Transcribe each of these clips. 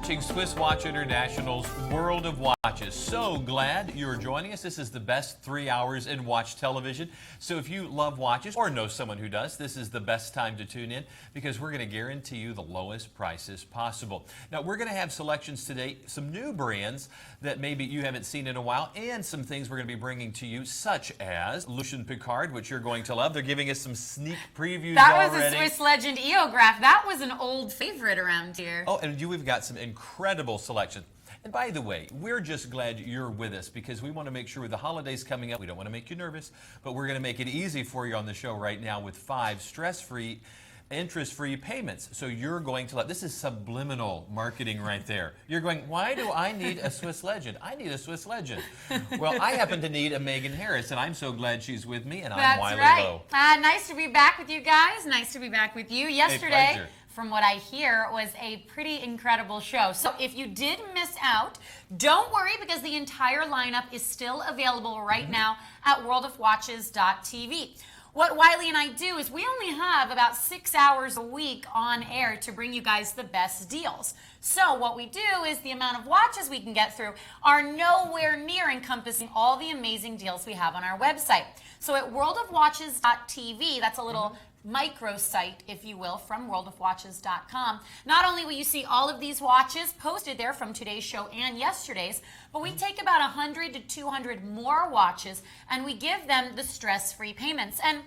watching Swiss Watch International's World of Watches. So glad you're joining us. This is the best 3 hours in watch television. So if you love watches or know someone who does, this is the best time to tune in because we're going to guarantee you the lowest prices possible. Now, we're going to have selections today, some new brands that maybe you haven't seen in a while, and some things we're going to be bringing to you, such as Lucien Piccard, which you're going to love. They're giving us some sneak previews That already. was a Swiss Legend Eograph. That was an old favorite around here. Oh, and we've got some incredible selection. And by the way, we're just glad you're with us because we want to make sure with the holidays coming up, we don't want to make you nervous, but we're going to make it easy for you on the show right now with 5 stress-free, interest-free payments. So you're going to love, this is subliminal marketing right there. You're going, why do I need a Swiss Legend? I need a Swiss Legend. Well, I happen to need a Megan Harris, and I'm so glad she's with me, and I'm Wiley Lowe. Nice to be back with you guys. Nice to be back with you. Yesterday, from what I hear, was a pretty incredible show. So if you did miss out, don't worry because the entire lineup is still available right now at WorldofWatches.com. What Wiley and I do is we only have about 6 hours a week on air to bring you guys the best deals. So what we do is the amount of watches we can get through are nowhere near encompassing all the amazing deals we have on our website. So at WorldofWatches.com, that's a little micro site, if you will, from WorldofWatches.com. Not only will you see all of these watches posted there from today's show and yesterday's, but we take about 100 to 200 more watches and we give them the stress-free payments. And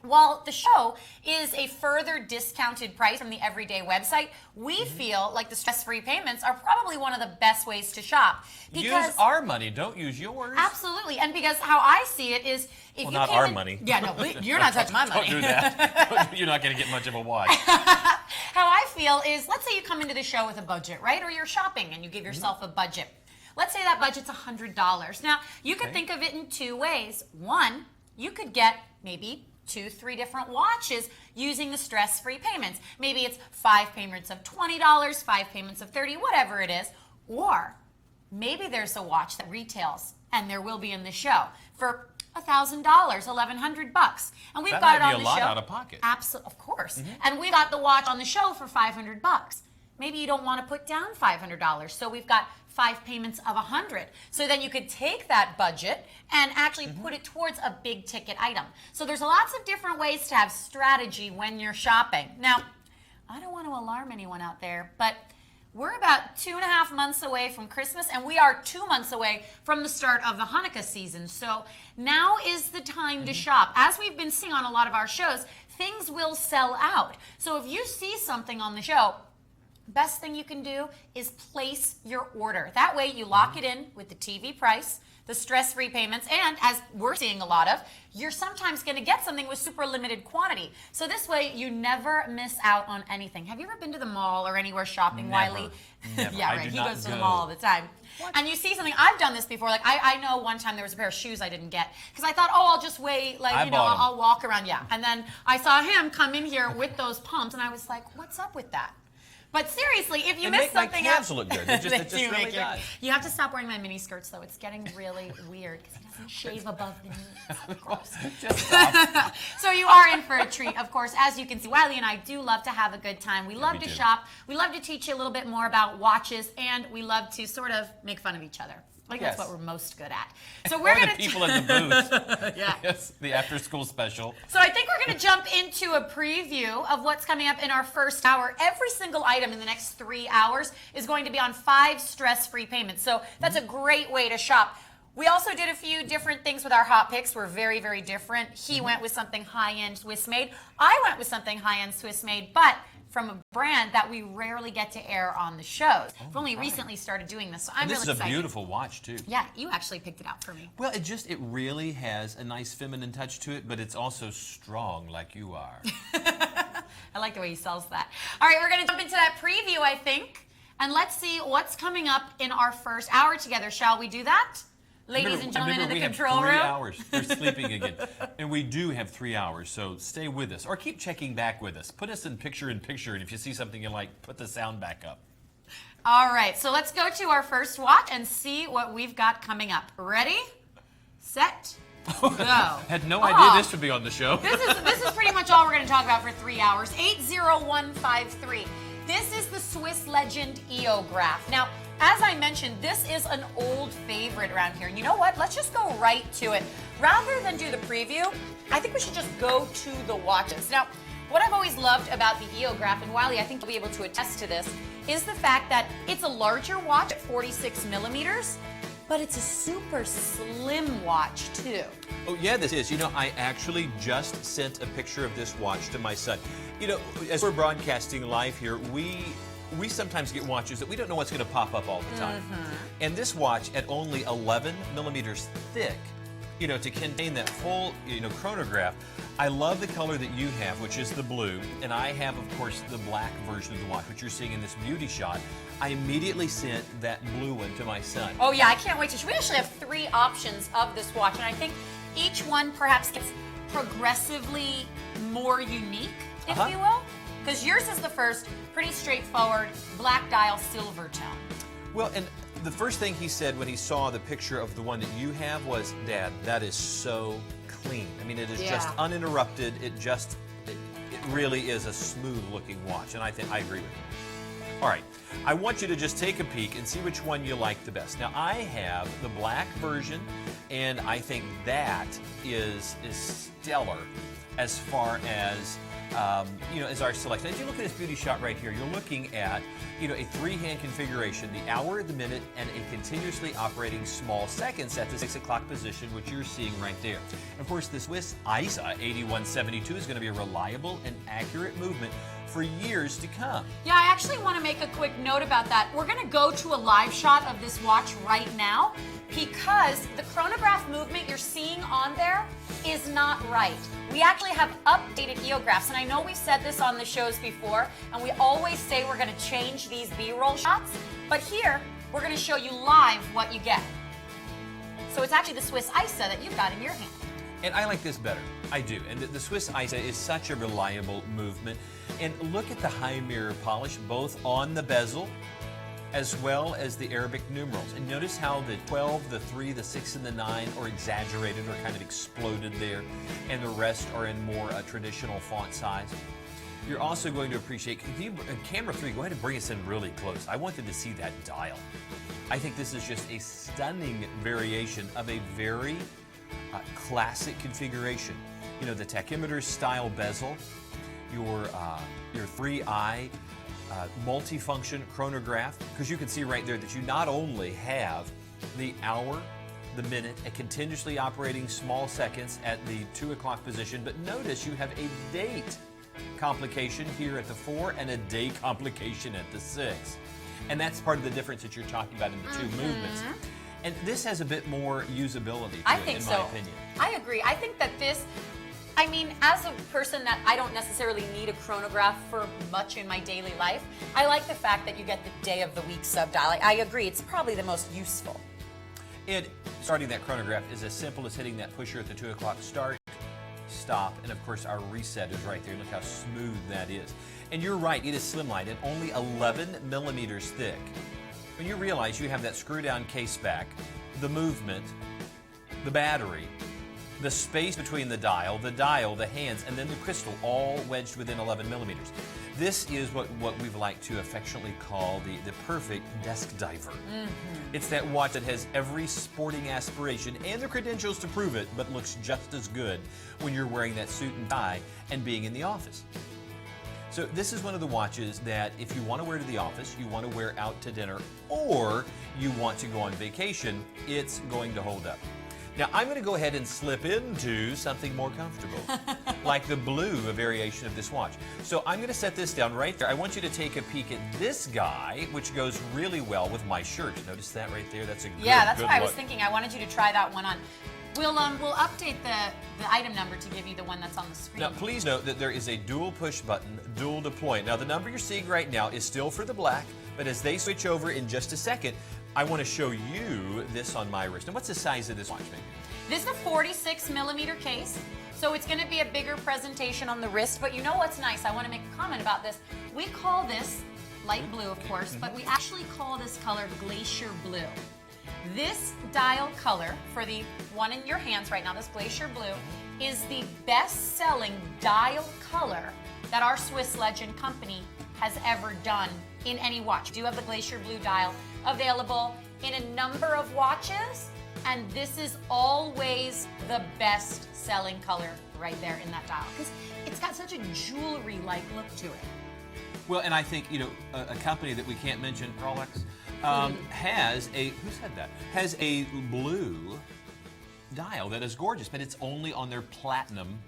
while the show is a further discounted price from the everyday website, we feel like the stress-free payments are probably one of the best ways to shop. Use our money, don't use yours. Absolutely, and because how I see it is, if well, you not our money. Yeah, no, you're not touching my money. Don't do that. You're not going to get much of a watch. How I feel is, let's say you come into the show with a budget, right? Or you're shopping and you give yourself a budget. Let's say that budget's $100. Now, you could think of it in 2 ways. One, you could get maybe 2, 3 different watches using the stress-free payments. Maybe it's 5 payments of $20, 5 payments of $30, whatever it is. Or maybe there's a watch that retails, and there will be in the show, for $1,000, $1,100, and we've got it on the show. That might be a lot out of pocket. Absolutely, of course. And we got the watch on the show for $500. Maybe you don't want to put down $500, so we've got 5 payments of $100. So then you could take that budget and actually put it towards a big ticket item. So there's lots of different ways to have strategy when you're shopping. Now, I don't want to alarm anyone out there, but we're about 2.5 months away from Christmas, and we are 2 months away from the start of the Hanukkah season. So now is the time to shop. As we've been seeing on a lot of our shows, things will sell out. So if you see something on the show, best thing you can do is place your order. That way you lock it in with the TV price, the stress-free payments, and as we're seeing a lot of, you're sometimes going to get something with super limited quantity. So this way you never miss out on anything. Have you ever been to the mall or anywhere shopping, Wiley? Never. Yeah, right. He goes to the mall all the time. What? And you see something, I've done this before, like I know one time there was a pair of shoes I didn't get because I thought, oh, I'll just wait, like, I'll walk around, And then I saw him come in here with those pumps and I was like, what's up with that? But seriously, if you miss something else, look good. It just really does. You have to stop wearing my mini skirts, though. It's getting really weird because he doesn't shave above the knees. Gross. Just stop. So you are in for a treat, of course. As you can see, Wiley and I do love to have a good time. We love to shop. We love to teach you a little bit more about watches, and we love to sort of make fun of each other. That's what we're most good at. So we're going to people at the booth. Yeah. Yes, the after-school special. So I think we're going to jump into a preview of what's coming up in our first hour. Every single item in the next 3 hours is going to be on 5 stress-free payments. So that's a great way to shop. We also did a few different things with our hot picks. We're very, very different. He went with something high-end Swiss-made. I went with something high-end Swiss-made, but from a brand that we rarely get to air on the shows. We've only recently started doing this, so I'm really excited. This is a beautiful watch, too. Yeah, you actually picked it out for me. Well, it really has a nice feminine touch to it, but it's also strong like you are. I like the way he sells that. All right, we're going to jump into that preview, I think, and let's see what's coming up in our first hour together. Shall we do that? Ladies and gentlemen in the control room. We have 3 hours. They're sleeping again. And we do have 3 hours, so stay with us. Or keep checking back with us. Put us in picture, and if you see something you like, put the sound back up. All right, so let's go to our first watch and see what we've got coming up. Ready, set, go. Had no idea this would be on the show. This is pretty much all we're going to talk about for 3 hours. 80153. This is the Swiss Legend EOgraph. Now, as I mentioned, this is an old favorite around here. And you know what? Let's just go right to it. Rather than do the preview, I think we should just go to the watches. Now, what I've always loved about the EOgraph, and Wiley, I think you'll be able to attest to this, is the fact that it's a larger watch at 46 millimeters, but it's a super slim watch too. Oh yeah, this is. You know, I actually just sent a picture of this watch to my son. You know, as we're broadcasting live here, we sometimes get watches that we don't know what's going to pop up all the time. And this watch at only 11 millimeters thick, you know, to contain that full, you know, chronograph. I love the color that you have, which is the blue, and I have, of course, the black version of the watch, which you're seeing in this beauty shot. I immediately sent that blue one to my son. Oh yeah, I can't wait to. We actually have 3 options of this watch, and I think each one perhaps gets progressively more unique, if you will. Because yours is the first, pretty straightforward, black dial, silver tone. Well, and the first thing he said when he saw the picture of the one that you have was, Dad, that is so clean. I mean, it is just uninterrupted. It really is a smooth looking watch, and I agree with you. All right, I want you to just take a peek and see which one you like the best. Now, I have the black version, and I think that is stellar as far as you know, as our selection. As you look at this beauty shot right here, you're looking at, you know, a 3-hand configuration, the hour, the minute, and a continuously operating small seconds at the 6 o'clock position, which you're seeing right there. And of course, the Swiss ISA 8172 is going to be a reliable and accurate movement for years to come. Yeah, I actually want to make a quick note about that. We're going to go to a live shot of this watch right now because the chronograph movement you're seeing on there is not right. We actually have updated EOgraphs, and I know we've said this on the shows before, and we always say we're going to change these B-roll shots, but here we're going to show you live what you get. So it's actually the Swiss ISA that you've got in your hand. And I like this better. I do. And the Swiss ISA is such a reliable movement. And look at the high mirror polish, both on the bezel as well as the Arabic numerals. And notice how the 12, the 3, the 6, and the 9 are exaggerated or kind of exploded there, and the rest are in more traditional font size. You're also going to appreciate, camera 3, go ahead and bring us in really close. I wanted to see that dial. I think this is just a stunning variation of a very classic configuration. You know, the tachymeter style bezel, your 3-eye multifunction chronograph, because you can see right there that you not only have the hour, the minute, a continuously operating small seconds at the 2 o'clock position, but notice you have a date complication here at the 4 and a day complication at the 6. And that's part of the difference that you're talking about in the 2 movements. And this has a bit more usability to it, in my opinion. I agree. I think that this, I mean, as a person that I don't necessarily need a chronograph for much in my daily life, I like the fact that you get the day of the week sub-dial. I agree, it's probably the most useful. And starting that chronograph is as simple as hitting that pusher at the 2 o'clock start, stop, and of course our reset is right there. Look how smooth that is. And you're right, it is slimline and only 11 millimeters thick. When you realize you have that screw-down case back, the movement, the battery, the space between the dial, the hands, and then the crystal, all wedged within 11 millimeters. This is what we've liked to affectionately call the perfect desk diver. It's that watch that has every sporting aspiration and the credentials to prove it, but looks just as good when you're wearing that suit and tie and being in the office. So this is one of the watches that if you want to wear to the office, you want to wear out to dinner, or you want to go on vacation, it's going to hold up. Now, I'm going to go ahead and slip into something more comfortable, like the blue, a variation of this watch. So I'm going to set this down right there. I want you to take a peek at this guy, which goes really well with my shirt. Notice that right there? That's a good that's what I was look. thinking. I wanted you to try that one on. We'll update the item number to give you the one that's on the screen. Now, please note that there is a dual push button, dual deploy. Now, the number you're seeing right now is still for the black, but as they switch over in just a second, I want to show you this on my wrist. And what's the size of this watch, maybe? This is a 46 millimeter case, so it's going to be a bigger presentation on the wrist, but you know what's nice? I want to make a comment about this. We call this light blue, of course, but we actually call this color glacier blue. This dial color, for the one in your hands right now, this glacier blue, is the best-selling dial color that our Swiss Legend company has ever done in any watch. You do have the Glacier Blue dial available in a number of watches, and this is always the best selling color right there in that dial because it's got such a jewelry-like look to it. Well, and I think, you know, a company that we can't mention, Rolex, has a, who said that? Has a blue dial that is gorgeous, but it's only on their platinum,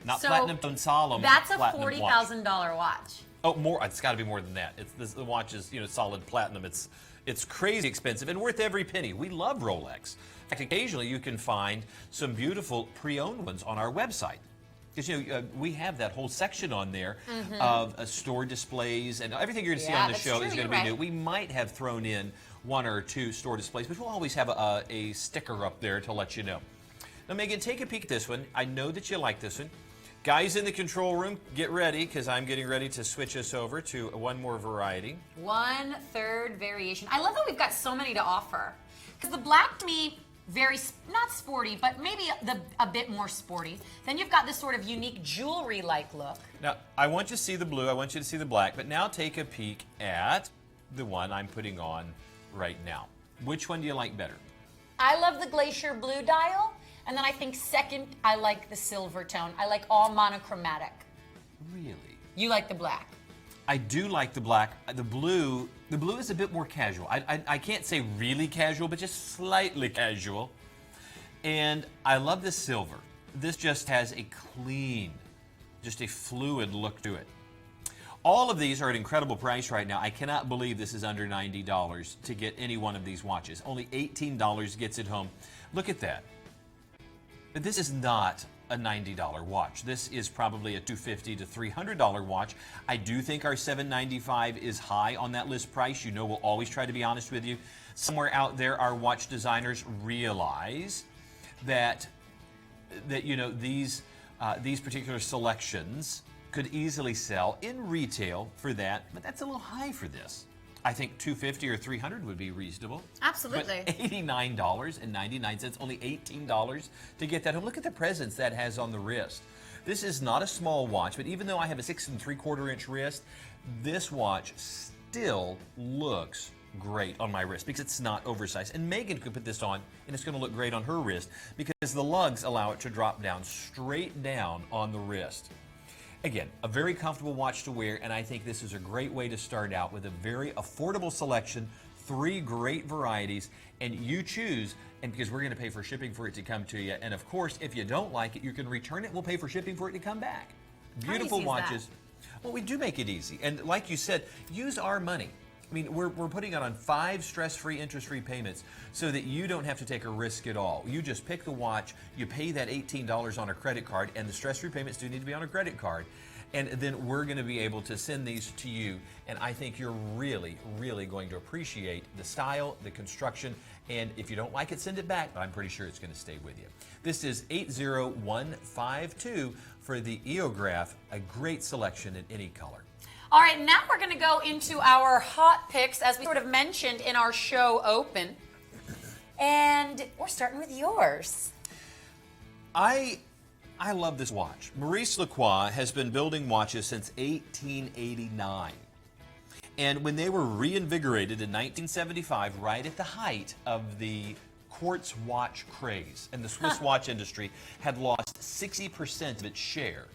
not So, platinum tone solemn. That's a platinum watch. $40,000 watch. Oh, more. It's got to be more than that. The watch is, you know, solid platinum. It's crazy expensive and worth every penny. We love Rolex. In fact, occasionally you can find some beautiful pre-owned ones on our website. Because, you know, we have that whole section on there of store displays, and everything you're going to see on the show is going to be new. We might have thrown in one or two store displays, but we'll always have a sticker up there to let you know. Now, Megan, take a peek at this one. I know that you like this one. Guys in the control room, get ready, because I'm getting ready to switch us over to one more variety. 1/3 variation. I love that we've got so many to offer. Because the black to me, very, not sporty, but maybe a bit more sporty. Then you've got this sort of unique jewelry-like look. Now, I want you to see the blue, I want you to see the black, but now take a peek at the one I'm putting on right now. Which one do you like better? I love the Glacier Blue dial. And then I think second, I like the silver tone. I like all monochromatic. Really? You like the black. I do like the black. The blue is a bit more casual. I can't say really casual, but just slightly casual. And I love the silver. This just has a clean, just a fluid look to it. All of these are at an incredible price right now. I cannot believe this is under $90 to get any one of these watches. Only $18 gets it home. Look at that. But this is not a $90 watch. This is probably a $250 to $300 watch. I do think our $795 is high on that list price. You know, we'll always try to be honest with you. Somewhere out there, our watch designers realize that you know, these particular selections could easily sell in retail for that, but that's a little high for this. I think $250 or $300 would be reasonable. Absolutely. But $89.99, only $18 to get that home. Look at the presence that has on the wrist. This is not a small watch, but even though I have a 6 3/4 inch wrist, this watch still looks great on my wrist because it's not oversized. And Megan could put this on and it's going to look great on her wrist because the lugs allow it to drop down straight down on the wrist. Again, a very comfortable watch to wear, and I think this is a great way to start out with a very affordable selection, 3 great varieties, and you choose, and because we're going to pay for shipping for it to come to you, and of course, if you don't like it, you can return it, we'll pay for shipping for it to come back. Beautiful watches. Well, we do make it easy, and like you said, use our money. I mean, we're putting it on 5 stress-free, interest-free payments so that you don't have to take a risk at all. You just pick the watch, you pay that $18 on a credit card, and the stress-free payments do need to be on a credit card. And then we're going to be able to send these to you. And I think you're really, really going to appreciate the style, the construction, and if you don't like it, send it back, but I'm pretty sure it's going to stay with you. This is 80152 for the Eograph, a great selection in any color. All right, now we're going to go into our hot picks, as we sort of mentioned in our show open. And we're starting with yours. I love this watch. Maurice Lacroix has been building watches since 1889. And when they were reinvigorated in 1975, right at the height of the quartz watch craze, and the Swiss watch industry had lost 60% of its share.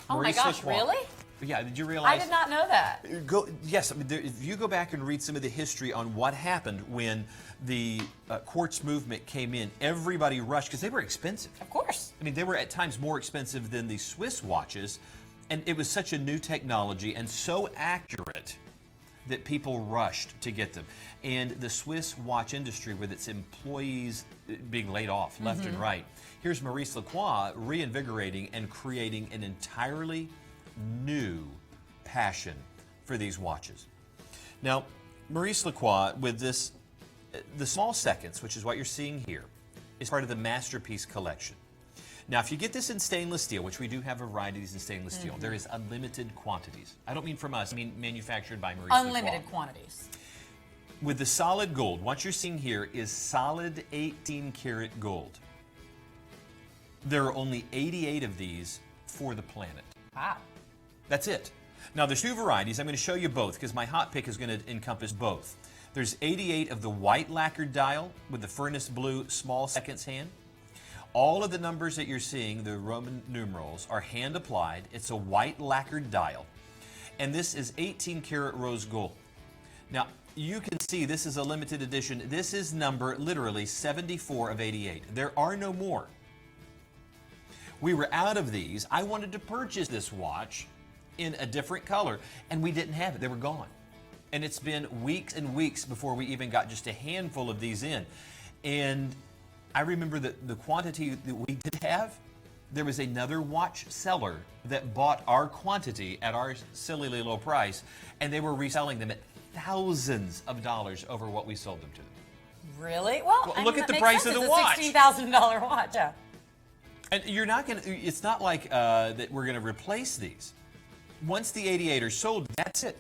Oh Maurice my gosh, Lacroix, really? Yeah, did you realize? I did not know that. Yes, I mean, if you go back and read some of the history on what happened when the quartz movement came in, everybody rushed because they were expensive. Of course. I mean, they were at times more expensive than the Swiss watches, and it was such a new technology and so accurate that people rushed to get them. And the Swiss watch industry, with its employees being laid off left and right, here's Maurice Lacroix reinvigorating and creating an entirely new passion for these watches. Now, Maurice Lacroix, with this, the small seconds, which is what you're seeing here, is part of the Masterpiece collection. Now, if you get this in stainless steel, which we do have varieties in stainless steel, there is unlimited quantities. I don't mean from us, I mean manufactured by Maurice Unlimited Lacroix. quantities. With the solid gold, what you're seeing here is solid 18 karat gold. There are only 88 of these for the planet. Wow. That's it. Now, there's two varieties. I'm going to show you both because my hot pick is going to encompass both. There's 88 of the white lacquered dial with the furnace blue small seconds hand. All of the numbers that you're seeing, the Roman numerals, are hand applied. It's a white lacquered dial. And this is 18 karat rose gold. Now, you can see this is a limited edition. This is number literally 74 of 88. There are no more. We were out of these. I wanted to purchase this watch in a different color, and we didn't have it. They were gone. And it's been weeks and weeks before we even got just a handful of these in. And I remember that the quantity that we did have, there was another watch seller that bought our quantity at our sillily low price, and they were reselling them at thousands of dollars over what we sold them to them. Really? Well, Look at the price of the watch. It's a $16,000 watch. Yeah. And you're not going to, it's not like that we're going to replace these. Once the 88 are sold, that's it.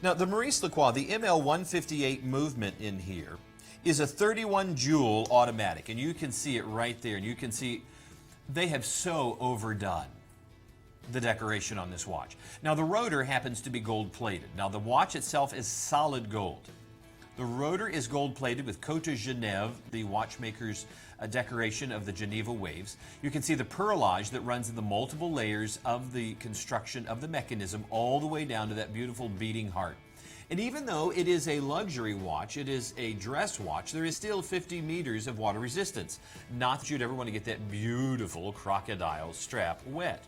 Now, the Maurice Lacroix, the ML158 movement in here, is a 31 jewel automatic, and you can see it right there, and you can see they have so overdone the decoration on this watch. Now, the rotor happens to be gold plated. Now, the watch itself is solid gold. The rotor is gold plated with Cote de Genève, the watchmaker's decoration of the Geneva waves. You can see the perlage that runs in the multiple layers of the construction of the mechanism all the way down to that beautiful beating heart. And even though it is a luxury watch, it is a dress watch, there is still 50 meters of water resistance. Not that you'd ever want to get that beautiful crocodile strap wet.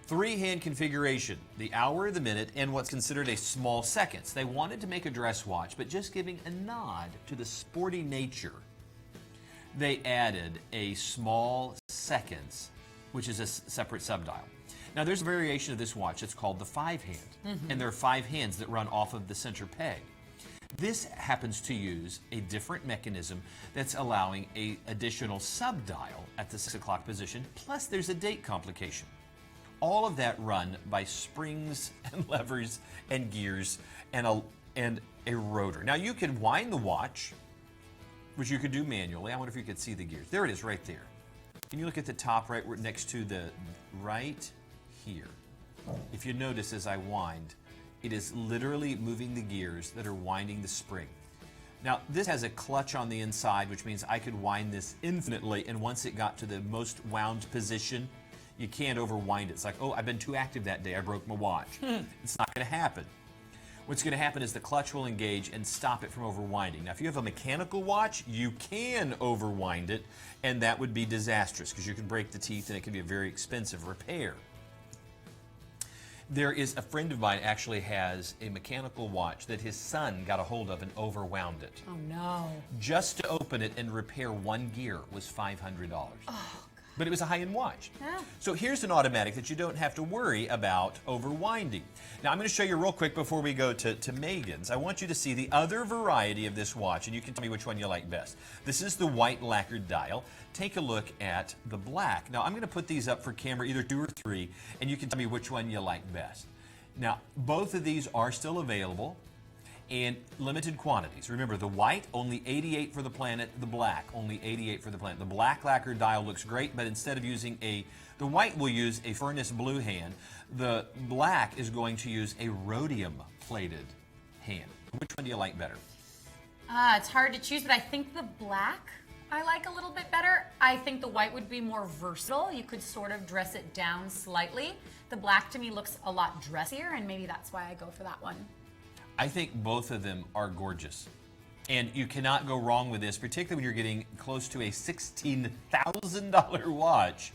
Three-hand configuration, the hour, the minute, and what's considered a small seconds. They wanted to make a dress watch, but just giving a nod to the sporty nature, they added a small seconds, which is a separate subdial. Now, there's a variation of this watch. It's called the five-hand, and there are 5 hands that run off of the center peg. This happens to use a different mechanism that's allowing an additional subdial at the 6 o'clock position, plus there's a date complication. All of that run by springs and levers and gears and a rotor. Now, you can wind the watch, which you could do manually. I wonder if you could see the gears. There it is right there. Can you look at the top right next to the right here? If you notice as I wind, it is literally moving the gears that are winding the spring. Now, this has a clutch on the inside, which means I could wind this infinitely, and once it got to the most wound position, you can't overwind it. It's like, oh, I've been too active that day, I broke my watch. It's not going to happen. What's going to happen is the clutch will engage and stop it from overwinding. Now, if you have a mechanical watch, you can overwind it, and that would be disastrous because you can break the teeth and it can be a very expensive repair. There is a friend of mine actually has a mechanical watch that his son got a hold of and overwound it. Oh, no. Just to open it and repair one gear was $500. Oh. But it was a high-end watch. Yeah. So here's an automatic that you don't have to worry about overwinding. Now, I'm going to show you real quick before we go to Megan's. I want you to see the other variety of this watch, and you can tell me which one you like best. This is the white lacquered dial. Take a look at the black. Now, I'm going to put these up for camera, either 2 or 3, and you can tell me which one you like best. Now, both of these are still available in limited quantities. Remember, the white, only 88 for the planet. The black, only 88 for the planet. The black lacquer dial looks great, but instead of using the white will use a furnace blue hand. The black is going to use a rhodium plated hand. Which one do you like better? It's hard to choose, but I think the black I like a little bit better. I think the white would be more versatile. You could sort of dress it down slightly. The black to me looks a lot dressier, and maybe that's why I go for that one. I think both of them are gorgeous. And you cannot go wrong with this, particularly when you're getting close to a $16,000 watch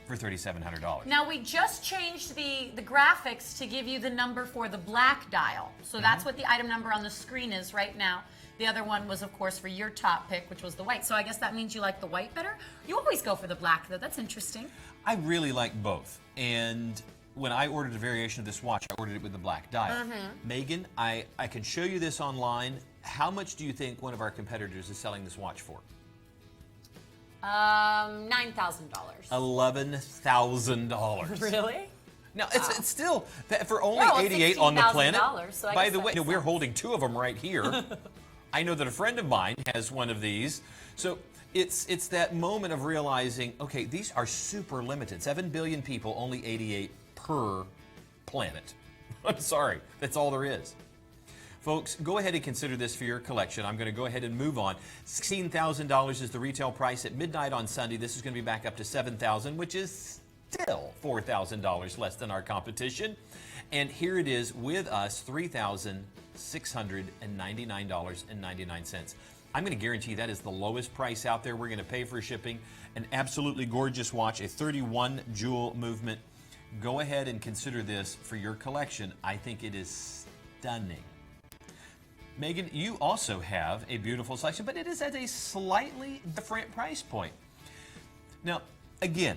for $3,700. Now, we just changed the graphics to give you the number for the black dial. So that's what the item number on the screen is right now. The other one was, of course, for your top pick, which was the white. So I guess that means you like the white better? You always go for the black, though. That's interesting. I really like both. And when I ordered a variation of this watch, I ordered it with the black dial. Megan, I can show you this online. How much do you think one of our competitors is selling this watch for? $9,000. $11,000. Really? Now, it's still, for only 88 on the planet. So by the way, we're holding 2 of them right here. I know that a friend of mine has one of these. So it's that moment of realizing, okay, these are super limited. 7 billion people, only 88 per planet. I'm sorry, that's all there is. Folks, go ahead and consider this for your collection. I'm going to go ahead and move on. $16,000 is the retail price at midnight on Sunday. This is going to be back up to $7,000, which is still $4,000 less than our competition. And here it is with us, $3,699.99. I'm going to guarantee that is the lowest price out there we're going to pay for shipping. An absolutely gorgeous watch, a 31 jewel movement. Go ahead and consider this for your collection. I think it is stunning. Megan, you also have a beautiful selection, but it is at a slightly different price point. Now, again,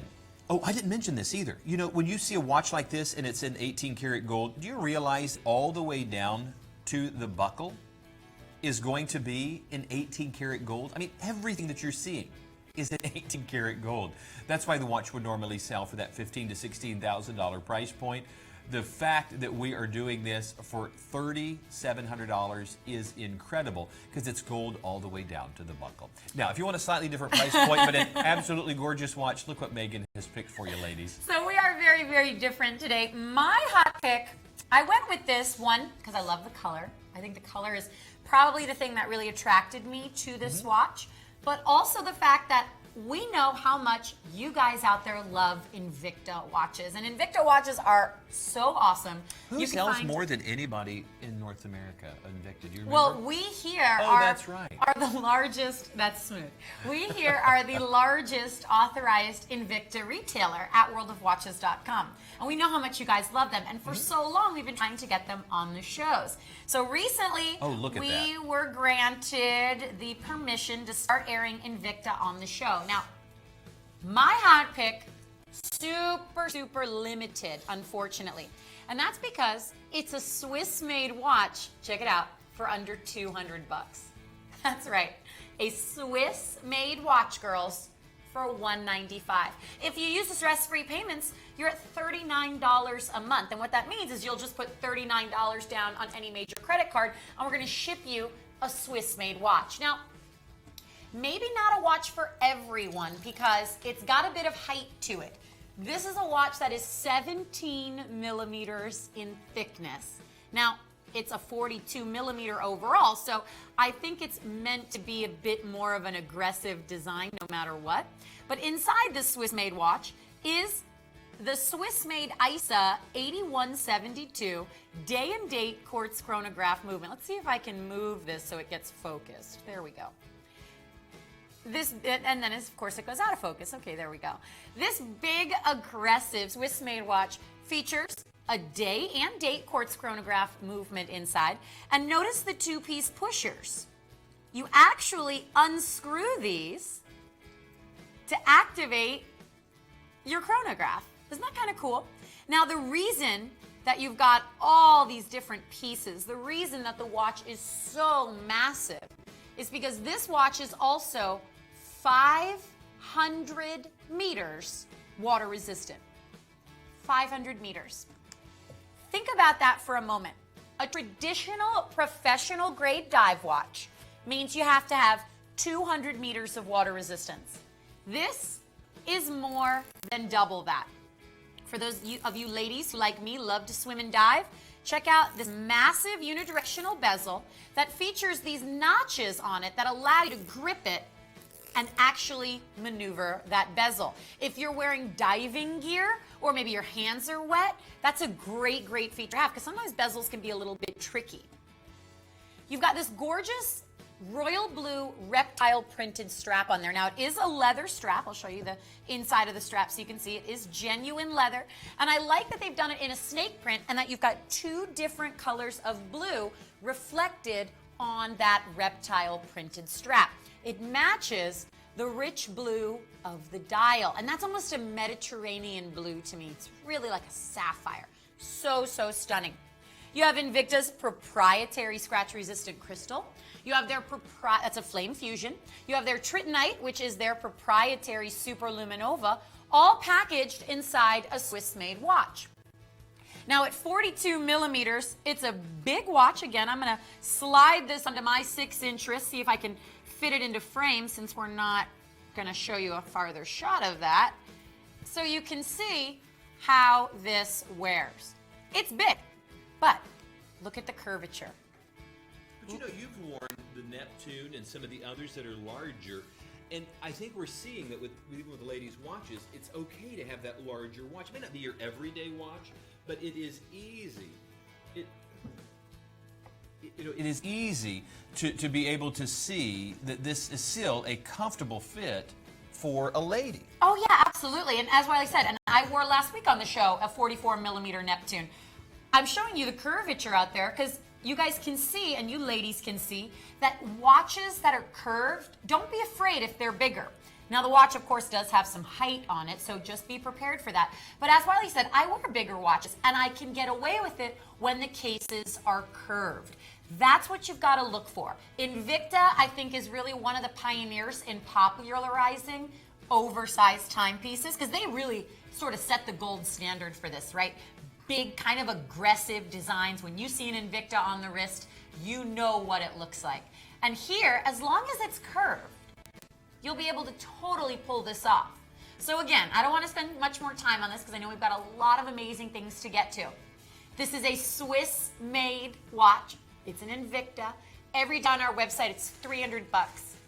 oh, I didn't mention this either. You know, when you see a watch like this and it's in 18 karat gold, do you realize all the way down to the buckle is going to be in 18 karat gold? I mean, everything that you're seeing is in 18 karat gold. That's why the watch would normally sell for that $15,000 to $16,000 price point. The fact that we are doing this for $3,700 is incredible because it's gold all the way down to the buckle. Now, if you want a slightly different price point, but an absolutely gorgeous watch, look what Megan has picked for you, ladies. So we are very, very different today. My hot pick, I went with this one because I love the color. I think the color is probably the thing that really attracted me to this watch, but also the fact that we know how much you guys out there love Invicta watches. And Invicta watches are so awesome. Who sells more than anybody in North America, Invicta? Do you remember? Well, we here are the largest, that's smooth. We here are the largest authorized Invicta retailer at WorldofWatches.com. And we know how much you guys love them. And for so long, we've been trying to get them on the shows. So recently, we were granted the permission to start airing Invicta on the show. Now, my hot pick, super, super limited, unfortunately. And that's because it's a Swiss-made watch, check it out, for under 200 bucks. That's right, a Swiss-made watch, girls, for $195. If you use the stress-free payments, you're at $39 a month. And what that means is you'll just put $39 down on any major credit card, and we're gonna ship you a Swiss-made watch. Now, maybe not a watch for everyone because it's got a bit of height to it. This is a watch that is 17 millimeters in thickness. Now, it's a 42 millimeter overall, so I think it's meant to be a bit more of an aggressive design no matter what. But inside this Swiss-made watch is the Swiss-made ISA 8172 day and date quartz chronograph movement. Let's see if I can move this so it gets focused. There we go. And then of course it goes out of focus. Okay, there we go. This big, aggressive Swiss-made watch features a day and date quartz chronograph movement inside. And notice the two-piece pushers. You actually unscrew these to activate your chronograph. Isn't that kind of cool? Now, the reason that you've got all these different pieces, the reason that the watch is so massive is because this watch is also 500 meters water resistant. 500 meters. Think about that for a moment. A traditional professional grade dive watch means you have to have 200 meters of water resistance. This is more than double that. For those of you ladies who, like me, love to swim and dive, check out this massive unidirectional bezel that features these notches on it that allow you to grip it and actually maneuver that bezel. If you're wearing diving gear or maybe your hands are wet, that's a great, great feature to have because sometimes bezels can be a little bit tricky. You've got this gorgeous royal blue reptile printed strap on there. Now it is a leather strap. I'll show you the inside of the strap so you can see it is genuine leather. And I like that they've done it in a snake print and that you've got two different colors of blue reflected on that reptile printed strap. It matches the rich blue of the dial. And that's almost a Mediterranean blue to me. It's really like a sapphire. So, so stunning. You have Invicta's proprietary scratch-resistant crystal. You have their that's a flame fusion. You have their Tritonite, which is their proprietary superluminova, all packaged inside a Swiss-made watch. Now at 42 millimeters, it's a big watch. Again, I'm gonna slide this onto my 6-inch wrist, see if I can fit it into frame since we're not gonna show you a farther shot of that. So you can see how this wears. It's big. But look at the curvature. But you know, you've worn the Neptune and some of the others that are larger, and I think we're seeing that even with the ladies' watches, it's okay to have that larger watch. It may not be your everyday watch, but it is easy. It is easy to be able to see that this is still a comfortable fit for a lady. Oh yeah, absolutely. And as Wiley said, and I wore last week on the show a 44mm Neptune. I'm showing you the curvature out there because you guys can see, and you ladies can see, that watches that are curved, don't be afraid if they're bigger. Now the watch, of course, does have some height on it, so just be prepared for that. But as Wiley said, I wear bigger watches, and I can get away with it when the cases are curved. That's what you've got to look for. Invicta, I think, is really one of the pioneers in popularizing oversized timepieces, because they really sort of set the gold standard for this, right? Big, kind of aggressive designs. When you see an Invicta on the wrist, you know what it looks like. And here, as long as it's curved, you'll be able to totally pull this off. So again, I don't want to spend much more time on this because I know we've got a lot of amazing things to get to. This is a Swiss-made watch. It's an Invicta. Every day on our website, it's $300.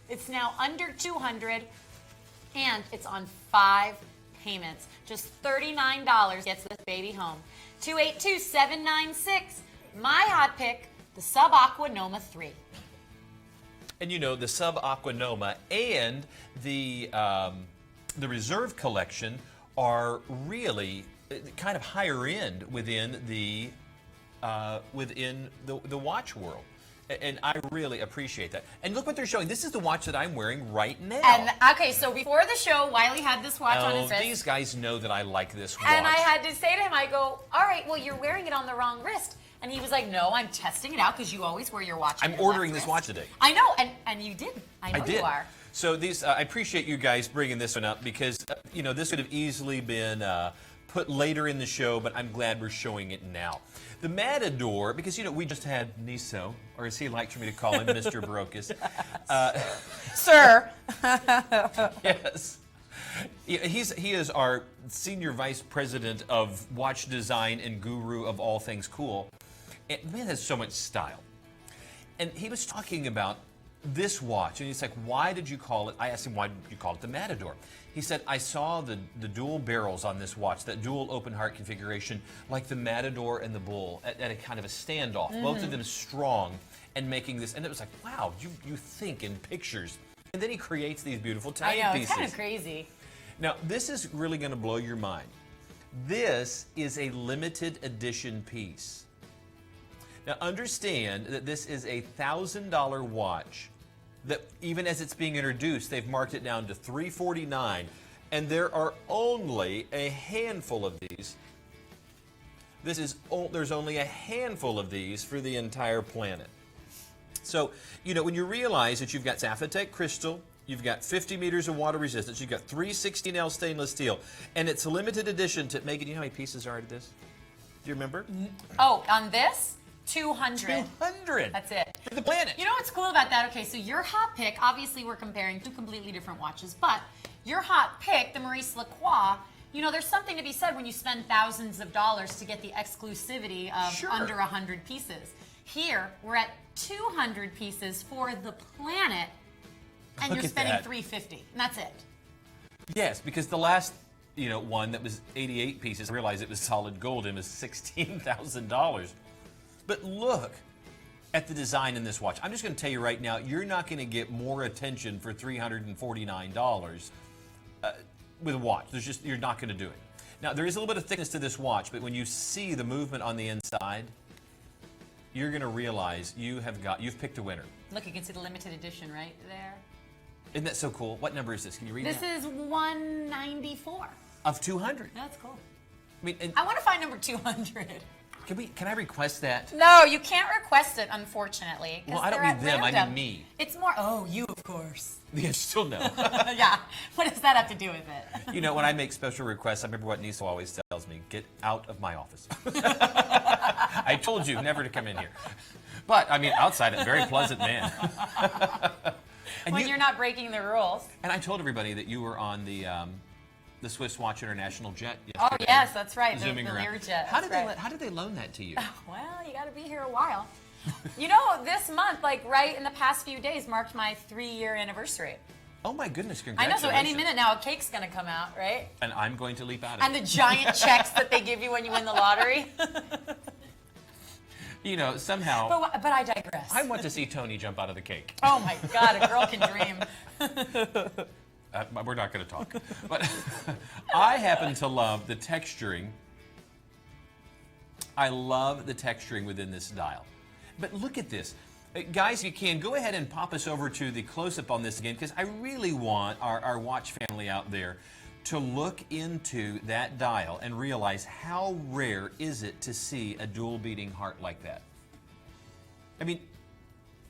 It's now under $200, and it's on 5 payments. Just $39 gets this baby home. 282-796. My hot pick, the Sub Aqua Noma 3. And you know, the Sub Aqua Noma and the Reserve collection are really kind of higher end within the watch world. And I really appreciate that. And look what they're showing. This is the watch that I'm wearing right now. And okay, so before the show, Wiley had this watch on his wrist. These guys know that I like this watch. And I had to say to him, I go, all right, well, you're wearing it on the wrong wrist. And he was like, no, I'm testing it out because you always wear your watch on your ordering left this wrist. watch today. I know, and you did. I know you are. So these, I appreciate you guys bringing this one up because, you know, this could have easily been put later in the show, but I'm glad we're showing it now. The Matador, because, you know, we just had Niso, or as he likes for me to call him, Mr. Brokus. Sir. Yes. He is our senior vice president of watch design and guru of all things cool. And man has so much style. And he was talking about this watch, and he's like, why did you call it, I asked him, why did you call it the Matador? He said, I saw the dual barrels on this watch, that dual open heart configuration, like the Matador and the Bull, at a kind of a standoff. Mm-hmm. Both of them strong and making this, and it was like, wow, you think in pictures. And then he creates these beautiful timepieces. I know, it's kind of crazy. Now, this is really going to blow your mind. This is a limited edition piece. Now, understand that this is a $1,000 watch that even as it's being introduced, they've marked it down to $349, and there are only a handful of these. There's only a handful of these for the entire planet. So, you know, when you realize that you've got Zapatec crystal, you've got 50 meters of water resistance, you've got 316L stainless steel, and it's a limited edition to make it, you know how many pieces are to this? Do you remember? Oh, on this? 200. 200. That's it. For the planet. You know what's cool about that? Okay, so your hot pick, obviously we're comparing 2 completely different watches, but your hot pick, the Maurice Lacroix, you know, there's something to be said when you spend thousands of dollars to get the exclusivity of under 100 pieces. Here, we're at 200 pieces for the planet, and you're spending $350, and that's it. Yes, because the last, you know, one that was 88 pieces, I realized it was solid gold and it was $16,000. But look at the design in this watch. I'm just going to tell you right now, you're not going to get more attention for $349 with a watch. You're not going to do it. Now, there is a little bit of thickness to this watch, but when you see the movement on the inside, you're going to realize you've picked a winner. Look, you can see the limited edition right there. Isn't that so cool? What number is this? Can you read this that? This is 194. Of 200. That's cool. I mean, I want to find number 200. Can I request that? No, you can't request it, unfortunately. Well, I don't mean them, I mean me. It's more, oh, you, of course. Yeah, still no. Yeah, what does that have to do with it? You know, when I make special requests, I remember what Nisa always tells me, get out of my office. I told you never to come in here. But, I mean, outside, a very pleasant man. When you're not breaking the rules. And I told everybody that you were on the the Swiss Watch International jet Oh yesterday. yes, that's right. Zooming the around. Learjet. How That's did they loan that to you? Well, you got to be here a while. You know, this month, like right in the past few days, marked my 3-year anniversary. Oh my goodness, I know, congratulations. so any minute now a cake's going to come out, right? And I'm going to leap out of And it. the giant checks that they give you when you win the lottery. You know, somehow, But I digress. I want to see Tony jump out of the cake. Oh my God, a girl can dream. We're not going to talk. But I happen to love the texturing. I love the texturing within this dial. But look at this. Guys, you can go ahead and pop us over to the close-up on this again, because I really want our watch family out there to look into that dial and realize how rare is it to see a dual beating heart like that. I mean,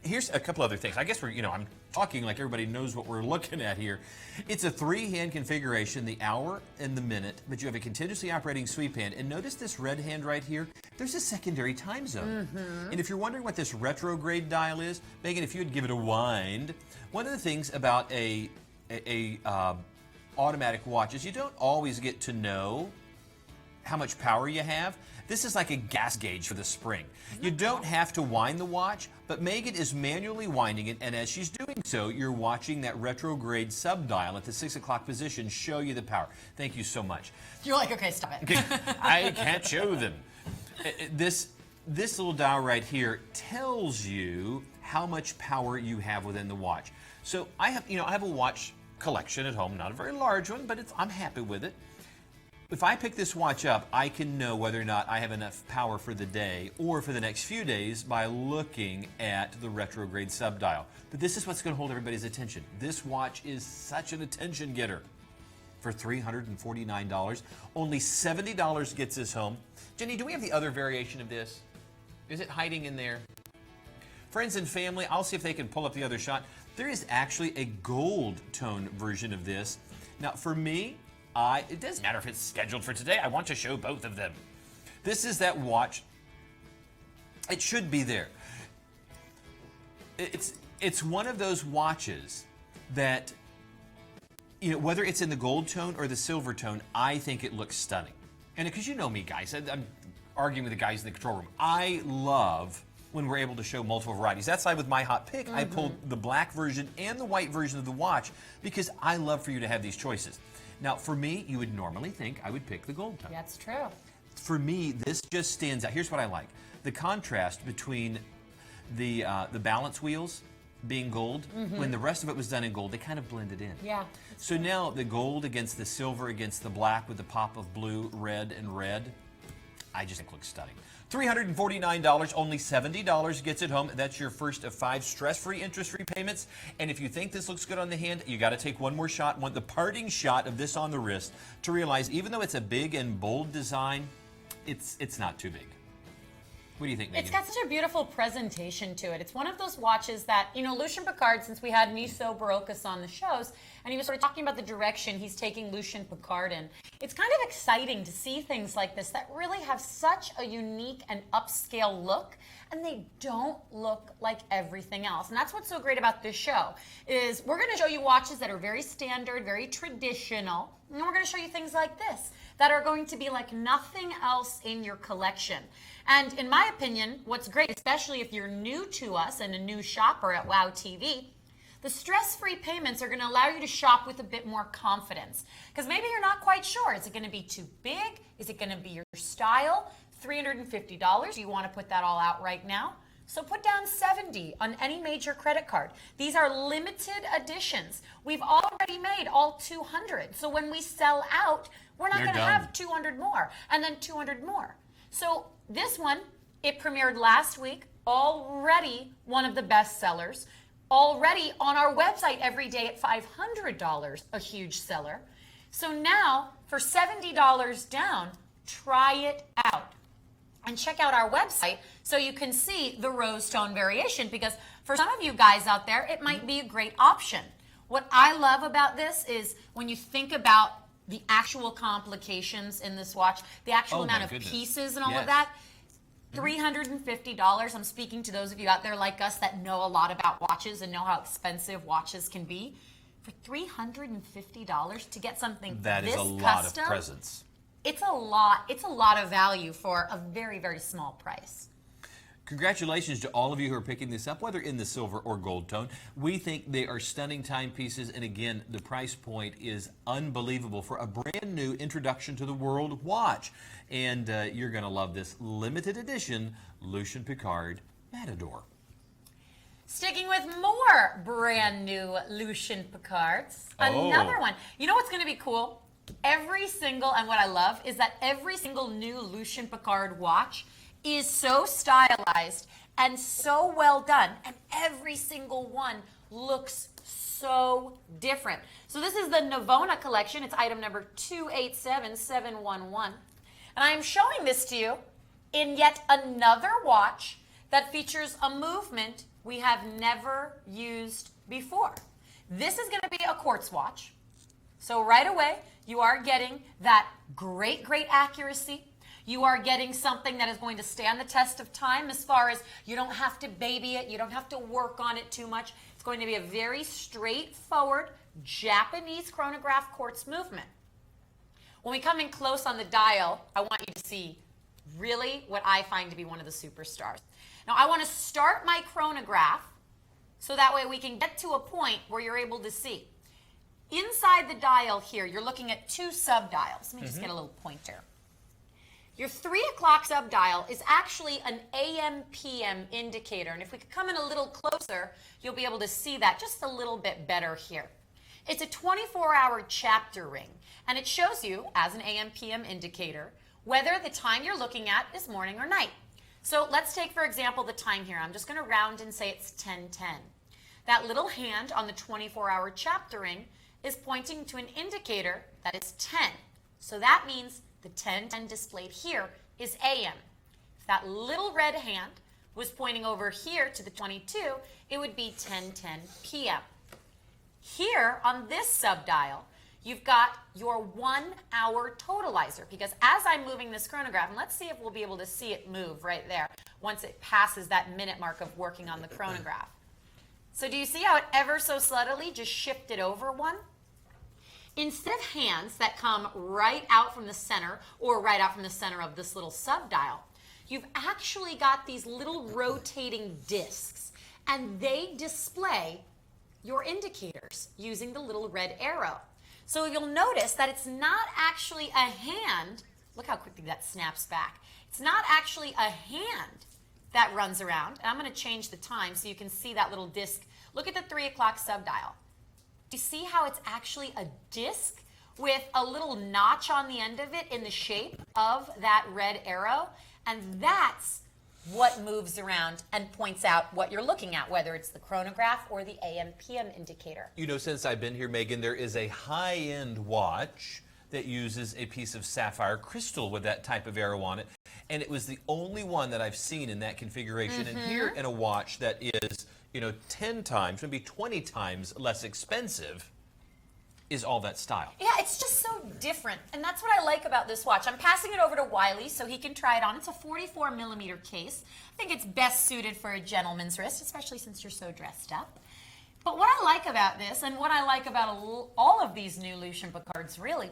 here's a couple other things. I guess I'm talking like everybody knows what we're looking at here. It's a 3-hand configuration, the hour and the minute, but you have a continuously operating sweep hand. And notice this red hand right here, there's a secondary time zone. And if you're wondering what this retrograde dial is, Megan, if you would give it a wind, one of the things about a automatic watch is you don't always get to know how much power you have. This is like a gas gauge for the spring. You don't have to wind the watch, but Megan is manually winding it, and as she's doing so, you're watching that retrograde subdial at the 6 o'clock position show you the power. Thank you so much. You're like, okay, stop it. I can't show them. This little dial right here tells you how much power you have within the watch. So I have a watch collection at home, not a very large one, but I'm happy with it. If I pick this watch up, I can know whether or not I have enough power for the day or for the next few days by looking at the retrograde subdial. But this is what's going to hold everybody's attention. This watch is such an attention getter. For $349, only $70 gets us home. Jenny, do we have the other variation of this? Is it hiding in there? Friends and family, I'll see if they can pull up the other shot. There is actually a gold tone version of this. Now, for me, it doesn't matter if it's scheduled for today. I want to show both of them. This is that watch. It should be there. It's one of those watches that, whether it's in the gold tone or the silver tone, I think it looks stunning. And because you know me, guys, I'm arguing with the guys in the control room. I love when we're able to show multiple varieties. That's why with my hot pick, I pulled the black version and the white version of the watch because I love for you to have these choices. Now, for me, you would normally think I would pick the gold tone. That's true. For me, this just stands out. Here's what I like. The contrast between the balance wheels being gold, when the rest of it was done in gold, they kind of blended in. Yeah. So now the gold against the silver against the black with the pop of blue, red, and red, I just think looks stunning. $349, only $70 gets it home. That's your first of 5 stress-free, interest-free payments. And if you think this looks good on the hand, you got to take one more shot, the parting shot of this on the wrist to realize even though it's a big and bold design, it's not too big. What do you think, Megan? It's got such a beautiful presentation to it. It's one of those watches that, Lucien Picard, since we had Niso Barocas on the shows, and he was sort of talking about the direction he's taking Lucien Picard in. It's kind of exciting to see things like this that really have such a unique and upscale look, and they don't look like everything else. And that's what's so great about this show, is we're going to show you watches that are very standard, very traditional, and then we're going to show you things like this that are going to be like nothing else in your collection. And in my opinion, what's great, especially if you're new to us and a new shopper at WOW TV, the stress-free payments are going to allow you to shop with a bit more confidence. Because maybe you're not quite sure. Is it going to be too big? Is it going to be your style? $350, you want to put that all out right now? So put down $70 on any major credit card. These are limited editions. We've already made all 200. So when we sell out, we're not going to have 200 more and then 200 more. So this one, it premiered last week, already one of the best sellers, already on our website every day at $500, a huge seller. So now, for $70 down, try it out. And check out our website so you can see the rose tone variation, because for some of you guys out there, it might be a great option. What I love about this is when you think about the actual complications in this watch, the actual amount of pieces and all of that, $350. I'm speaking to those of you out there like us that know a lot about watches and know how expensive watches can be. for $350 to get something That this is a lot custom, of presents. It's a lot of value for a very, very small price. Congratulations to all of you who are picking this up, whether in the silver or gold tone. We think they are stunning timepieces, and again, the price point is unbelievable for a brand new introduction to the World Watch. And you're going to love this limited edition Lucien Piccard Matador. Sticking with more brand new Lucien Piccards, another one. You know what's going to be cool? Every single, and what I love is that every single new Lucien Piccard watch is so stylized and so well done, and every single one looks so different. So this is the Navona collection. It's item number 287711. And I am showing this to you in yet another watch that features a movement we have never used before. This is going to be a quartz watch. So right away, you are getting that great accuracy. You are getting something that is going to stand the test of time as far as you don't have to baby it, you don't have to work on it too much. It's going to be a very straightforward Japanese chronograph quartz movement. When we come in close on the dial, I want you to see really what I find to be one of the superstars. Now I want to start my chronograph so that way we can get to a point where you're able to see. Inside the dial here, you're looking at two sub-dials. Let me just get a little pointer. Your 3 o'clock sub-dial is actually an AM/PM indicator, and if we could come in a little closer, you'll be able to see that just a little bit better here. It's a 24-hour chapter ring, and it shows you, as an AM/PM indicator, whether the time you're looking at is morning or night. So let's take, for example, the time here. I'm just going to round and say it's 10:10. That little hand on the 24-hour chapter ring is pointing to an indicator that is 10. So that means the 10:10 displayed here is AM. If that little red hand was pointing over here to the 22, it would be 10:10 PM. Here on this sub-dial, you've got your 1-hour totalizer, because as I'm moving this chronograph, and let's see if we'll be able to see it move right there once it passes that minute mark of working on the chronograph. So do you see how it ever so subtly just shifted over one? Instead of hands that come right out from the center or right out from the center of this little sub-dial, you've actually got these little rotating discs, and they display your indicators using the little red arrow. So you'll notice that it's not actually a hand. Look how quickly that snaps back. It's not actually a hand that runs around. And I'm going to change the time so you can see that little disc. Look at the 3 o'clock sub-dial. Do you see how it's actually a disc with a little notch on the end of it in the shape of that red arrow? And that's what moves around and points out what you're looking at, whether it's the chronograph or the AM/PM indicator. You know, since I've been here, Megan, there is a high-end watch that uses a piece of sapphire crystal with that type of arrow on it. And it was the only one that I've seen in that configuration. And here in a watch that is, you know, 10 times, maybe 20 times less expensive, is all that style. Yeah, it's just so different, and that's what I like about this watch. I'm passing it over to Wiley so he can try it on. It's a 44mm case. I think it's best suited for a gentleman's wrist, especially since you're so dressed up. But what I like about this, and what I like about all of these new Lucien Piccards really,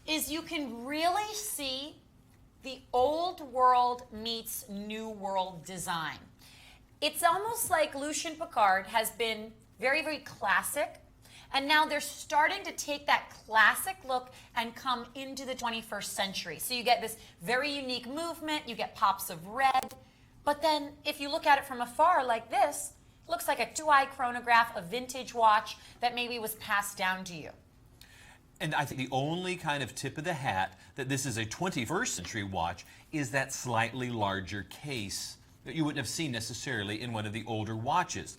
is you can really see the old world meets new world design. It's almost like Lucien Piccard has been very, very classic, and now they're starting to take that classic look and come into the 21st century. So you get this very unique movement, you get pops of red, but then if you look at it from afar like this, it looks like a 2-eye chronograph, a vintage watch that maybe was passed down to you. And I think the only kind of tip of the hat that this is a 21st century watch is that slightly larger case that you wouldn't have seen necessarily in one of the older watches.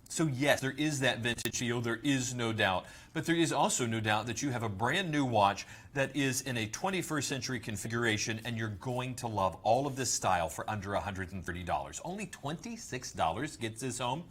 So yes, there is that vintage feel, there is no doubt, but there is also no doubt that you have a brand new watch that is in a 21st century configuration, and you're going to love all of this style for under $130. Only $26 gets this home.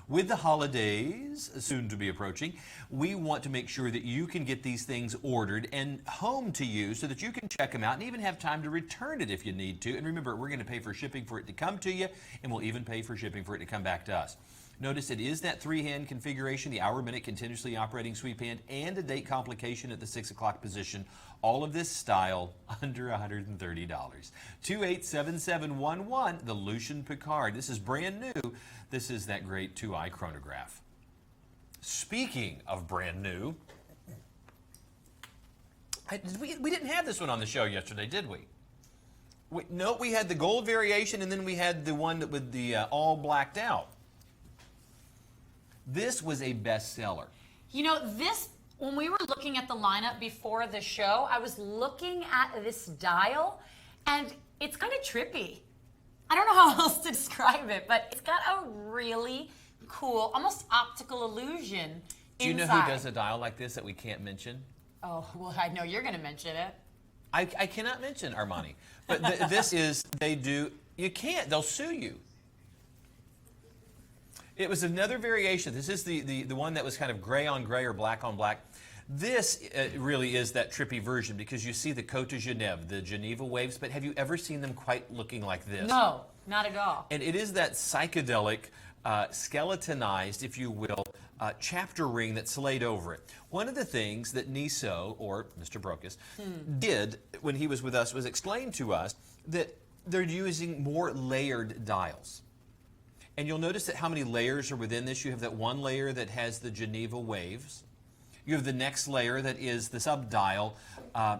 With the holidays soon to be approaching, we want to make sure that you can get these things ordered and home to you so that you can check them out and even have time to return it if you need to. And remember, we're going to pay for shipping for it to come to you, and we'll even pay for shipping for it to come back to us. Notice it is that 3-hand configuration, the hour-minute continuously operating sweep hand, and a date complication at the 6 o'clock position. All of this style under $130. 287711, the Lucien Piccard. This is brand new. This is that great 2-eye chronograph. Speaking of brand new, we didn't have this one on the show yesterday, did we? No, we had the gold variation, and then we had the one that with the all blacked out. This was a bestseller. You know, this, when we were looking at the lineup before the show, I was looking at this dial, and it's kind of trippy. I don't know how else to describe it, but it's got a really cool, almost optical illusion Do you know inside. who does a dial like this that we can't mention? Oh, well, I know you're going to mention it. I cannot mention Armani. But this is, they do, you can't, they'll sue you. It was another variation. This is the one that was kind of gray on gray or black on black. This really is that trippy version because you see the Côte de Genève, the Geneva waves, but have you ever seen them quite looking like this? No, not at all. And it is that psychedelic, skeletonized, if you will, chapter ring that's laid over it. One of the things that Niso, or Mr. Brokus, did when he was with us was explain to us that they're using more layered dials. And you'll notice that how many layers are within this. You have that one layer that has the Geneva waves. You have the next layer that is the subdial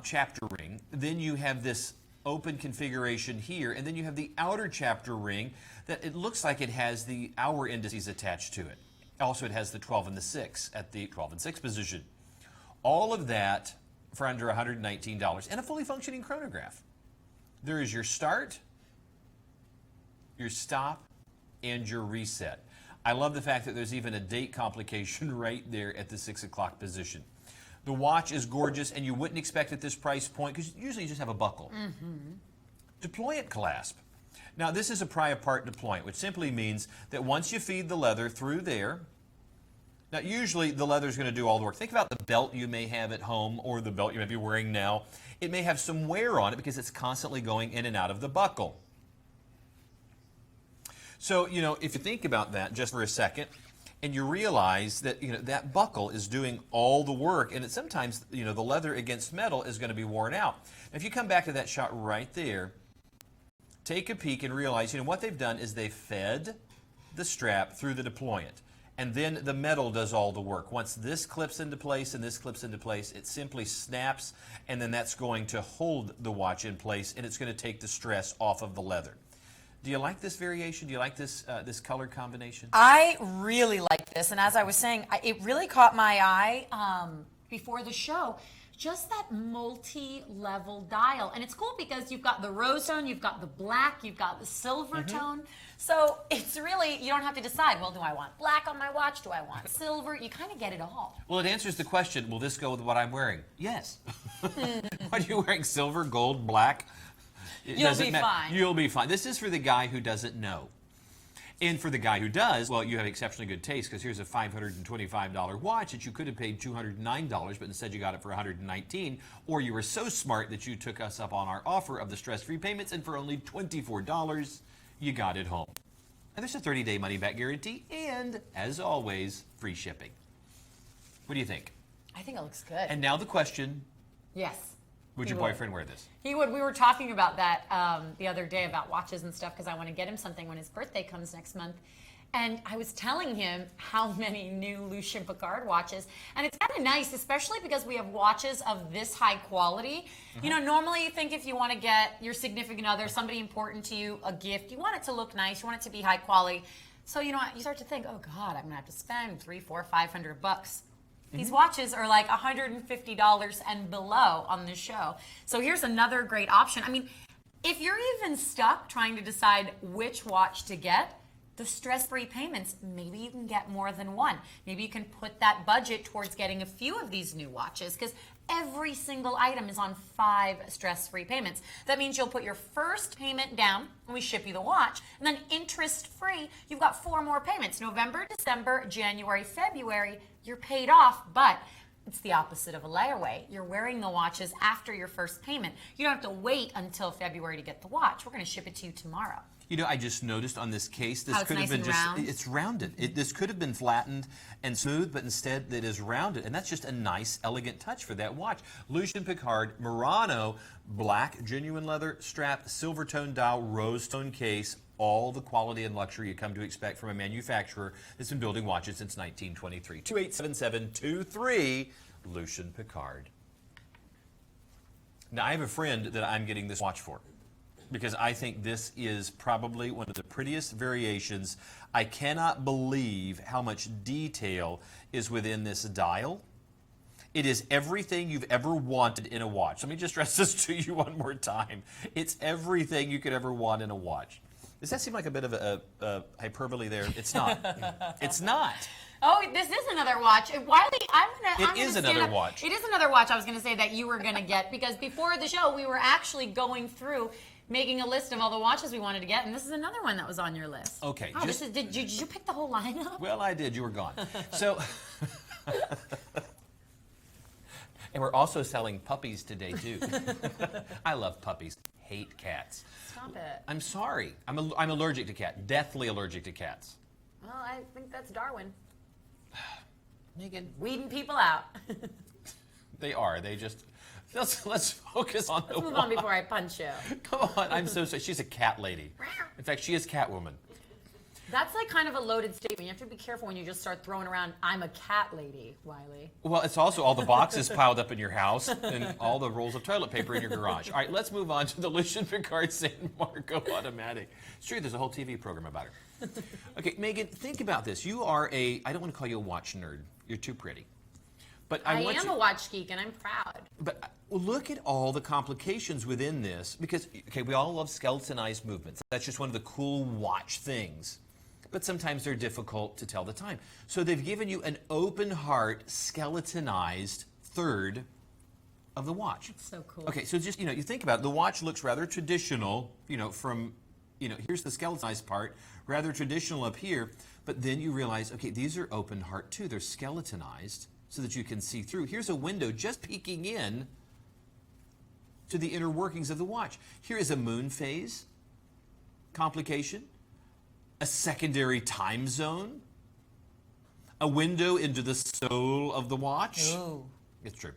chapter ring. Then you have this open configuration here, and then you have the outer chapter ring that it looks like it has the hour indices attached to it. Also, it has the 12 and the 6 at the 12 and 6 position. All of that for under $119 and a fully functioning chronograph. There is your start, your stop, and your reset. I love the fact that there's even a date complication right there at the 6 o'clock position. The watch is gorgeous, and you wouldn't expect at this price point because usually you just have a buckle. Deployant clasp. Now, this is a pry-apart deployant, which simply means that once you feed the leather through there, now usually the leather is going to do all the work. Think about the belt you may have at home or the belt you may be wearing now. It may have some wear on it because it's constantly going in and out of the buckle. So, you know, if you think about that just for a second, and you realize that, you know, that buckle is doing all the work, and it sometimes, you know, the leather against metal is going to be worn out. Now, if you come back to that shot right there, take a peek and realize, you know, what they've done is they've fed the strap through the deployant, and then the metal does all the work. Once this clips into place and this clips into place, it simply snaps, and then that's going to hold the watch in place, and it's going to take the stress off of the leather. Do you like this variation? Do you like this this color combination? I really like this, and as I was saying, it really caught my eye before the show. Just that multi-level dial, and it's cool because you've got the rose tone, you've got the black, you've got the silver tone. So it's really, you don't have to decide, well, do I want black on my watch? Do I want silver? You kind of get it all. Well, it answers the question, will this go with what I'm wearing? Yes. Are you wearing silver, gold, black? You'll be fine. You'll be fine. This is for the guy who doesn't know. And for the guy who does, well, you have exceptionally good taste because here's a $525 watch that you could have paid $209, but instead you got it for $119. Or you were so smart that you took us up on our offer of the stress-free payments, and for only $24, you got it home. And there's a 30-day money-back guarantee, and as always, free shipping. What do you think? I think it looks good. And now the question, Yes. would your boyfriend wear this? He would. We were talking about that the other day about watches and stuff because I want to get him something when his birthday comes next month. And I was telling him how many new Lucien Piccard watches. And it's kind of nice, especially because we have watches of this high quality. You know, normally you think if you want to get your significant other, somebody important to you, a gift, you want it to look nice, you want it to be high quality. So, you know, you start to think, oh God, I'm going to have to spend $300, $400, $500. These watches are like $150 and below on this show. So here's another great option. I mean, if you're even stuck trying to decide which watch to get, the stress-free payments, maybe you can get more than one. Maybe you can put that budget towards getting a few of these new watches because every single item is on 5 stress-free payments. That means you'll put your first payment down and we ship you the watch, and then interest-free, you've got 4 more payments. November, December, January, February, you're paid off, but it's the opposite of a layaway. You're wearing the watches after your first payment. You don't have to wait until February to get the watch. We're going to ship it to you tomorrow. You know, I just noticed on this case, this How it's could have nice been and just, round? it's rounded. This could have been flattened and smooth, but instead it is rounded. And that's just a nice, elegant touch for that watch. Lucien Piccard, Murano, black, genuine leather strap, silver tone dial, rose tone case, all the quality and luxury you come to expect from a manufacturer that's been building watches since 1923. 287723, Lucien Piccard. Now, I have a friend that I'm getting this watch for, because I think this is probably one of the prettiest variations. I cannot believe how much detail is within this dial. It is everything you've ever wanted in a watch. Let me just stress this to you one more time. It's everything you could ever want in a watch. Does that seem like a bit of a hyperbole there? It's not. It's not. Oh, this is another watch. Wiley, I'm gonna It is stand another up. watch. It is another watch I was gonna say that you were gonna get, because before the show we were actually going through making a list of all the watches we wanted to get, and this is another one that was on your list. Okay. Oh, did you pick the whole lineup? Well, I did. You were gone. So, and we're also selling puppies today too. I love puppies. Hate cats. Stop it. I'm sorry. I'm allergic to cats. Deathly allergic to cats. Well, I think that's Darwin. Megan, Weeding people out. they are. They just. Let's focus on the Let's move on before I punch you. Come on. I'm so sorry. She's a cat lady. In fact, she is Catwoman. That's like kind of a loaded statement. You have to be careful when you just start throwing around, I'm a cat lady, Wiley. Well, it's also all the boxes piled up in your house and all the rolls of toilet paper in your garage. All right, let's move on to the Lucien Piccard San Marco automatic. It's true, there's a whole TV program about her. Okay, Megan, think about this. You are I don't want to call you a watch nerd. You're too pretty. But I am a watch geek, and I'm proud. But look at all the complications within this, because, okay, we all love skeletonized movements. That's just one of the cool watch things. But sometimes they're difficult to tell the time. So they've given you an open heart, skeletonized third of the watch. It's so cool. Okay, so just, you think about it. The watch looks rather traditional, from, here's the skeletonized part, rather traditional up here. But then you realize, okay, these are open heart too. They're skeletonized so that you can see through. Here's a window just peeking in to the inner workings of the watch. Here is a moon phase complication, a secondary time zone, a window into the soul of the watch. Ooh. It's true.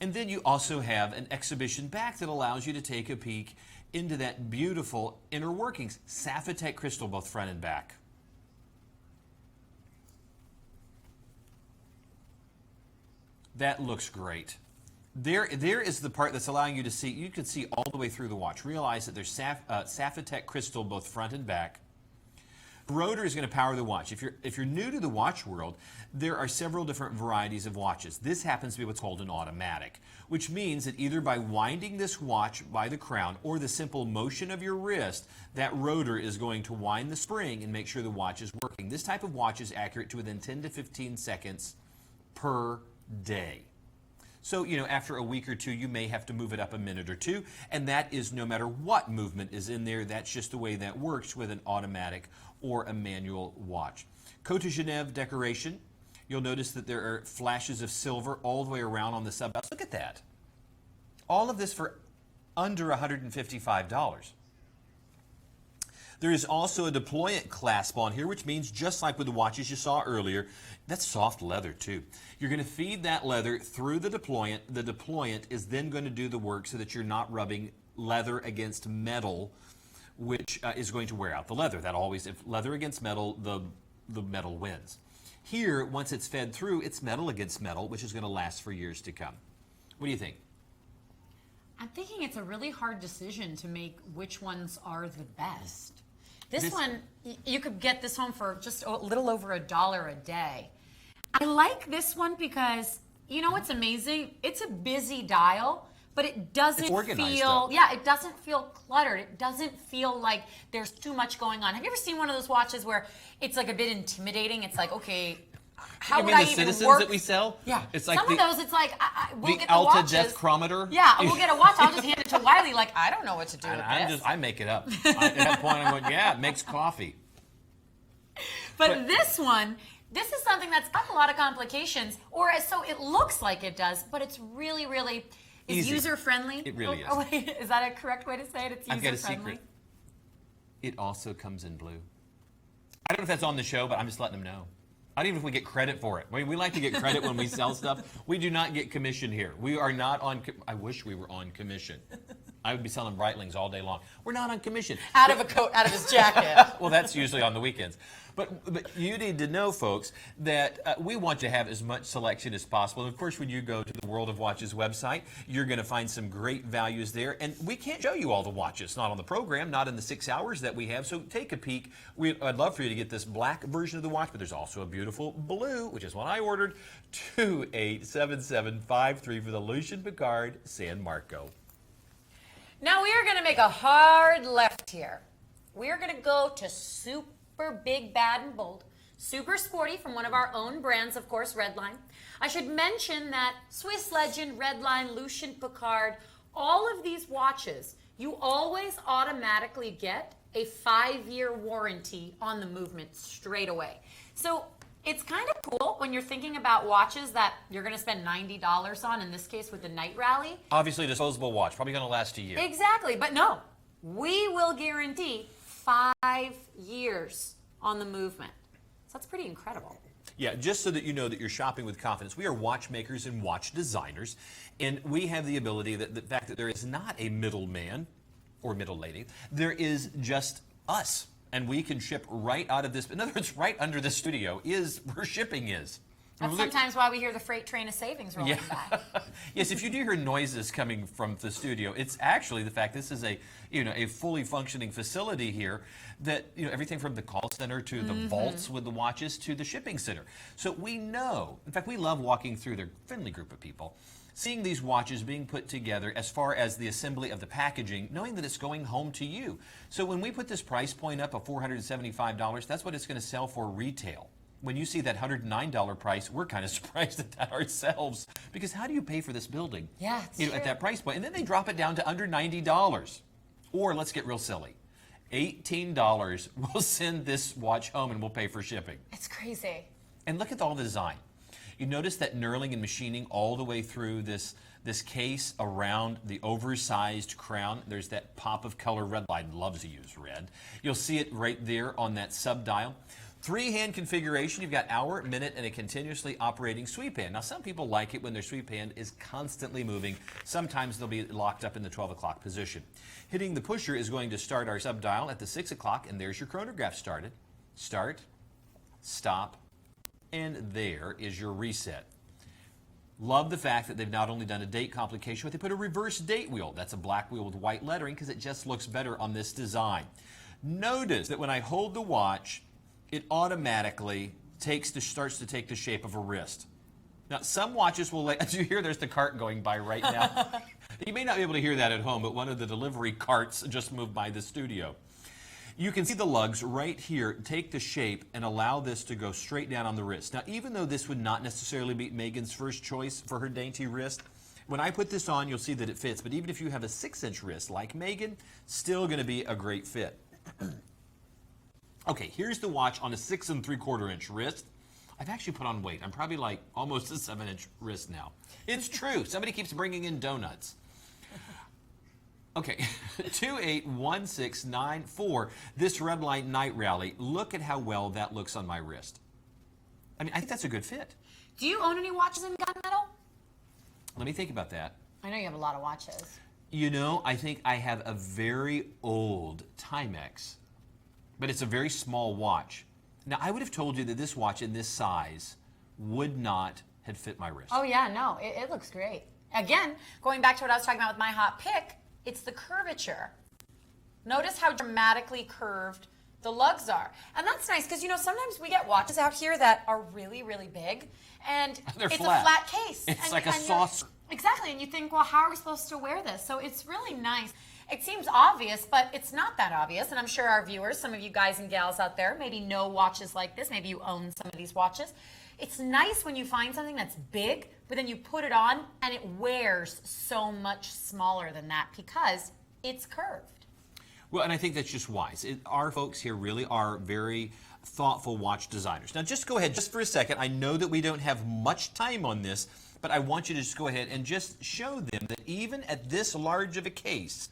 And then you also have an exhibition back that allows you to take a peek into that beautiful inner workings. Sapphitech crystal, both front and back. That looks great. There is the part that's allowing you to see, you can see all the way through the watch. Realize that there's Sapphitech crystal, both front and back. Rotor is going to power the watch. If you're new to the watch world, there are several different varieties of watches. This happens to be what's called an automatic, which means that either by winding this watch by the crown or the simple motion of your wrist, that rotor is going to wind the spring and make sure the watch is working. This type of watch is accurate to within 10 to 15 seconds per day. So, after a week or two, you may have to move it up a minute or two, and that is no matter what movement is in there. That's just the way that works with an automatic or a manual watch. Cote de Genève decoration. You'll notice that there are flashes of silver all the way around on the sub. Look at that. All of this for under $155. There is also a deployant clasp on here, which means just like with the watches you saw earlier, that's soft leather too. You're going to feed that leather through the deployant. The deployant is then going to do the work so that you're not rubbing leather against metal, which is going to wear out the leather. That always, if leather against metal, the metal wins. Here, once it's fed through, it's metal against metal, which is going to last for years to come. What do you think? I'm thinking it's a really hard decision to make which ones are the best. This one, you could get this one for just a little over $1 a day. I like this one because, what's amazing? It's a busy dial, but it doesn't feel, it doesn't feel cluttered. It doesn't feel like there's too much going on. Have you ever seen one of those watches where it's like a bit intimidating? It's like, okay, how would I even Citizens work? that we sell? Yeah. It's like some of those, it's like, we'll the get the Alta watches. Deathchrometer. Yeah, we'll get a watch. I'll just hand it to Wiley like, I don't know what to do with this. I make it up. At that point, I'm going, yeah, it makes coffee. But this one, this is something that's got a lot of complications, or so it looks like it does, but it's really, really Easy. user-friendly. It really is. Oh, wait, is that a correct way to say it? It's user-friendly. I've got a secret. It also comes in blue. I don't know if that's on the show, but I'm just letting them know. I don't even know if we get credit for it. We like to get credit when we sell stuff. We do not get commission here. We are not on, I wish we were on commission. I would be selling Breitlings all day long. We're not on commission. Out of a coat, out of his jacket. Well, that's usually on the weekends. But you need to know, folks, that we want to have as much selection as possible. And of course, when you go to the World of Watches website, you're going to find some great values there. And we can't show you all the watches, not on the program, not in the 6 hours that we have. So take a peek. I'd love for you to get this black version of the watch, but there's also a beautiful blue, which is one I ordered, 287753 for the Lucien Piccard San Marco. Now we are going to make a hard left here. We are going to go to super big, bad, and bold. Super sporty from one of our own brands, of course, Redline. I should mention that Swiss Legend, Redline, Lucien Piccard, all of these watches, you always automatically get a 5-year warranty on the movement straight away. So it's kind of cool when you're thinking about watches that you're going to spend $90 on, in this case with the Night Rally. Obviously, a disposable watch, probably going to last a year. Exactly, but no, we will guarantee 5 years on the movement. So that's pretty incredible. Yeah, just so that you know that you're shopping with confidence, we are watchmakers and watch designers, and we have the ability, that the fact that there is not a middleman or middle lady, there is just us. And we can ship right out of this. In other words, right under the studio is where shipping is. That's sometimes why we hear the freight train of savings rolling by. Yes, if you do hear noises coming from the studio, it's actually the fact this is a fully functioning facility here that everything from the call center to the vaults with the watches to the shipping center. So we know. In fact, we love walking through their friendly group of people, seeing these watches being put together as far as the assembly of the packaging, knowing that it's going home to you. So when we put this price point up of $475, that's what it's going to sell for retail. When you see that $109 price, we're kind of surprised at that ourselves. Because how do you pay for this building? Yeah, it's true. At that price point? And then they drop it down to under $90. Or let's get real silly. $18, we'll send this watch home and we'll pay for shipping. It's crazy. And look at all the design. You notice that knurling and machining all the way through this case around the oversized crown. There's that pop of color. Redline loves to use red. You'll see it right there on that sub-dial. 3-hand configuration. You've got hour, minute, and a continuously operating sweep hand. Now, some people like it when their sweep hand is constantly moving. Sometimes they'll be locked up in the 12 o'clock position. Hitting the pusher is going to start our sub-dial at the 6 o'clock, and there's your chronograph started. Start, stop, and there is your reset. Love the fact that they've not only done a date complication, but they put a reverse date wheel. That's a black wheel with white lettering because it just looks better on this design. Notice that when I hold the watch, it automatically starts to take the shape of a wrist. Now, some watches will as you hear there's the cart going by right now. You may not be able to hear that at home, but one of the delivery carts just moved by the studio. You can see the lugs right here take the shape and allow this to go straight down on the wrist. Now, even though this would not necessarily be Megan's first choice for her dainty wrist, when I put this on, you'll see that it fits. But even if you have a 6-inch wrist like Megan, still going to be a great fit. Okay, here's the watch on a 6 3/4-inch wrist. I've actually put on weight. I'm probably like almost a 7-inch wrist now. It's true. Somebody keeps bringing in donuts. Okay, 281694. This Redline Night Rally. Look at how well that looks on my wrist. I mean, I think that's a good fit. Do you own any watches in gunmetal? Let me think about that. I know you have a lot of watches. I think I have a very old Timex, but it's a very small watch. Now, I would have told you that this watch in this size would not have fit my wrist. Oh, yeah, no, it looks great. Again, going back to what I was talking about with my hot pick, it's the curvature. Notice how dramatically curved the lugs are. And that's nice because, sometimes we get watches out here that are really, really big, and They're it's flat. A flat case. It's like a saucer. Exactly, and you think, well, how are we supposed to wear this? So it's really nice. It seems obvious, but it's not that obvious, and I'm sure our viewers, some of you guys and gals out there, maybe know watches like this. Maybe you own some of these watches. It's nice when you find something that's big, but then you put it on, and it wears so much smaller than that because it's curved. Well, and I think that's just wise. Our folks here really are very thoughtful watch designers. Now, just go ahead, just for a second. I know that we don't have much time on this, but I want you to just go ahead and just show them that even at this large of a case,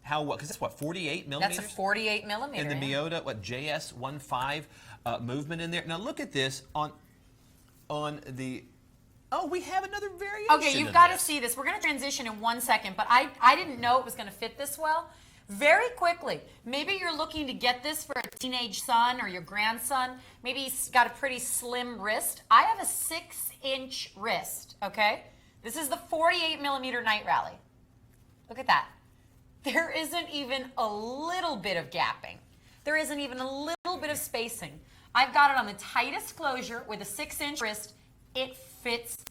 how well, because that's what, 48 millimeters? That's a 48 millimeter. And the Miyota, what, JS15 movement in there. Now look at this on the, oh, we have another variation. Okay, you've got to see this. We're going to transition in 1 second, but I didn't know it was going to fit this well. Very quickly, maybe you're looking to get this for a teenage son or your grandson. Maybe he's got a pretty slim wrist. I have a 6-inch wrist, okay? This is the 48 millimeter Night Rally. Look at that. There isn't even a little bit of gapping. There isn't even a little bit of spacing. I've got it on the tightest closure with a 6-inch wrist. It fits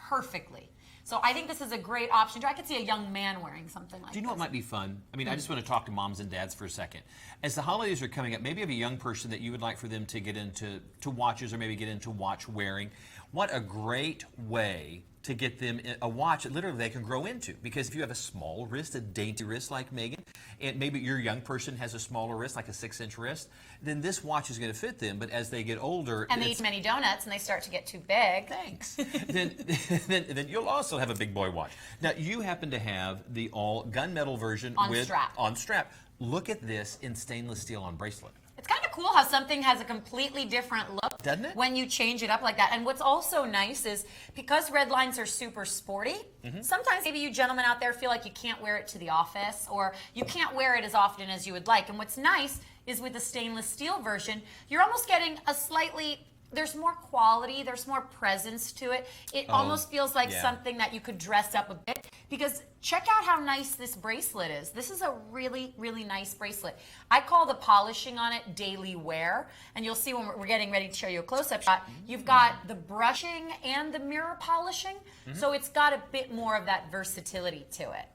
perfectly. So I think this is a great option. I could see a young man wearing something like this. Do you know what might be fun? I mean, I just want to talk to moms and dads for a second. As the holidays are coming up, maybe you have a young person that you would like for them to get into watches or maybe get into watch wearing. What a great way to get them a watch that literally they can grow into. Because if you have a small wrist, a dainty wrist like Megan, and maybe your young person has a smaller wrist, like a 6-inch wrist, then this watch is going to fit them. But as they get older... And they eat many donuts and they start to get too big. Thanks. then you'll also have a big boy watch. Now, you happen to have the all gunmetal version on strap. Look at this in stainless steel on bracelet. It's kind of cool how something has a completely different look, doesn't it? When you change it up like that. And what's also nice is because red lines are super sporty, sometimes maybe you gentlemen out there feel like you can't wear it to the office or you can't wear it as often as you would like. And what's nice is with the stainless steel version, you're almost getting a slightly, there's more quality, there's more presence to it. It almost feels like something that you could dress up a bit. Because check out how nice this bracelet is. This is a really, really nice bracelet. I call the polishing on it daily wear. And you'll see when we're getting ready to show you a close-up shot, you've got the brushing and the mirror polishing. So it's got a bit more of that versatility to it.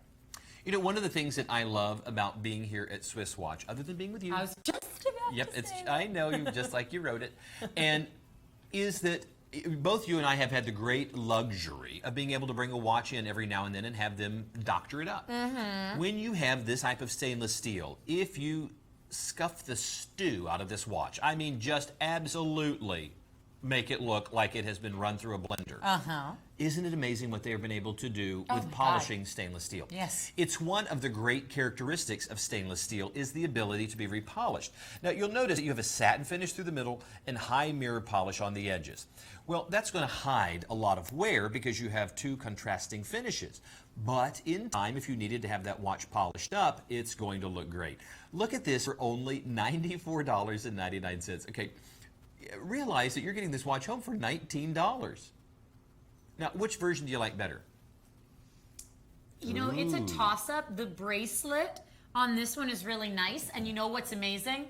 You know, one of the things that I love about being here at Swiss Watch, other than being with you. I was just about to say that. I know, you just like you wrote it. And is that both you and I have had the great luxury of being able to bring a watch in every now and then and have them doctor it up. When you have this type of stainless steel, if you scuff the stew out of this watch, I mean just absolutely make it look like it has been run through a blender. Isn't it amazing what they have been able to do with polishing stainless steel? Yes. It's one of the great characteristics of stainless steel is the ability to be repolished. Now you'll notice that you have a satin finish through the middle and high mirror polish on the edges. Well, that's going to hide a lot of wear because you have two contrasting finishes. But in time, if you needed to have that watch polished up, it's going to look great. Look at this for only $94.99. Okay, realize that you're getting this watch home for $19. Now, which version do you like better? You know, it's a toss-up. The bracelet on this one is really nice. And you know what's amazing?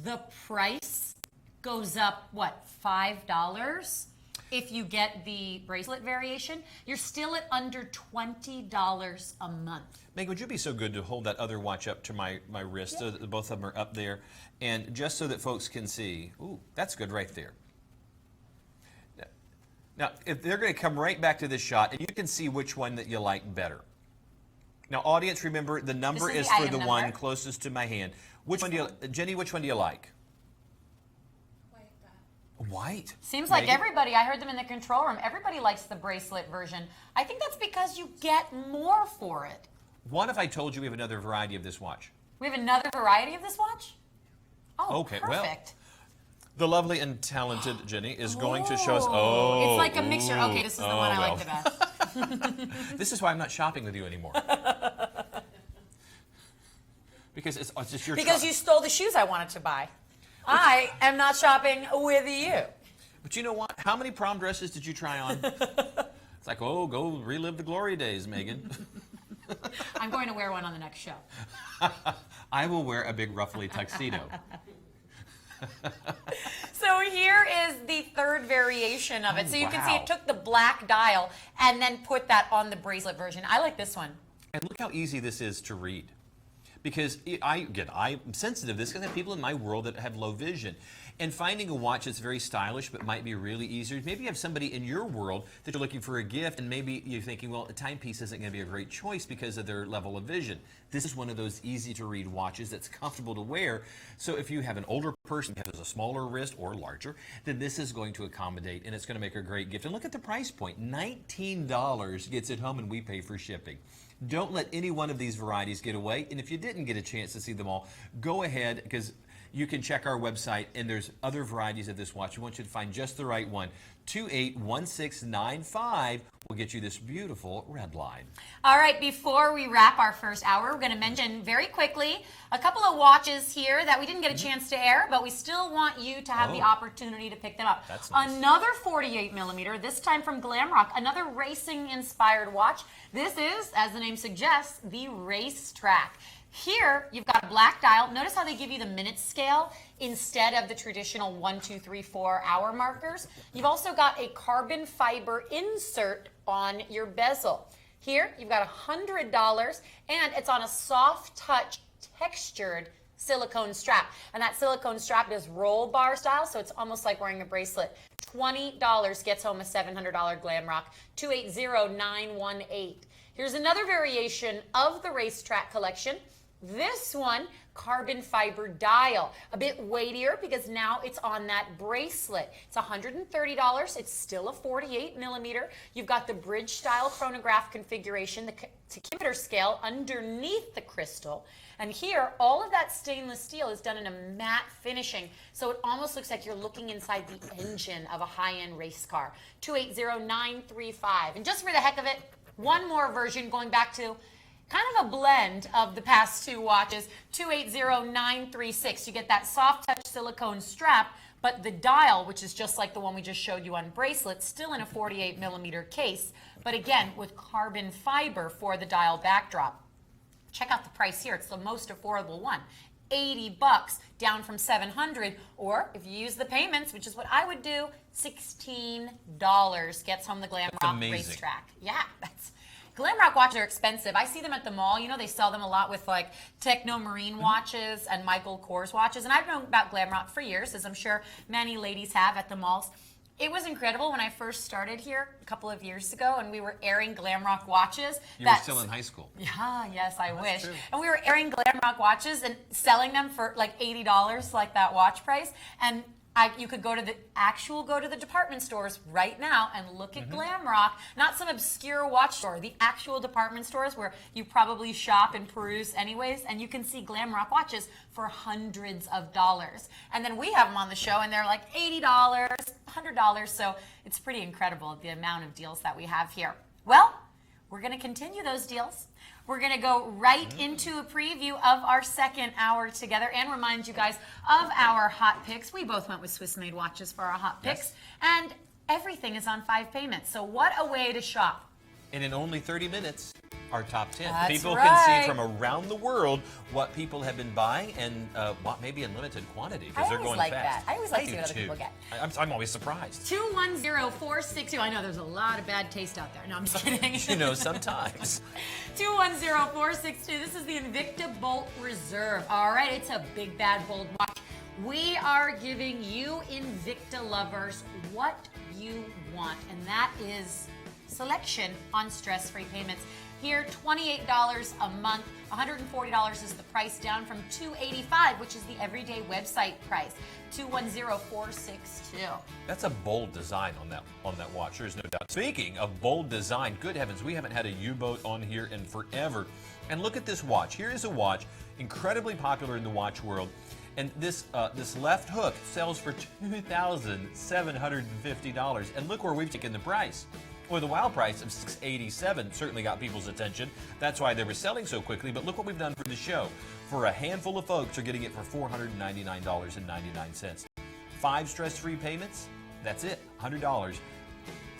The price goes up, what, $5? If you get the bracelet variation, you're still at under $20 a month. Meg, would you be so good to hold that other watch up to my wrist so that both of them are up there? And just so that folks can see, ooh, that's good right there. Now, if they're going to come right back to this shot, and you can see which one that you like better. Now, audience, remember, the number is for the one closest to my hand. Which one do you, Jenny, which one do you like? White. Seems like everybody, I heard them in the control room, everybody likes the bracelet version. I think that's because you get more for it. What if I told you we have another variety of this watch? We have another variety of this watch? Oh, okay, perfect. Well, the lovely and talented Jenny is going to show us. It's like a mixture. Okay, this is the one I like the best. This is why I'm not shopping with you anymore. Because it's just your Because you stole the shoes I wanted to buy. I am not shopping with you. But you know what? How many prom dresses did you try on? It's like, oh, go relive the glory days, Megan. I'm going to wear one on the next show. I will wear a big ruffly tuxedo. So here is the third variation of it. So you can see it took the black dial and then put that on the bracelet version. I like this one. And look how easy this is to read. Because I'm sensitive to this because I have people in my world that have low vision. And finding a watch that's very stylish but might be really easier. Maybe you have somebody in your world that you're looking for a gift and maybe you're thinking, well, a timepiece isn't going to be a great choice because of their level of vision. This is one of those easy to read watches that's comfortable to wear. So if you have an older person who has a smaller wrist or larger, then this is going to accommodate and it's going to make a great gift. And look at the price point. $19 gets it home and we pay for shipping. Don't let any one of these varieties get away. And if you didn't get a chance to see them all, go ahead, because you can check our website, and there's other varieties of this watch. We want you to find just the right one. 281695 will get you this beautiful red line. All right, before we wrap our first hour, we're going to mention very quickly a couple of watches here that we didn't get a chance to air, but we still want you to have the opportunity to pick them up. That's nice. Another 48 millimeter, this time from Glamrock, another racing-inspired watch. This is, as the name suggests, the Racetrack. Here, you've got a black dial. Notice how they give you the minute scale instead of the traditional 1, 2, 3, 4 hour markers. You've also got a carbon fiber insert on your bezel. Here, you've got $100, and it's on a soft touch textured silicone strap. And that silicone strap is roll bar style, so it's almost like wearing a bracelet. $20 gets home a $700 Glamrock, 280918. Here's another variation of the Racetrack collection. This one, carbon fiber dial, a bit weightier because now it's on that bracelet. It's $130. It's still a 48 millimeter. You've got the bridge style chronograph configuration, the tachymeter scale underneath the crystal. And here, all of that stainless steel is done in a matte finishing, so it almost looks like you're looking inside the engine of a high-end race car. 280935. And just for the heck of it, one more version going back to kind of a blend of the past two watches, 280936. You get that soft touch silicone strap, but the dial, which is just like the one we just showed you on bracelet, still in a 48 millimeter case, but again with carbon fiber for the dial backdrop. Check out the price here. It's the most affordable one. $80 down from $700, or if you use the payments, which is what I would do, $16 gets home the Glamrock Racetrack. Yeah, that's Glamrock watches are expensive. I see them at the mall. You know, they sell them a lot with like Techno Marine watches and Michael Kors watches. And I've known about Glamrock for years, as I'm sure many ladies have at the malls. It was incredible when I first started here a couple of years ago, and we were airing Glamrock watches. You were still in high school. Yeah, yes, I wish. True. And we were airing Glamrock watches and selling them for like $80, like that watch price. And you could go to the department stores right now and look at Glamrock, not some obscure watch store, the actual department stores where you probably shop and peruse anyways, and you can see Glamrock watches for hundreds of dollars. And then we have them on the show and they're like $80, $100, so it's pretty incredible the amount of deals that we have here. Well, we're going to continue those deals. We're going to go right into a preview of our second hour together and remind you guys of our hot picks. We both went with Swiss-made watches for our hot picks, and everything is on 5 payments. So what a way to shop. And in only 30 minutes, our top 10. That's People right. can see from around the world what people have been buying and what maybe in limited quantity because they're going like fast. that. I always like to see do what other too. people get. I'm always surprised. 210462. I know there's a lot of bad taste out there. No, I'm just kidding. You know, sometimes. 210462. This is the Invicta Bolt Reserve. All right, it's a big, bad, bold watch. We are giving you Invicta lovers what you want, and that is selection on stress-free payments. Here, $28 a month, $140 is the price, down from $285, which is the everyday website price. 210462. That's a bold design on that watch. There's no doubt. Speaking of bold design, good heavens, we haven't had a U-boat on here in forever. And look at this watch. Here is a watch incredibly popular in the watch world. And this left hook sells for $2,750. And look where we've taken the price. Well, the WOW price of $687 certainly got people's attention. That's why they were selling so quickly. But look what we've done for the show. For a handful of folks are getting it for $499.99. 5 stress-free payments, that's it, $100.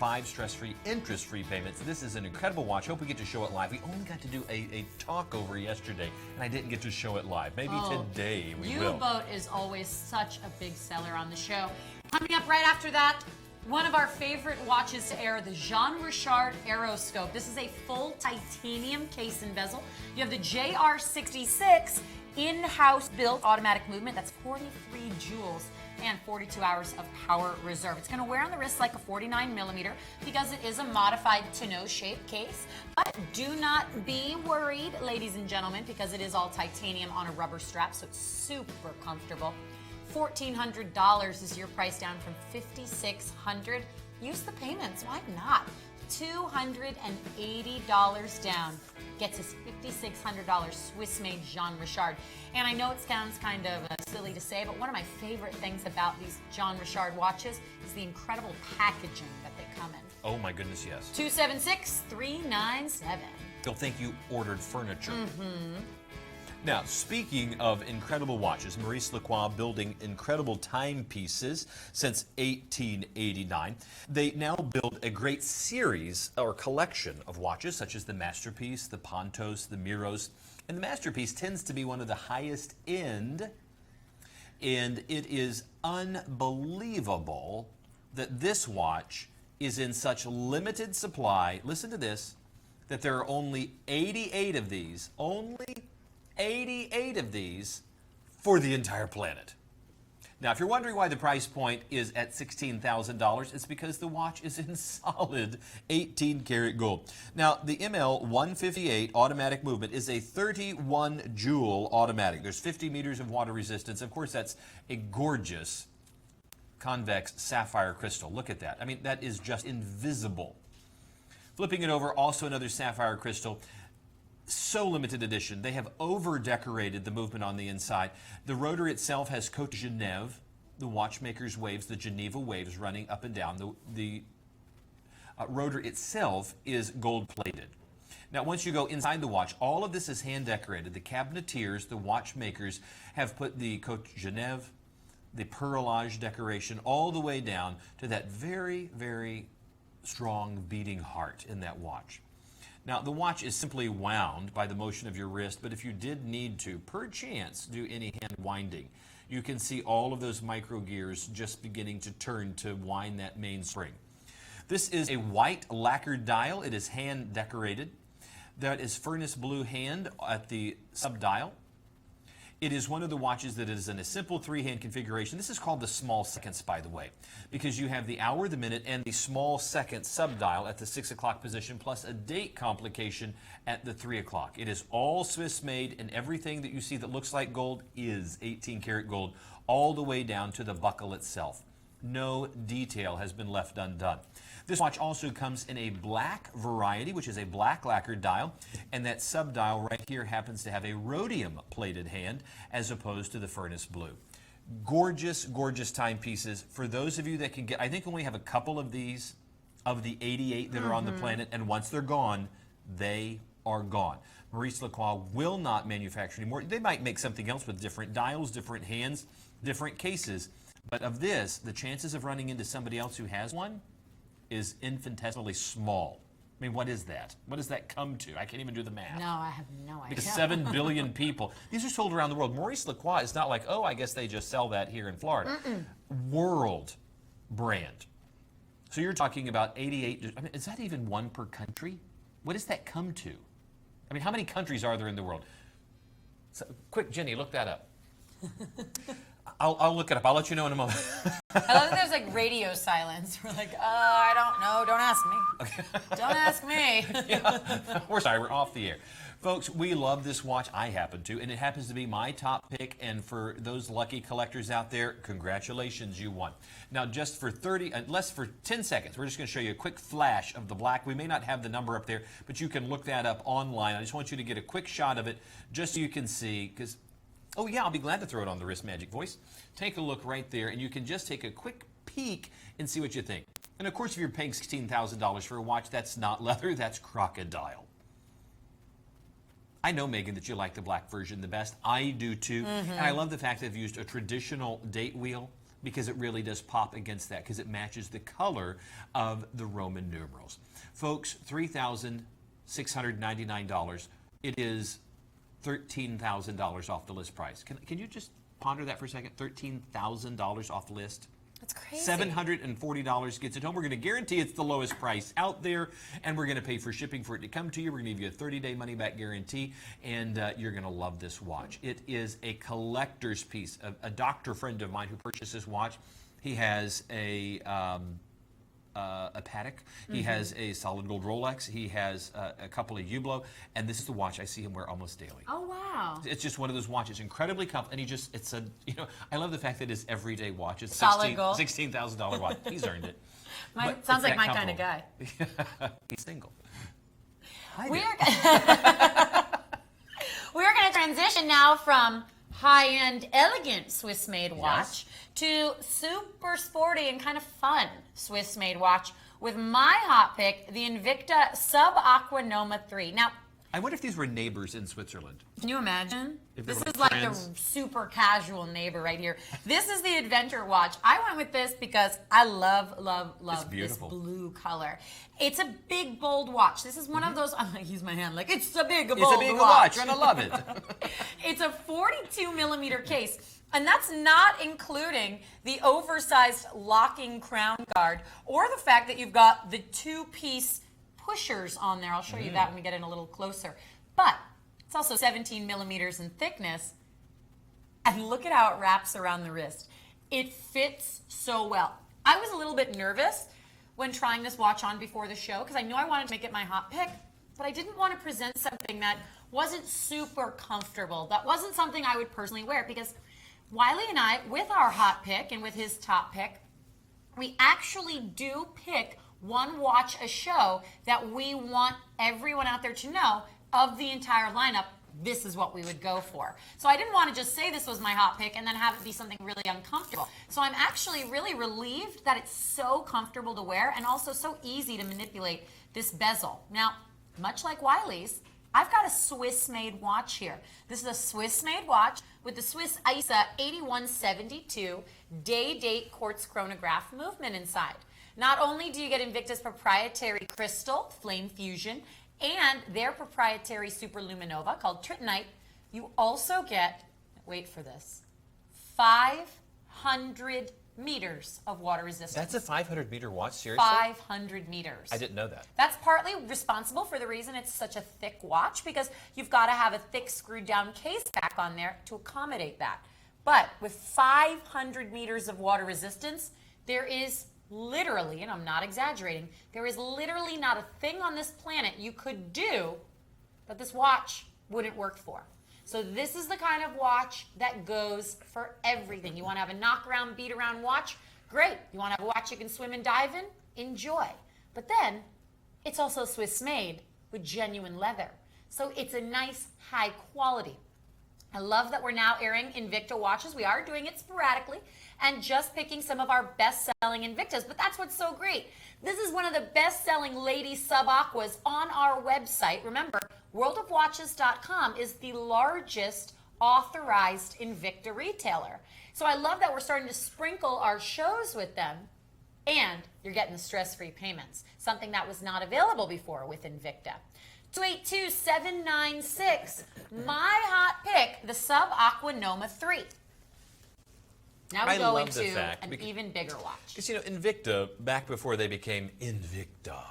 5 stress-free, interest-free payments. This is an incredible watch. Hope we get to show it live. We only got to do a talk over yesterday, and I didn't get to show it live. Maybe today we will. U-boat is always such a big seller on the show. Coming up right after that, one of our favorite watches to air, the Jean Richard Aeroscope. This is a full titanium case and bezel. You have the JR66 in-house built automatic movement. That's 43 jewels and 42 hours of power reserve. It's going to wear on the wrist like a 49 millimeter because it is a modified tonneau shaped case. But do not be worried, ladies and gentlemen, because it is all titanium on a rubber strap, so it's super comfortable. $1,400 is your price, down from $5,600. Use the payments, why not? $280 down gets us $5,600 Swiss-made Jean Richard. And I know it sounds kind of silly to say, but one of my favorite things about these Jean Richard watches is the incredible packaging that they come in. Oh my goodness, yes. 276-397. They'll think you ordered furniture. Now, speaking of incredible watches, Maurice Lacroix building incredible timepieces since 1889. They now build a great series or collection of watches, such as the Masterpiece, the Pontos, the Miros. And the Masterpiece tends to be one of the highest end, and it is unbelievable that this watch is in such limited supply. Listen to this, that there are only 88 of these, only 88 of these for the entire planet. Now, if you're wondering why the price point is at $16,000, it's because the watch is in solid 18 karat gold. Now, the ML 158 automatic movement is a 31 joule automatic. There's 50 meters of water resistance. Of course, that's a gorgeous convex sapphire crystal. Look at that. I mean, that is just invisible. Flipping it over, also another sapphire crystal. So limited edition. They have over-decorated the movement on the inside. The rotor itself has Côte de Genève, the watchmaker's waves, the Geneva waves running up and down. The rotor itself is gold-plated. Now, once you go inside the watch, all of this is hand-decorated. The cabinetiers, the watchmakers, have put the Côte de Genève, the perlage decoration, all the way down to that very, very strong beating heart in that watch. Now, the watch is simply wound by the motion of your wrist, but if you did need to, perchance, do any hand winding, you can see all of those micro gears just beginning to turn to wind that mainspring. This is a white lacquered dial. It is hand decorated. That is furnace blue hand at the sub-dial. It is one of the watches that is in a simple three-hand configuration. This is called the small seconds, by the way, because you have the hour, the minute, and the small second sub-dial at the 6 o'clock position, plus a date complication at the 3 o'clock. It is all Swiss-made, and everything that you see that looks like gold is 18 karat gold, all the way down to the buckle itself. No detail has been left undone. This watch also comes in a black variety, which is a black lacquered dial, and that sub-dial right here happens to have a rhodium plated hand as opposed to the furnace blue. Gorgeous, gorgeous timepieces. For those of you that can get, I think we only have a couple of these, of the 88 that are on the planet, and once they're gone, they are gone. Maurice Lacroix will not manufacture anymore. They might make something else with different dials, different hands, different cases, but of this, the chances of running into somebody else who has one is infinitesimally small. I mean, what is that? What does that come to? I can't even do the math. No, I have no idea. Because 7 billion people. These are sold around the world. Maurice Lacroix is not like, oh, I guess they just sell that here in Florida. World brand. So you're talking about 88. I mean, is that even one per country? What does that come to? I mean, how many countries are there in the world? So, quick, Jenny, look that up. I'll look it up. I'll let you know in a moment. I love that there's like radio silence. We're like, I don't know. Don't ask me. Okay. Don't ask me. Yeah. We're sorry. We're off the air. Folks, we love this watch. I happen to, and it happens to be my top pick. And for those lucky collectors out there, congratulations, you won. Now, just for 10 seconds, we're just going to show you a quick flash of the black. We may not have the number up there, but you can look that up online. I just want you to get a quick shot of it just so you can see, because oh yeah, I'll be glad to throw it on the Wrist Magic Voice. Take a look right there, and you can just take a quick peek and see what you think. And of course, if you're paying $16,000 for a watch, that's not leather, that's crocodile. I know, Megan, that you like the black version the best. I do too. And I love the fact that they've used a traditional date wheel, because it really does pop against that, because it matches the color of the Roman numerals. Folks, $3,699. It is $13,000 off the list price. Can you just ponder that for a second? $13,000 off the list. That's crazy. $740 gets it home. We're going to guarantee it's the lowest price out there, and we're going to pay for shipping for it to come to you. We're going to give you a 30-day money-back guarantee, and you're going to love this watch. It is a collector's piece. A doctor friend of mine who purchased this watch, he has a a Patek. He has a solid gold Rolex. He has a couple of Hublot, and this is the watch I see him wear almost daily. Oh, wow. It's just one of those watches, incredibly comfortable, and it's a, I love the fact that it's everyday watch. It's Solid gold. $16,000 watch. He's earned it. Sounds like my kind of guy. He's single. We're going to transition now from high-end, elegant Swiss-made watch to super sporty and kind of fun Swiss-made watch with my hot pick, the Invicta Sub-Aqua Noma 3. Now, I wonder if these were neighbors in Switzerland. can you imagine? If they This were is like friends. the super casual neighbor right here. This is the adventure watch. I went with this because I love this beautiful. blue color. It's a big, bold watch. This is one of those, I'm going to use my hand like, it's a big, bold It's a big watch, and I love it. It's a 42 millimeter case. And that's not including the oversized locking crown guard or the fact that you've got the two-piece pushers on there. I'll show you that when we get in a little closer. But it's also 17 millimeters in thickness. And look at how it wraps around the wrist. It fits so well. I was a little bit nervous when trying this watch on before the show because I knew I wanted to make it my hot pick, but I didn't want to present something that wasn't super comfortable. That wasn't something I would personally wear because Wiley and I, with our hot pick and with his top pick, we actually do pick one watch a show that we want everyone out there to know of the entire lineup. This is what we would go for. So I didn't want to just say this was my hot pick and then have it be something really uncomfortable. So I'm actually really relieved that it's so comfortable to wear and also so easy to manipulate this bezel. Now, much like Wiley's, I've got a Swiss-made watch here. This is a Swiss-made watch with the Swiss ISA 8172 day-date quartz chronograph movement inside. Not only do you get Invicta's proprietary crystal, Flame Fusion, and their proprietary superluminova called Tritonite, you also get, wait for this, 500 meters of water resistance. That's a 500-meter watch, seriously? 500 meters. I didn't know that. That's partly responsible for the reason it's such a thick watch because you've got to have a thick screwed down case back on there to accommodate that. But with 500 meters of water resistance, there is literally, and I'm not exaggerating, there is literally not a thing on this planet you could do that this watch wouldn't work for. So this is the kind of watch that goes for everything. You want to have a knock-around, beat-around watch? Great. You want to have a watch you can swim and dive in? Enjoy. But then, it's also Swiss-made with genuine leather. So it's a nice, high quality. I love that we're now airing Invicta watches. We are doing it sporadically and just picking some of our best-selling Invictas. But that's what's so great. This is one of the best-selling lady sub-aquas on our website. Remember, WorldofWatches.com is the largest authorized Invicta retailer. So I love that we're starting to sprinkle our shows with them, and you're getting the stress-free payments, something that was not available before with Invicta. 282-796, my hot pick, the Sub-Aqua Noma 3. Now we go into an even bigger watch. Because, Invicta, back before they became Invicta,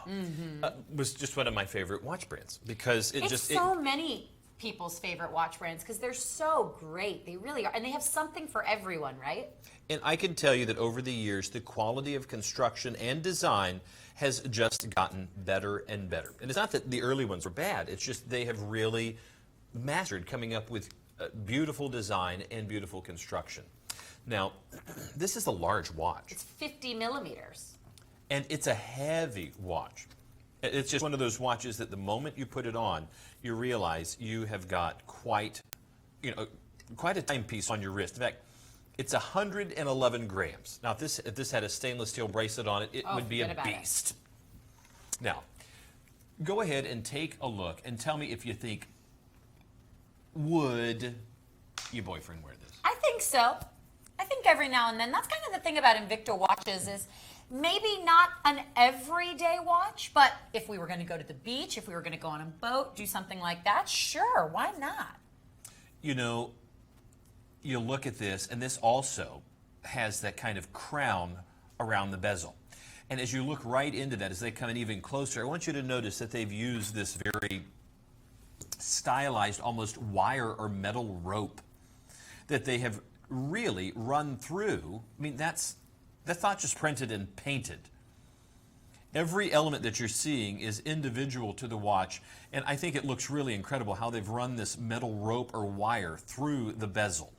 was just one of my favorite watch brands. Because it's so many people's favorite watch brands because they're so great. They really are. And they have something for everyone, right? And I can tell you that over the years, the quality of construction and design has just gotten better and better. And it's not that the early ones were bad. It's just they have really mastered coming up with beautiful design and beautiful construction. Now, this is a large watch. It's 50 millimeters. And it's a heavy watch. It's just one of those watches that the moment you put it on, you realize you have got quite a timepiece on your wrist. In fact, it's 111 grams. Now, if this had a stainless steel bracelet on it, it would be a beast. Now, go ahead and take a look and tell me if you think, would your boyfriend wear this? I think so. I think every now and then. That's kind of the thing about Invicta watches is maybe not an everyday watch, but if we were going to go to the beach, if we were going to go on a boat, do something like that, sure, why not? You look at this, and this also has that kind of crown around the bezel. And as you look right into that, as they come in even closer, I want you to notice that they've used this very stylized, almost wire or metal rope that they have really run through. I mean, that's not just printed and painted. Every element that you're seeing is individual to the watch, and I think it looks really incredible how they've run this metal rope or wire through the bezel.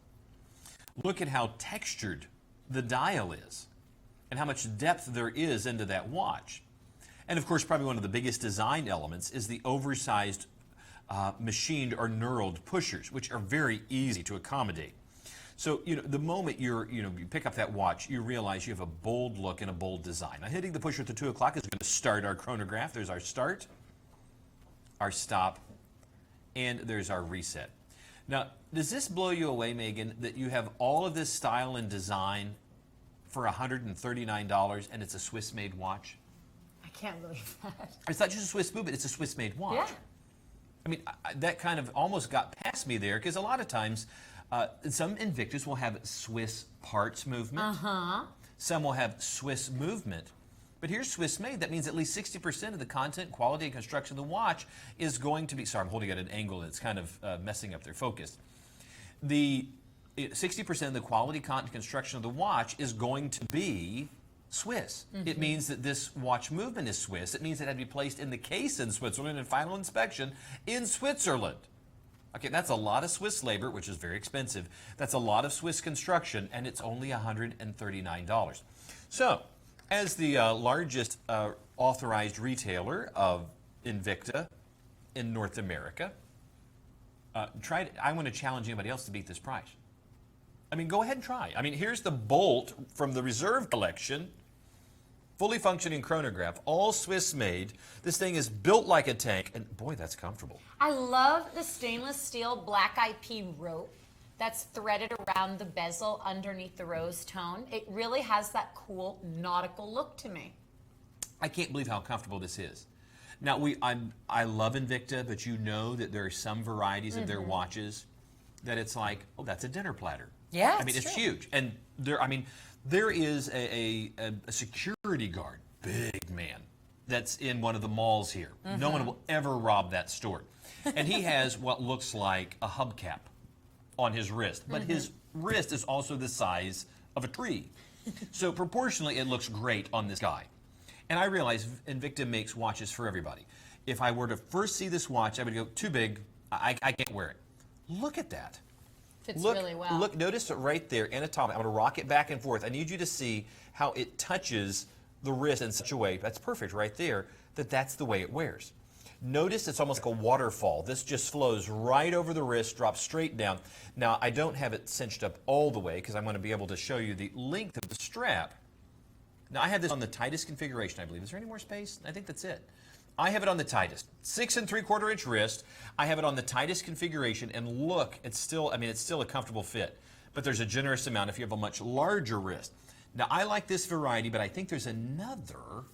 Look at how textured the dial is and how much depth there is into that watch. And of course, probably one of the biggest design elements is the oversized machined or knurled pushers, which are very easy to accommodate. So, the moment you pick up that watch, you realize you have a bold look and a bold design. Now, hitting the pusher at the 2 o'clock is going to start our chronograph. There's our start, our stop, and there's our reset. Now, does this blow you away, Megan, that you have all of this style and design for $139 and it's a Swiss-made watch? I can't believe that. It's not just a Swiss movement, it's a Swiss-made watch. Yeah. I mean, that kind of almost got past me there, because a lot of times, some Invictus will have Swiss parts movement. Some will have Swiss movement. But here's Swiss made. That means at least 60% of the content, quality, and construction of the watch is going to be, sorry, I'm holding it at an angle and it's kind of messing up their focus. The 60% of the quality, content, construction of the watch is going to be Swiss. It means that this watch movement is Swiss. It means it had to be placed in the case in Switzerland and final inspection in Switzerland. Okay, that's a lot of Swiss labor, which is very expensive. That's a lot of Swiss construction, and it's only $139. So, as the largest authorized retailer of Invicta in North America, I want to challenge anybody else to beat this price. I mean, go ahead and try. I mean, here's the Bolt from the Reserve collection. Fully functioning chronograph, all Swiss made. This thing is built like a tank, and boy, that's comfortable. I love the stainless steel black IP rope that's threaded around the bezel underneath the rose tone. It really has that cool nautical look to me. I can't believe how comfortable this is. Now, I love Invicta, but you know that there are some varieties of their watches that it's like, oh, that's a dinner platter. Yeah, I mean, it's huge, and there is a security guard, big man, that's in one of the malls here. No one will ever rob that store. And he has what looks like a hubcap on his wrist, but his wrist is also the size of a tree. So proportionally, it looks great on this guy. And I realize Invicta makes watches for everybody. If I were to first see this watch, I would go, too big, I can't wear it. Look at that. Fits really well. Look, notice it right there, anatomically. I'm going to rock it back and forth. I need you to see how it touches the wrist in such a way, that's perfect right there, that's the way it wears. Notice it's almost like a waterfall. This just flows right over the wrist, drops straight down. Now, I don't have it cinched up all the way because I'm going to be able to show you the length of the strap. Now, I have this on the tightest configuration, I believe. Is there any more space? I think that's it. I have it on the tightest, 6 3/4 inch wrist. I have it on the tightest configuration, and look, it's still a comfortable fit. But there's a generous amount if you have a much larger wrist. Now, I like this variety, but I think there's another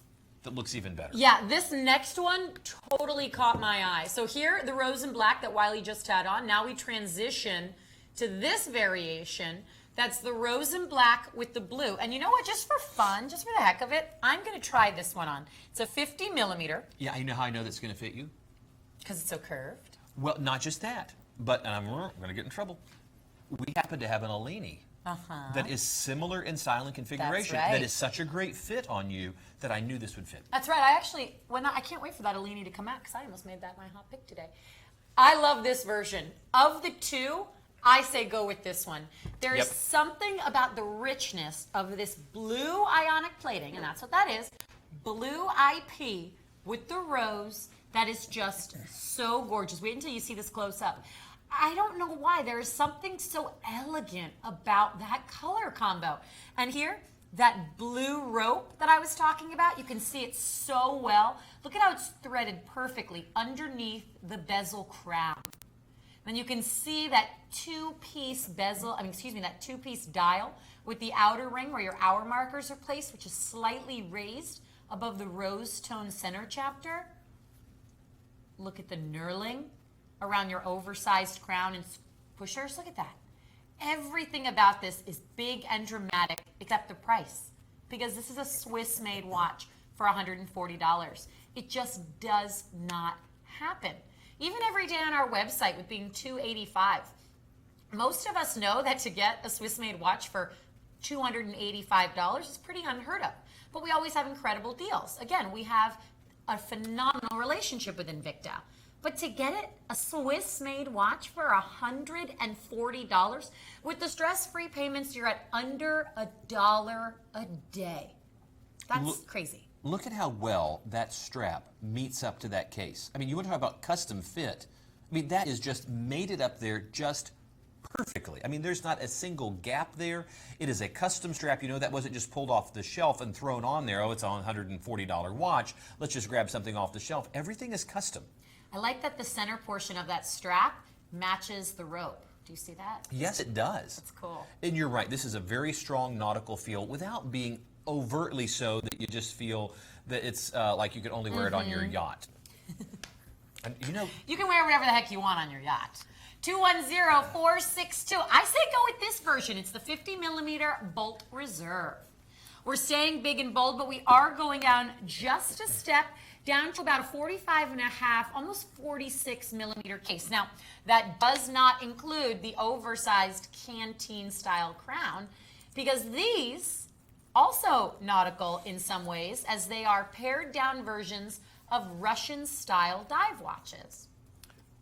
that looks even better. Yeah, this next one totally caught my eye. So here, the rose and black that Wiley just had on. Now we transition to this variation. That's the rose and black with the blue. And you know what? Just for fun, just for the heck of it, I'm going to try this one on. It's a 50 millimeter. Yeah, you know how I know that's going to fit you? Because it's so curved. Well, not just that, but I'm going to get in trouble. We happen to have an Alini that is similar in style and configuration. That's right. That is such a great fit on you that I knew this would fit. That's right. I can't wait for that Alini to come out because I almost made that my hot pick today. I love this version. Of the two, I say go with this one. There's something about the richness of this blue ionic plating, and that's what that is, blue IP with the rose, that is just so gorgeous. Wait until you see this close up. I don't know why. There is something so elegant about that color combo. And here, that blue rope that I was talking about, you can see it so well. Look at how it's threaded perfectly underneath the bezel crown. And you can see that two-piece that two-piece dial with the outer ring where your hour markers are placed, which is slightly raised above the rose tone center chapter. Look at the knurling around your oversized crown and pushers. Look at that. Everything about this is big and dramatic except the price, because this is a Swiss-made watch for $140. It just does not happen. Even every day on our website with being $285. Most of us know that to get a Swiss-made watch for $285 is pretty unheard of. But we always have incredible deals. Again, we have a phenomenal relationship with Invicta. But to get it, a Swiss-made watch for $140, with the stress-free payments, you're at under $1 a day. That's crazy. Look at how well that strap meets up to that case. I mean, you want to talk about custom fit. I mean, that is just made it up there just perfectly. I mean, there's not a single gap there. It is a custom strap. You know, that wasn't just pulled off the shelf and thrown on there. Oh, it's a $140 watch. Let's just grab something off the shelf. Everything is custom. I like that the center portion of that strap matches the rope. Do you see that? Yes, it does. That's cool. And you're right. This is a very strong nautical feel without being overtly so that you just feel that it's like you could only wear it on your yacht. And, you know, you can wear whatever the heck you want on your yacht. 210-462. I say go with this version. It's the 50mm Bolt Reserve. We're staying big and bold, but we are going down just a step, down to about a 45.5, almost 46mm case. Now, that does not include the oversized canteen-style crown, because these also nautical in some ways, as they are pared-down versions of Russian-style dive watches.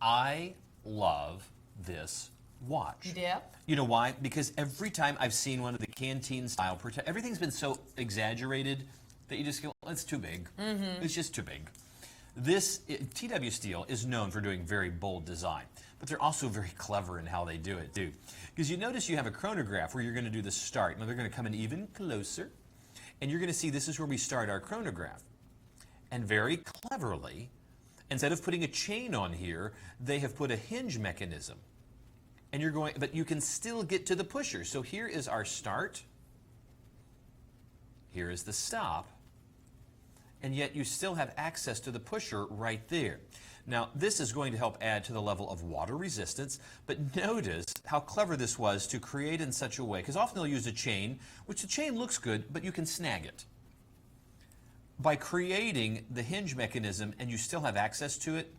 I love this watch. You do? You know why? Because every time I've seen one of the canteen style, everything's been so exaggerated that you just go, it's too big. It's just too big. This, TW Steel is known for doing very bold design, but they're also very clever in how they do it too. Because you notice you have a chronograph where you're going to do the start. Now they're going to come in even closer, and you're going to see this is where we start our chronograph. And very cleverly, instead of putting a chain on here, they have put a hinge mechanism. And you're going, but you can still get to the pusher. So here is our start. Here is the stop. And yet you still have access to the pusher right there. Now, this is going to help add to the level of water resistance, but notice how clever this was to create in such a way, because often they'll use a chain, which the chain looks good, but you can snag it. By creating the hinge mechanism and you still have access to it,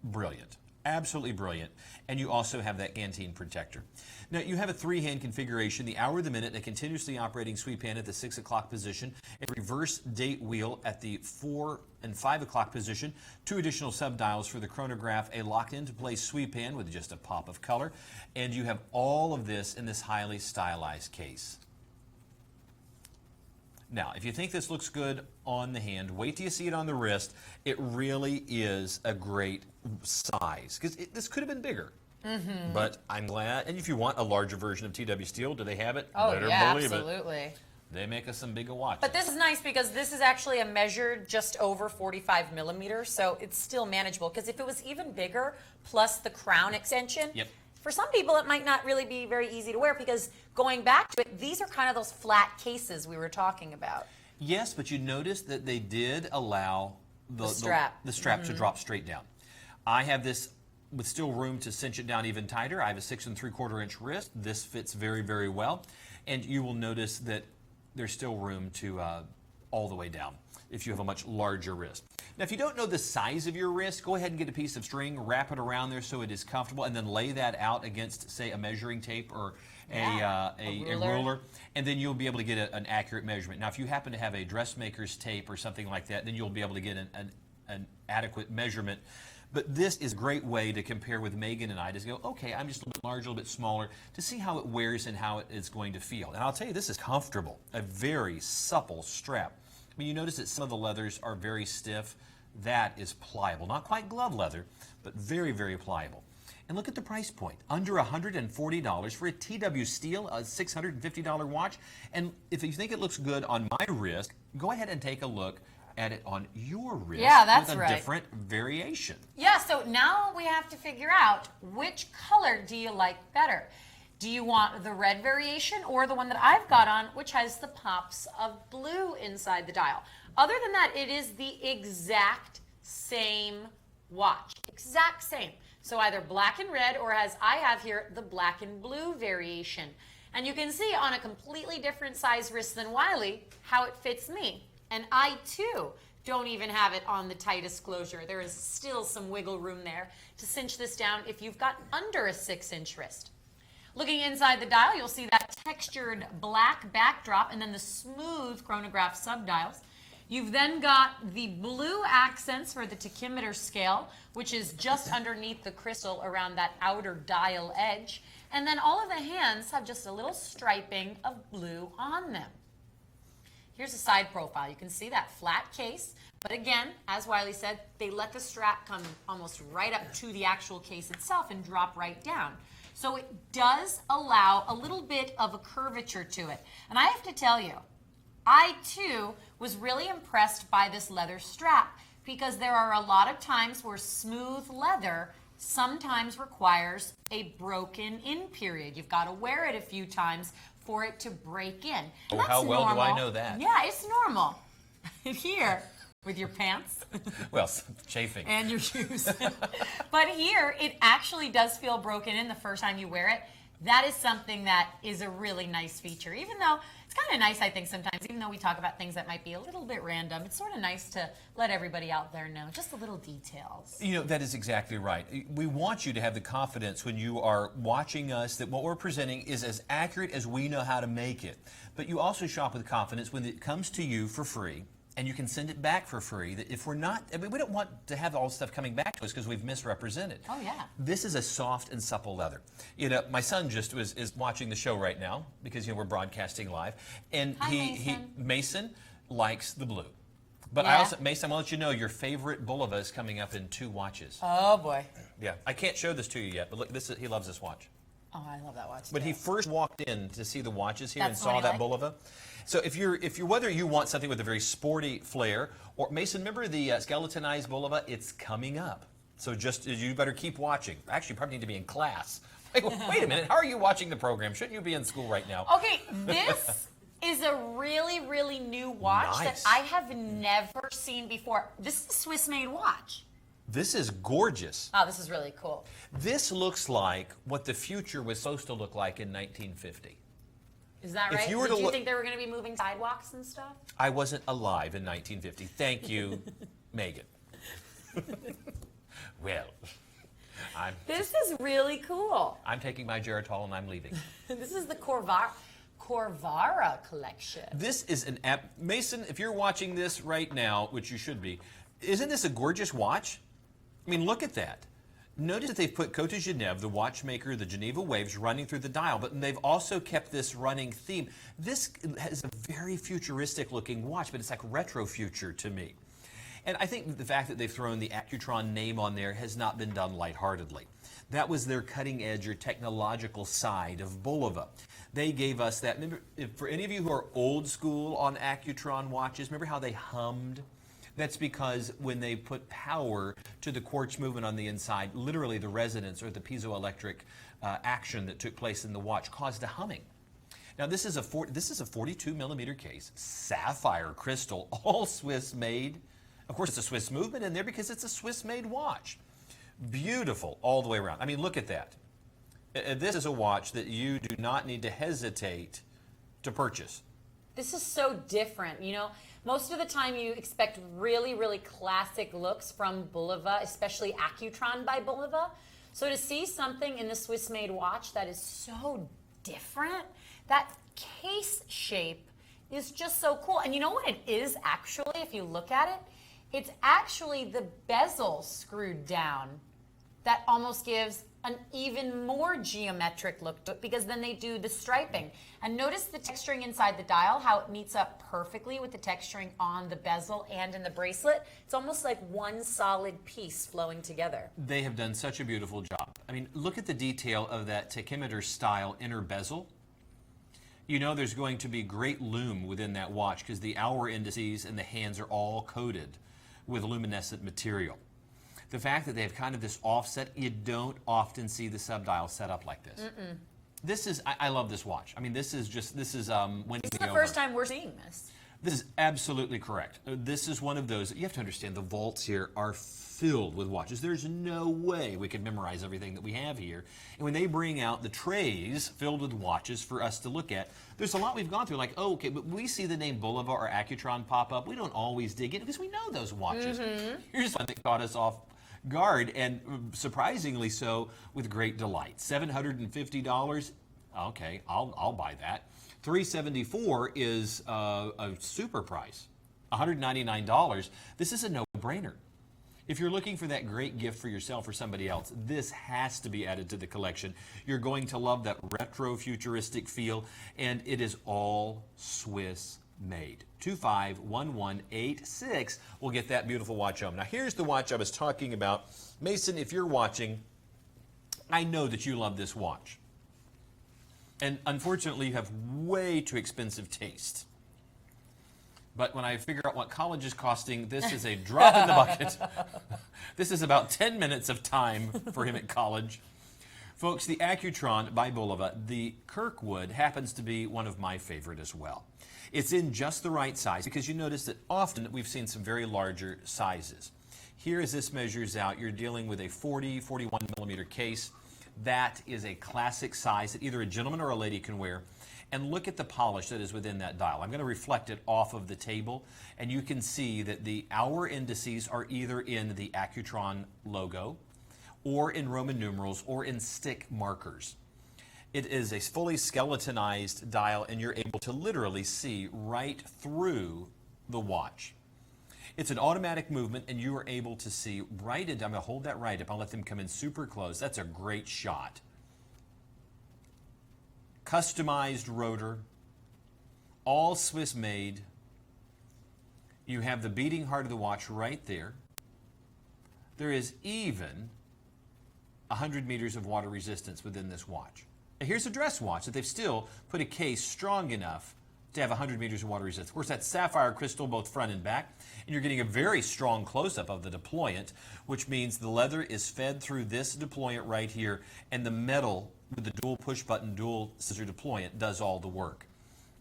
brilliant. Absolutely brilliant. And you also have that canteen protector. Now, you have a three-hand configuration, the hour, the minute, a continuously operating sweep hand at the 6 o'clock position, a reverse date wheel at the 4 and 5 o'clock position, 2 additional sub-dials for the chronograph, a locked-into-place sweep hand with just a pop of color, and you have all of this in this highly stylized case. Now, if you think this looks good on the hand, wait till you see it on the wrist. It really is a great size, because this could have been bigger. But I'm glad, and if you want a larger version of TW Steel, do they have it? Oh, better yeah, believe absolutely. It. They make us some bigger watches. But this is nice because this is actually a measured just over 45mm, so it's still manageable. Because if it was even bigger, plus the crown extension, for some people it might not really be very easy to wear, because going back to it, these are kind of those flat cases we were talking about. Yes, but you notice that they did allow the strap to drop straight down. I have this with still room to cinch it down even tighter. I have a 6 3/4 inch wrist. This fits very, very well. And you will notice that there's still room to all the way down if you have a much larger wrist. Now, if you don't know the size of your wrist, go ahead and get a piece of string, wrap it around there so it is comfortable, and then lay that out against, say, a measuring tape or a ruler, and then you'll be able to get an accurate measurement. Now, if you happen to have a dressmaker's tape or something like that, then you'll be able to get an adequate measurement. But this is a great way to compare with Megan and I, to go, okay, I'm just a little bit larger, a little bit smaller, to see how it wears and how it is going to feel. And I'll tell you, this is comfortable, a very supple strap. I mean, you notice that some of the leathers are very stiff. That is pliable. Not quite glove leather, but very, very pliable. And look at the price point, under $140 for a TW Steel, a $650 watch. And if you think it looks good on my wrist, go ahead and take a look at it on your wrist with a different variation. Yeah, so now we have to figure out, which color do you like better? Do you want the red variation or the one that I've got on, which has the pops of blue inside the dial? Other than that, it is the exact same watch. Exact same. So either black and red, or as I have here, the black and blue variation. And you can see on a completely different size wrist than Wiley how it fits me. And I, too, don't even have it on the tightest closure. There is still some wiggle room there to cinch this down if you've got under a 6-inch wrist. Looking inside the dial, you'll see that textured black backdrop and then the smooth chronograph subdials. You've then got the blue accents for the tachymeter scale, which is just underneath the crystal around that outer dial edge. And then all of the hands have just a little striping of blue on them. Here's a side profile. You can see that flat case. But again, as Wiley said, they let the strap come almost right up to the actual case itself and drop right down. So it does allow a little bit of a curvature to it. And I have to tell you, I too was really impressed by this leather strap because there are a lot of times where smooth leather sometimes requires a broken in period. You've got to wear it a few times for it to break in. Oh, how well do I know that? Yeah, it's normal. Here, with your pants. Well, chafing. And your shoes. But here, it actually does feel broken in the first time you wear it. That is something that is a really nice feature. Even though it's kind of nice, I think, sometimes, even though we talk about things that might be a little bit random, it's sort of nice to let everybody out there know just the little details. You know, that is exactly right. We want you to have the confidence when you are watching us that what we're presenting is as accurate as we know how to make it. But you also shop with confidence when it comes to you for free. And you can send it back for free. That if we're not, I mean, we don't want to have all this stuff coming back to us because we've misrepresented. Oh yeah. This is a soft and supple leather. You know, my son just is watching the show right now because we're broadcasting live, and Mason likes the blue. But Yeah. Mason, I want to let you know your favorite Bulova is coming up in 2 watches. Oh boy. Yeah, I can't show this to you yet, but look, he loves this watch. Oh, I love that watch. When too. he first walked in to see the watches here That's and what saw he that liked? Bulova, so if you're whether you want something with a very sporty flair, or Mason, remember the skeletonized Bulova? It's coming up, so just you better keep watching. Actually, you probably need to be in class. Like, wait a minute, how are you watching the program? Shouldn't you be in school right now? Okay, this is a really, really new watch Nice. that I have never seen before. This is a Swiss-made watch. This is gorgeous. Oh, this is really cool. This looks like what the future was supposed to look like in 1950. Is that If right? you were Did to you look- think they were going to be moving sidewalks and stuff? I wasn't alive in 1950. Thank you, Megan. Well, This is really cool. I'm taking my Geritol and I'm leaving. This is the Corvara collection. This is an app. Mason, if you're watching this right now, which you should be, isn't this a gorgeous watch? I mean, look at that. Notice that they've put Cote de Genève, the watchmaker, the Geneva Waves, running through the dial, but they've also kept this running theme. This is a very futuristic looking watch, but it's like retro future to me. And I think the fact that they've thrown the Accutron name on there has not been done lightheartedly. That was their cutting edge or technological side of Bulova. They gave us that. Remember, for any of you who are old school on Accutron watches, remember how they hummed? That's because when they put power to the quartz movement on the inside, literally the resonance or the piezoelectric action that took place in the watch caused a humming. Now this is a 42 millimeter case, sapphire crystal, all Swiss made. Of course, it's a Swiss movement in there because it's a Swiss made watch. Beautiful all the way around. I mean, look at that. This is a watch that you do not need to hesitate to purchase. This is so different. You know, most of the time you expect really, really classic looks from Bulova, especially Accutron by Bulova. So to see something in the Swiss-made watch that is so different, that case shape is just so cool. And you know what it is actually, if you look at it? It's actually the bezel screwed down that almost gives an even more geometric look to it, because then they do the striping. And notice the texturing inside the dial, how it meets up perfectly with the texturing on the bezel and in the bracelet. It's almost like one solid piece flowing together. They have done such a beautiful job. I mean, look at the detail of that tachymeter style inner bezel. You know there's going to be great lume within that watch because the hour indices and the hands are all coated with luminescent material. The fact that they have kind of this offset, you don't often see the subdial set up like this. This is, I love this watch. I mean, this is winning This is the me first over. time we're seeing this. This is absolutely correct. This is one of those, you have to understand the vaults here are filled with watches. There's no way we could memorize everything that we have here. And when they bring out the trays filled with watches for us to look at, there's a lot we've gone through, like, oh, okay, but we see the name Bulova or Accutron pop up. We don't always dig in because we know those watches. Here's one that caught us off guard, and surprisingly so, with great delight. $750. Okay, I'll buy that. $374 is a super price. $199. This is a no-brainer. If you're looking for that great gift for yourself or somebody else, this has to be added to the collection. You're going to love that retro futuristic feel, and it is all Swiss made. 251186 will get that beautiful watch home. Now here's the watch I was talking about. Mason, if you're watching, I know that you love this watch. And unfortunately, you have way too expensive taste. But when I figure out what college is costing, this is a drop in the bucket. This is about 10 minutes of time for him at college. Folks, the Accutron by Bulova, the Kirkwood, happens to be one of my favorite as well. It's in just the right size because you notice that often we've seen some very larger sizes. Here, as this measures out, you're dealing with a 41 millimeter case. That is a classic size that either a gentleman or a lady can wear. And look at the polish that is within that dial. I'm going to reflect it off of the table, and you can see that the hour indices are either in the Accutron logo, or in Roman numerals, or in stick markers. It is a fully skeletonized dial, and you're able to literally see right through the watch. It's an automatic movement, and you are able to see right into, I'm going to hold that right up. I'll let them come in super close. That's a great shot. Customized rotor, all Swiss made. You have the beating heart of the watch right there. There is even 100 meters of water resistance within this watch. Now here's a dress watch that they've still put a case strong enough to have 100 meters of water resistance. Of course, that's sapphire crystal both front and back, and you're getting a very strong close-up of the deployant, which means the leather is fed through this deployant right here, and the metal with the dual push-button, dual scissor deployant does all the work.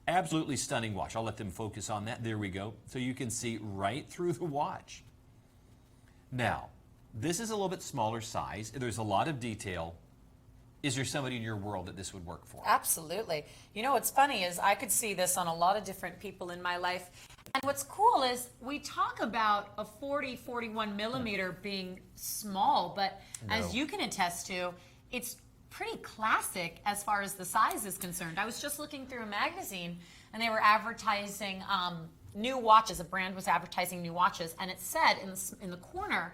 Absolutely stunning watch. I'll let them focus on that. There we go. So you can see right through the watch. Now, this is a little bit smaller size. There's a lot of detail. Is there somebody in your world that this would work for? Absolutely. You know, what's funny is I could see this on a lot of different people in my life. And what's cool is we talk about a 41 millimeter being small, but as you can attest to, it's pretty classic as far as the size is concerned. I was just looking through a magazine, and they were advertising new watches. A brand was advertising new watches, and it said in the corner,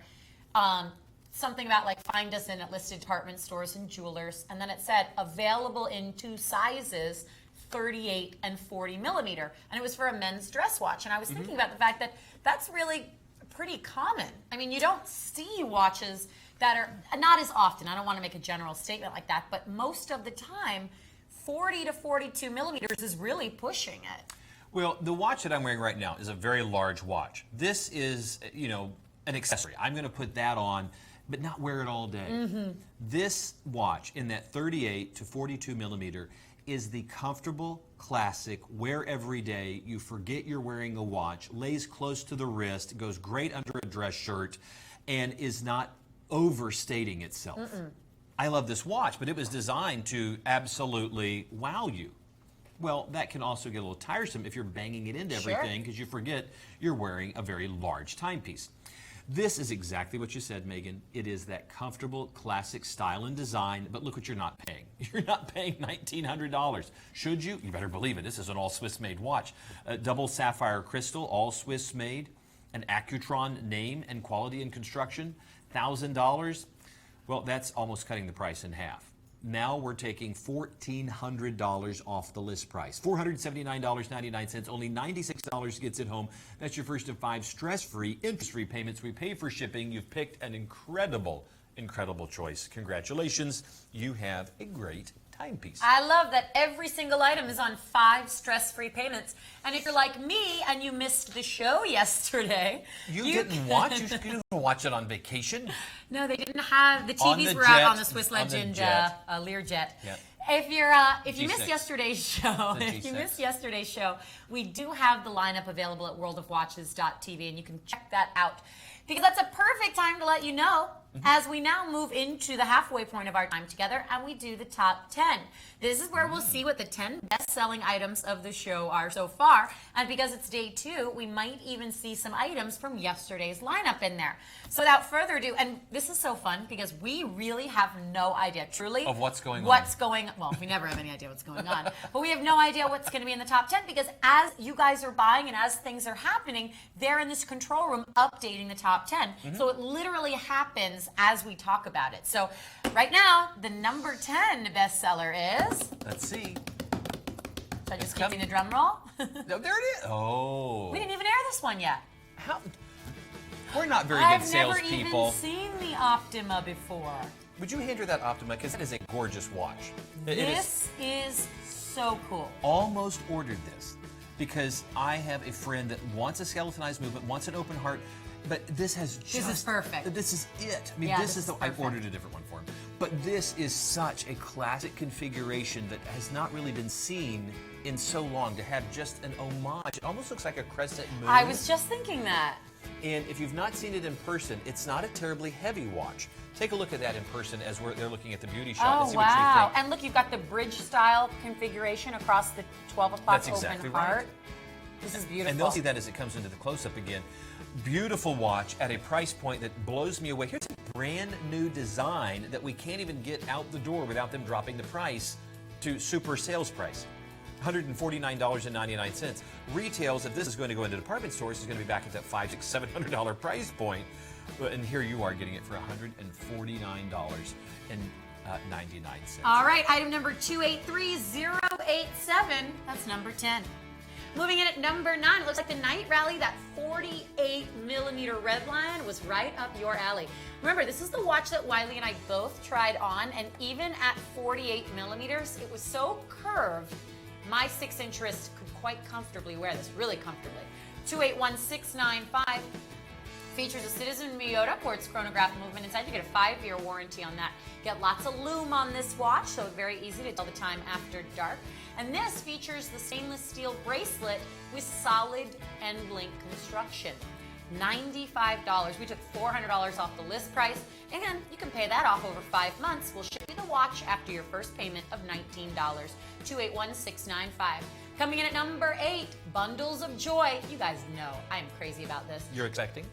something about like find us in at listed department stores and jewelers, and then it said available in 2 sizes, 38 and 40 millimeter, and it was for a men's dress watch. And I was thinking about the fact that that's really pretty common. I mean, you don't see watches that are not as often. I don't want to make a general statement like that, but most of the time, 40 to 42 millimeters is really pushing it. Well, the watch that I'm wearing right now is a very large watch. This is, you know, an accessory. I'm going to put that on, but not wear it all day. This watch in that 38 to 42 millimeter is the comfortable, classic, wear every day. You forget you're wearing a watch, lays close to the wrist, goes great under a dress shirt, and is not overstating itself. I love this watch, but it was designed to absolutely wow you. Well, that can also get a little tiresome if you're banging it into everything because you forget you're wearing a very large timepiece. This is exactly what you said, Megan. It is that comfortable, classic style and design, but look what you're not paying. You're not paying $1,900. Should you? You better believe it. This is an all Swiss-made watch. Double sapphire crystal, all Swiss-made, an Accutron name and quality and construction, $1,000. Well, that's almost cutting the price in half. Now we're taking $1,400 off the list price. $479.99, only $96 gets it home. That's your first of 5 stress-free, interest-free payments. We pay for shipping. You've picked an incredible, incredible choice. Congratulations. You have a great timepiece. I love that every single item is on 5 stress-free payments. And if you're like me and you missed the show yesterday, you didn't watch? You didn't watch it on vacation? No, they didn't have the TVs were out on the Swiss Legend Learjet. Yep. If you missed yesterday's show, we do have the lineup available at WorldofWatches.tv, and you can check that out because that's a perfect time to let you know as we now move into the halfway point of our time together and we do the top 10. This is where we'll see what the 10 best-selling items of the show are so far. And because it's day 2, we might even see some items from yesterday's lineup in there. So without further ado, and this is so fun because we really have no idea, truly, of what's going on. Well, we never have any idea what's going on, but we have no idea what's going to be in the top 10 because as you guys are buying and as things are happening, they're in this control room updating the top 10. So it literally happens as we talk about it. So right now, the number 10 bestseller is... Let's see. Should I just keep doing the drum roll? No, there it is. Oh. We didn't even air this one yet. How? We're not very good salespeople. I've never even seen the Optima before. Would you hand her that Optima? Because that is a gorgeous watch. This is so cool. Almost ordered this because I have a friend that wants a skeletonized movement, wants an open heart, but this has just... This is perfect. This is it. I mean, Yeah, this is the... I ordered a different one for him. But this is such a classic configuration that has not really been seen in so long to have just an homage. It almost looks like a crescent moon. I was just thinking that. And if you've not seen it in person, it's not a terribly heavy watch. Take a look at that in person as they're looking at the beauty shop and see what you wow. think. And look, you've got the bridge style configuration across the 12 o'clock That's exactly open heart. right. This is beautiful. And they'll see that as it comes into the close-up again. Beautiful watch at a price point that blows me away. Here's a brand new design that we can't even get out the door without them dropping the price to super sales price. $149.99. Retails, if this is going to go into department stores, is going to be back at that $500, $600, $700 price point. And here you are getting it for $149.99. All right, item number 283087. That's number 10. Moving in at number 9, it looks like the Night Rally, that 48mm red line was right up your alley. Remember, this is the watch that Wiley and I both tried on, and even at 48mm, it was so curved, my 6-inch wrist could quite comfortably wear this, really comfortably. 281695. Features a Citizen Miyota quartz chronograph movement inside. You get a 5-year warranty on that. Get lots of lume on this watch, so very easy to tell the time after dark. And this features the stainless steel bracelet with solid end link construction. $95. We took $400 off the list price, and you can pay that off over 5 months. We'll ship you the watch after your first payment of $19. 281695. Coming in at number 8, Bundles of Joy. You guys know I am crazy about this. You're expecting?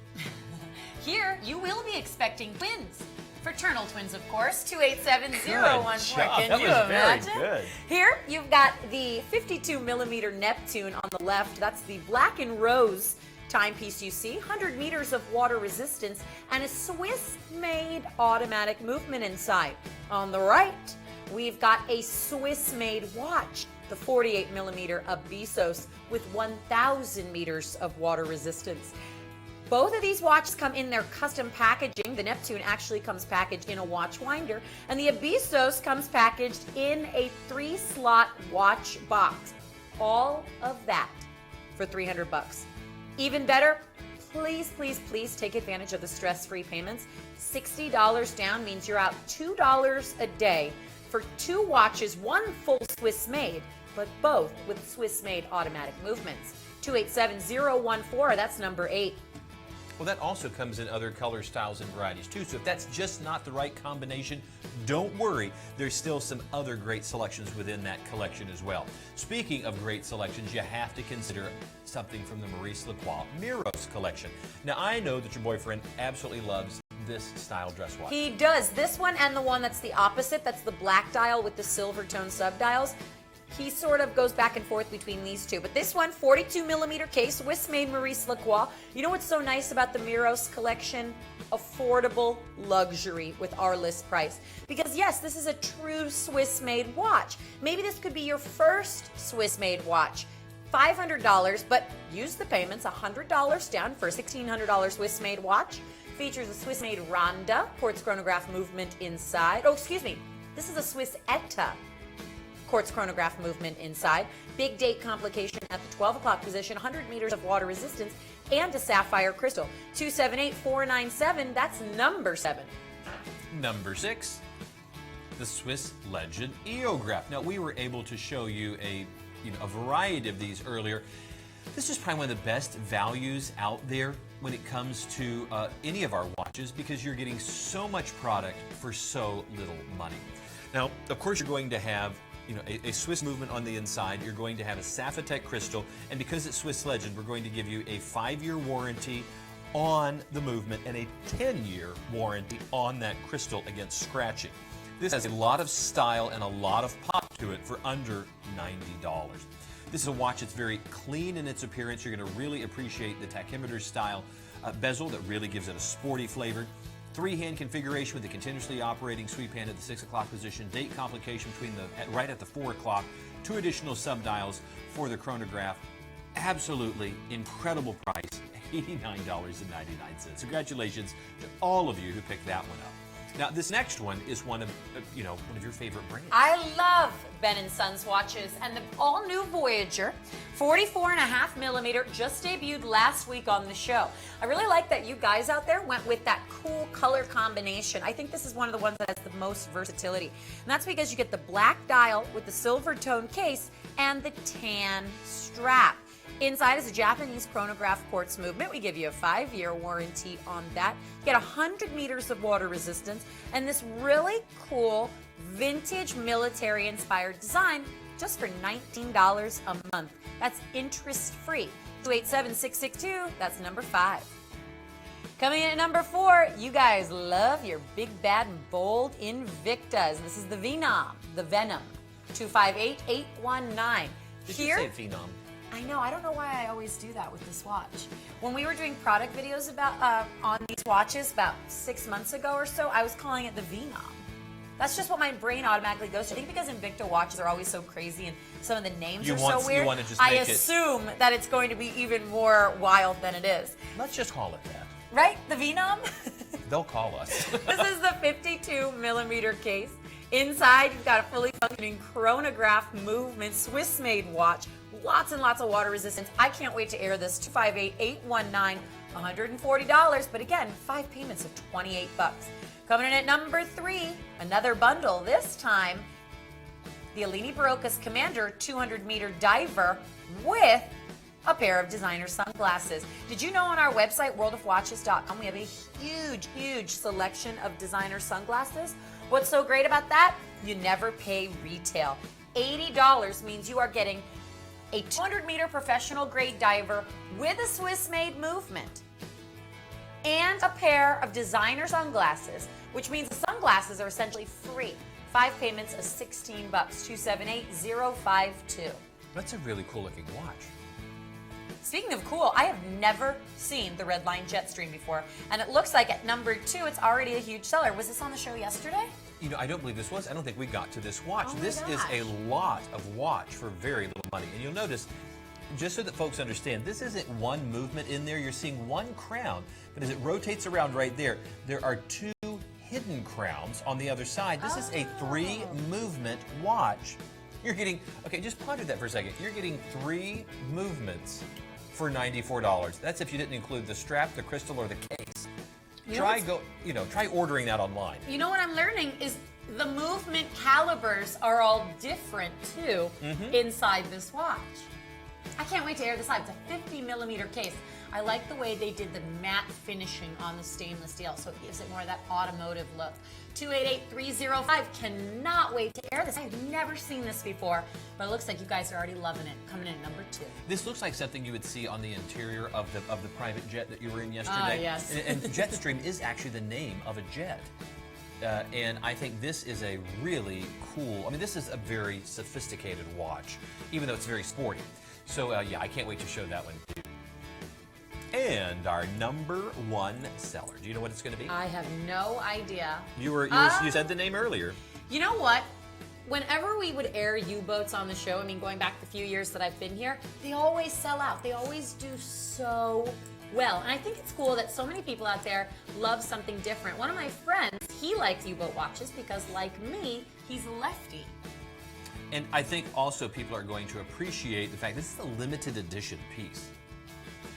Here, you will be expecting twins. Fraternal twins, of course. 287014. Can you imagine? Very good. Here, you've got the 52mm Neptune on the left. That's the black and rose timepiece you see. 100 meters of water resistance and a Swiss-made automatic movement inside. On the right, we've got a Swiss-made watch. The 48mm Abysos with 1,000 meters of water resistance. Both of these watches come in their custom packaging. The Neptune actually comes packaged in a watch winder, and the Abysos comes packaged in a 3-slot watch box. All of that for $300. Even better, please, please, please take advantage of the stress-free payments. $60 down means you're out $2 a day for 2 watches, 1 full Swiss-made, but both with Swiss-made automatic movements. 287014, that's number 8. Well, that also comes in other color styles and varieties too. So if that's just not the right combination, don't worry. There's still some other great selections within that collection as well. Speaking of great selections, you have to consider something from the Maurice Lacroix Miros collection. Now, I know that your boyfriend absolutely loves this style dress watch. He does. This one and the one that's the opposite, that's the black dial with the silver tone subdials. He sort of goes back and forth between these two. But this one, 42mm case, Swiss-made Maurice Lacroix. You know what's so nice about the Miros collection? Affordable luxury with our list price. Because yes, this is a true Swiss-made watch. Maybe this could be your first Swiss-made watch. $500, but use the payments, $100 down for a $1,600 Swiss-made watch. Features a Swiss-made Ronda, quartz chronograph movement inside. Oh, excuse me, this is a Swiss Etta quartz chronograph movement inside. Big date complication at the 12 o'clock position, 100 meters of water resistance, and a sapphire crystal. 278497, that's number 7. Number 6, the Swiss Legend Eograph. Now, we were able to show you a variety of these earlier. This is probably one of the best values out there when it comes to any of our watches because you're getting so much product for so little money. Now, of course, you're going to have a Swiss movement on the inside. You're going to have a Sapphitech crystal, and because it's Swiss Legend, we're going to give you a 5-year warranty on the movement and a 10-year warranty on that crystal against scratching. This has a lot of style and a lot of pop to it for under $90. This is a watch that's very clean in its appearance. You're going to really appreciate the tachymeter style bezel that really gives it a sporty flavor. 3-hand configuration with the continuously operating sweep hand at the 6 o'clock position. Date complication between right at the 4 o'clock. 2 additional subdials for the chronograph. Absolutely incredible price, $89.99. Congratulations to all of you who picked that one up. Now, this next one is one of your favorite brands. I love Ben & Sons watches, and the all-new Voyager 44.5 millimeter just debuted last week on the show. I really like that you guys out there went with that cool color combination. I think this is one of the ones that has the most versatility, and that's because you get the black dial with the silver tone case and the tan strap. Inside is a Japanese chronograph quartz movement. We give you a 5-year warranty on that. You get 100 meters of water resistance and this really cool vintage military-inspired design just for $19 a month. That's interest-free. 287-662, that's number 5. Coming in at number 4, you guys love your big, bad, and bold Invictas. This is the Venom, 258819. Did you say Phenom? I know. I don't know why I always do that with this watch. When we were doing product videos about on these watches about 6 months ago or so, I was calling it the Venom. That's just what my brain automatically goes to. I think because Invicta watches are always so crazy and some of the names are so weird, I assume that it's going to be even more wild than it is. Let's just call it that. Right? The Venom? They'll call us. This is the 52 millimeter case. Inside, you've got a fully functioning chronograph movement, Swiss-made watch. Lots and lots of water resistance. I can't wait to air this. 258819, $140, but again, 5 payments of $28. Coming in at number 3, another bundle. This time, the Alini Barocas Commander 200-meter diver with a pair of designer sunglasses. Did you know on our website, WorldofWatches.com, we have a huge, huge selection of designer sunglasses? What's so great about that? You never pay retail. $80 means you are getting a 200-meter professional grade diver with a Swiss-made movement and a pair of designer sunglasses, which means the sunglasses are essentially free. 5 payments of $16, 278052. That's a really cool looking watch. Speaking of cool, I have never seen the Redline Jetstream before, and it looks like at number 2, it's already a huge seller. Was this on the show yesterday? I don't believe this was. I don't think we got to this watch. Oh this is a lot of watch for very little money. And you'll notice, just so that folks understand, this isn't one movement in there. You're seeing one crown, but as it rotates around right there, there are 2 hidden crowns on the other side. This is a 3-movement watch. You're getting, okay, just ponder that for a second. You're getting 3 movements for $94. That's if you didn't include the strap, the crystal, or the case. Try ordering that online. You know what I'm learning is the movement calibers are all different too inside this watch. I can't wait to air this live. It's a 50 millimeter case. I like the way they did the matte finishing on the stainless steel, so it gives it more of that automotive look. 288305, cannot wait to air this. I've never seen this before, but it looks like you guys are already loving it. Coming in at number 2. This looks like something you would see on the interior of the private jet that you were in yesterday. Yes. And Jetstream is actually the name of a jet. And I think this is a really cool, this is a very sophisticated watch, even though it's very sporty. So yeah, I can't wait to show that one to you. And our number 1 seller. Do you know what it's going to be? I have no idea. You said the name earlier. You know what? Whenever we would air U-boats on the show, going back the few years that I've been here, they always sell out. They always do so well. And I think it's cool that so many people out there love something different. One of my friends, he likes U-boat watches because, like me, he's a lefty. And I think also people are going to appreciate the fact this is a limited edition piece.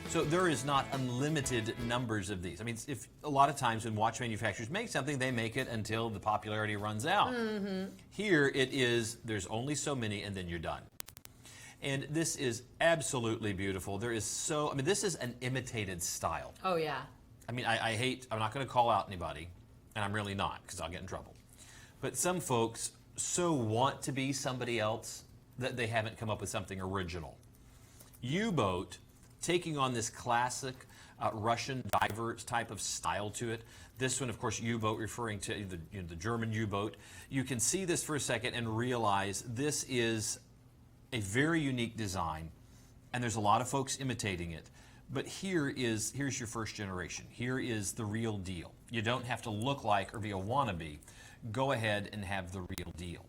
So there is not unlimited numbers of these. If a lot of times when watch manufacturers make something, they make it until the popularity runs out. Here it is, there's only so many and then you're done. And this is absolutely beautiful. There is so, I mean, this is an imitated style. Oh, yeah. I mean, I hate, I'm not going to call out anybody, and I'm really not because I'll get in trouble. But some folks so want to be somebody else that they haven't come up with something original. U-boat taking on this classic Russian diver type of style to it. This one, of course, U-boat referring to the German U-boat. You can see this for a second and realize this is a very unique design, and there's a lot of folks imitating it. But here's your first generation. Here is the real deal. You don't have to look like or be a wannabe. Go ahead and have the real deal.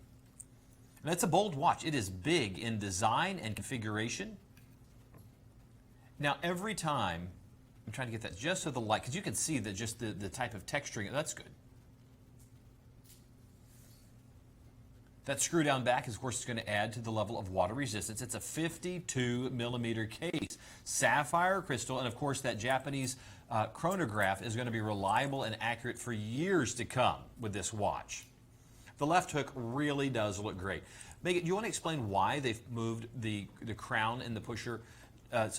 And that's a bold watch. It is big in design and configuration. Now, every time, I'm trying to get that just so the light, because you can see that just the type of texturing, that's good. That screw down back, of course, is going to add to the level of water resistance. It's a 52 millimeter case, sapphire crystal, and of course that Japanese chronograph is going to be reliable and accurate for years to come with this watch. The left hook really does look great. Megan, do you want to explain why they've moved the crown and the pusher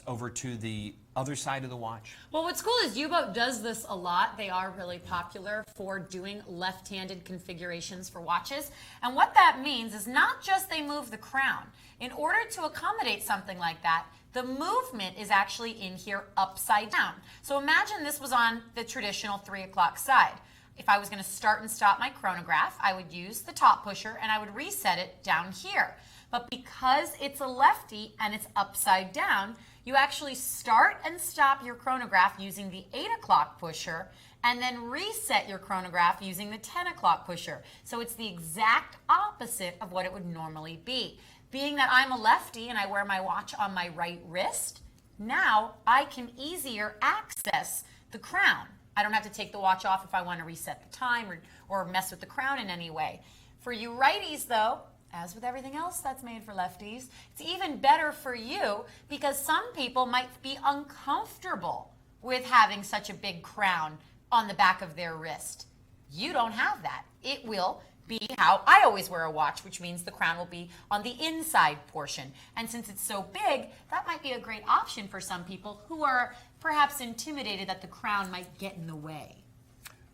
over to the other side of the watch? Well, what's cool is U-boat does this a lot. They are really popular for doing left-handed configurations for watches. And what that means is not just they move the crown. In order to accommodate something like that, the movement is actually in here upside down. So imagine this was on the traditional 3 o'clock side. If I was going to start and stop my chronograph, I would use the top pusher and I would reset it down here. But because it's a lefty and it's upside down, you actually start and stop your chronograph using the 8 o'clock pusher and then reset your chronograph using the 10 o'clock pusher. So it's the exact opposite of what it would normally be. Being that I'm a lefty and I wear my watch on my right wrist, now I can easier access the crown. I don't have to take the watch off if I want to reset the time or mess with the crown in any way. For you righties, though, as with everything else that's made for lefties, it's even better for you because some people might be uncomfortable with having such a big crown on the back of their wrist. You don't have that. It will be how I always wear a watch, which means the crown will be on the inside portion. And since it's so big, that might be a great option for some people who are perhaps intimidated that the crown might get in the way.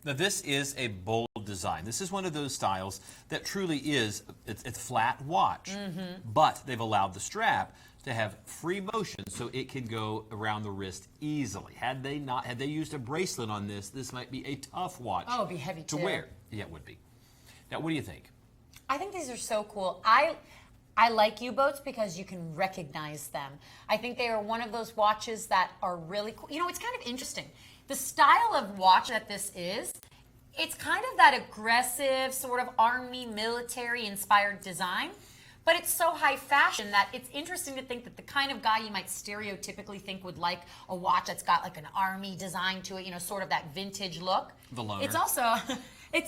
Now this is a bold design. This is one of those styles that truly is, it's a flat watch, but they've allowed the strap to have free motion so it can go around the wrist easily. Had they used a bracelet on this, this might be a tough watch it'd be heavy to wear. Yeah, it would be. Now, what do you think? I think these are so cool. I like U-boats because you can recognize them. I think they are one of those watches that are really cool. You know, it's kind of interesting. The style of watch that this is, it's kind of that aggressive, sort of army, military-inspired design, but it's so high fashion that it's interesting to think that the kind of guy you might stereotypically think would like a watch that's got like an army design to it, you know, sort of that vintage look. The loner. It's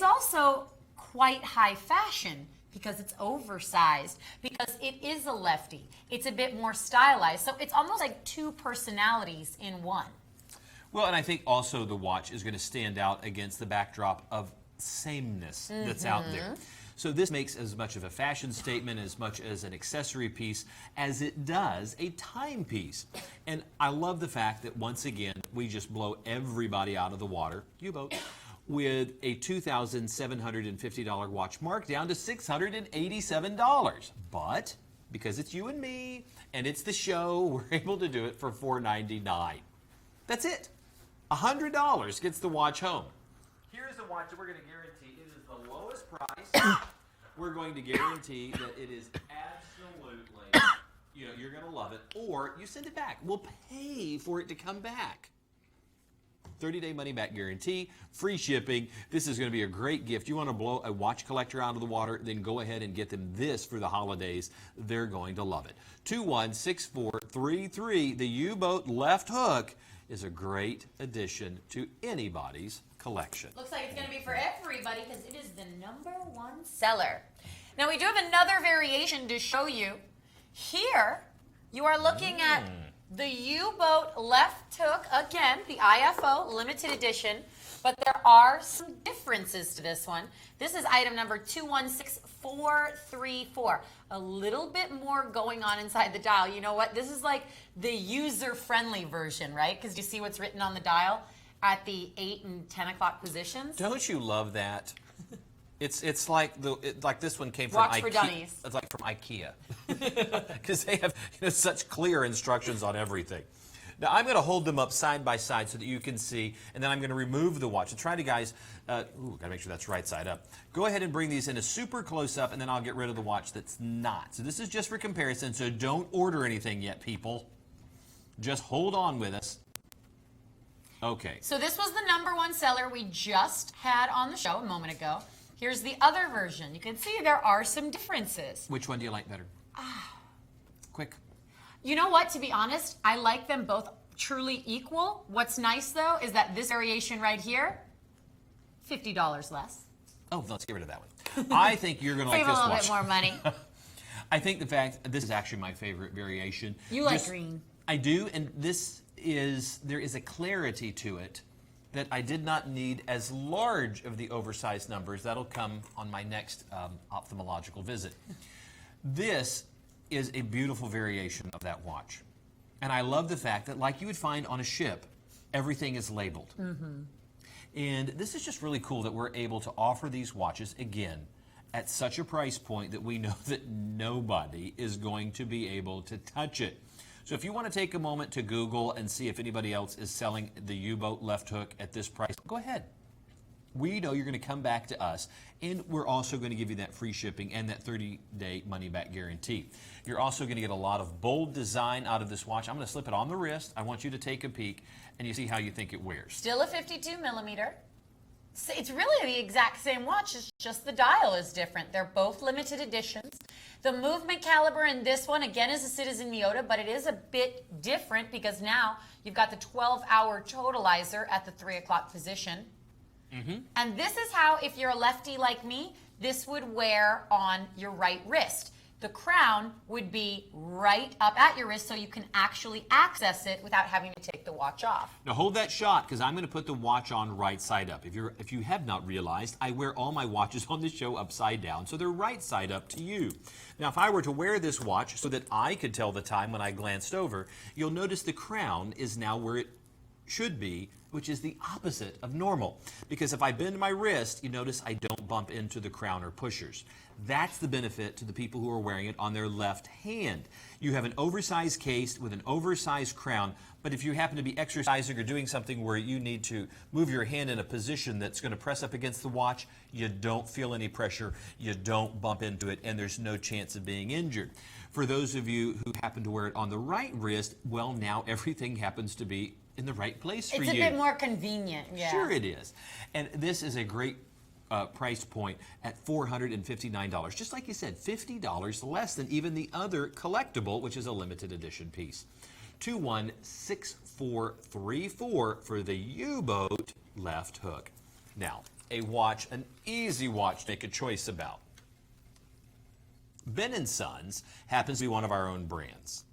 also quite high fashion because it's oversized, because it is a lefty. It's a bit more stylized. So it's almost like two personalities in one. Well, and I think also the watch is going to stand out against the backdrop of sameness that's out there. So this makes as much of a fashion statement as much as an accessory piece as it does a timepiece. And I love the fact that once again, we just blow everybody out of the water, U-boat, with a $2,750 watch marked down to $687. But because it's you and me and it's the show, we're able to do it for $499. That's it. $100 gets the watch home. Here's the watch that we're going to guarantee it is the lowest price. We're going to guarantee that it is absolutely, you're going to love it. Or you send it back. We'll pay for it to come back. 30-day money-back guarantee, free shipping. This is going to be a great gift. You want to blow a watch collector out of the water, then go ahead and get them this for the holidays. They're going to love it. 216433, the U-boat left hook is a great addition to anybody's collection. Looks like it's going to be for everybody because it is the #1 seller. Now we do have another variation to show you. Here, you are looking at the U-boat left hook, again, the IFO limited edition. but there are some differences to this one. This is item number 216434. A little bit more going on inside the dial. You know what? This is like the user-friendly version, right? Because you see what's written on the dial at the 8 and 10 o'clock positions. Don't you love that? It's like like this one came from Watch IKEA. for dummies. It's like from IKEA because they have such clear instructions on everything. Now I'm going to hold them up side by side so that you can see, and then I'm going to remove the watch. So try to, guys. Got to make sure that's right side up. Go ahead and bring these in a super close up, and then I'll get rid of the watch that's not. So this is just for comparison. So don't order anything yet, people. Just hold on with us. Okay. So this was the #1 seller we just had on the show a moment ago. Here's the other version. You can see there are some differences. Which one do you like better? Quick. You know what? To be honest, I like them both truly equal. What's nice, though, is that this variation right here, $50 less. Oh, let's get rid of that one. I think you're going to like Save this a little watch. bit more money. I think the fact this is actually my favorite variation. You like green. I do, and there is a clarity to it that I did not need as large of the oversized numbers. That'll come on my next ophthalmological visit. This is a beautiful variation of that watch. And I love the fact that, like you would find on a ship, everything is labeled. And this is just really cool that we're able to offer these watches, again, at such a price point that we know that nobody is going to be able to touch it. So if you want to take a moment to Google and see if anybody else is selling the U-boat left hook at this price, go ahead. We know you're going to come back to us, and we're also going to give you that free shipping and that 30-day money-back guarantee. You're also going to get a lot of bold design out of this watch. I'm going to slip it on the wrist. I want you to take a peek, and you see how you think it wears. Still a 52 millimeter. It's really the exact same watch, it's just the dial is different. They're both limited editions. The movement caliber in this one, again, is a Citizen Miyota, but it is a bit different because now you've got the 12-hour totalizer at the 3 o'clock position. And this is how, if you're a lefty like me, this would wear on your right wrist. The crown would be right up at your wrist so you can actually access it without having to take the watch off. Now hold that shot because I'm going to put the watch on right side up. If you have not realized, I wear all my watches on the show upside down, so they're right side up to you. Now if I were to wear this watch so that I could tell the time when I glanced over, you'll notice the crown is now where it should be, which is the opposite of normal. Because if I bend my wrist, you notice I don't bump into the crown or pushers. That's the benefit to the people who are wearing it on their left hand. You have an oversized case with an oversized crown, but if you happen to be exercising or doing something where you need to move your hand in a position that's going to press up against the watch, you don't feel any pressure, you don't bump into it, and there's no chance of being injured. For those of you who happen to wear it on the right wrist, well, now everything happens to be in the right place for you. It's a bit more convenient, yeah. Sure it is. And this is a great price point at $459. Just like you said, $50 less than even the other collectible, which is a limited edition piece. 216434 for the U-boat left hook. Now, a watch, an easy watch to make a choice about. Ben & Sons happens to be one of our own brands.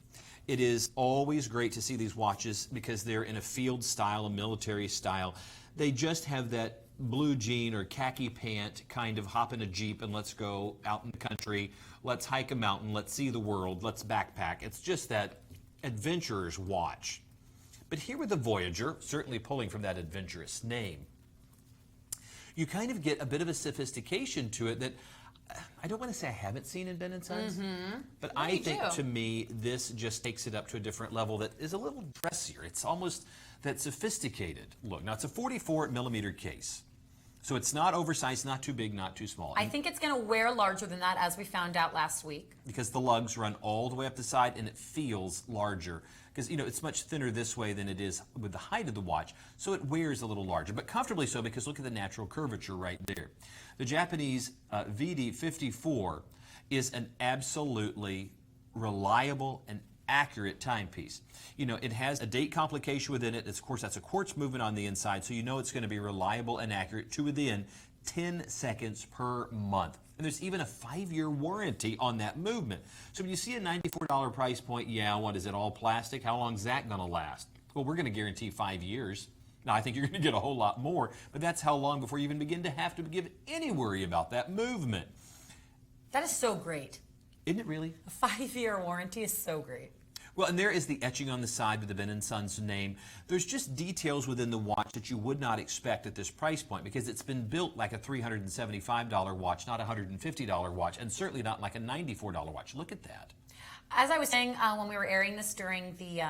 It is always great to see these watches because they're in a field style, a military style. They just have that blue jean or khaki pant kind of hop in a Jeep and let's go out in the country. Let's hike a mountain. Let's see the world. Let's backpack. It's just that adventurer's watch. But here with the Voyager, certainly pulling from that adventurous name, you kind of get a bit of a sophistication to it that I don't want to say I haven't seen in Ben & Sons, but I think to me this just takes it up to a different level that is a little dressier. It's almost that sophisticated look. Now it's a 44 millimeter case, so it's not oversized, not too big, not too small. I think it's going to wear larger than that, as we found out last week. Because the lugs run all the way up the side and it feels larger. Because, you know, it's much thinner this way than it is with the height of the watch, so it wears a little larger, but comfortably so because look at the natural curvature right there. The Japanese VD54 is an absolutely reliable and accurate timepiece. You know, it has a date complication within it. Of course, that's a quartz movement on the inside, so you know it's going to be reliable and accurate to within 10 seconds per month. And there's even a 5-year warranty on that movement. So when you see a $94 price point, yeah, what is it, all plastic? How long is that going to last? Well, we're going to guarantee 5 years. Now, I think you're going to get a whole lot more, but that's how long before you even begin to have to give any worry about that movement. That is so great. Isn't it really? A 5-year warranty is so great. Well, and there is the etching on the side with the Ben & Sons name. There's just details within the watch that you would not expect at this price point because it's been built like a $375 watch, not a $150 watch, and certainly not like a $94 watch. Look at that. As I was saying when we were airing this during the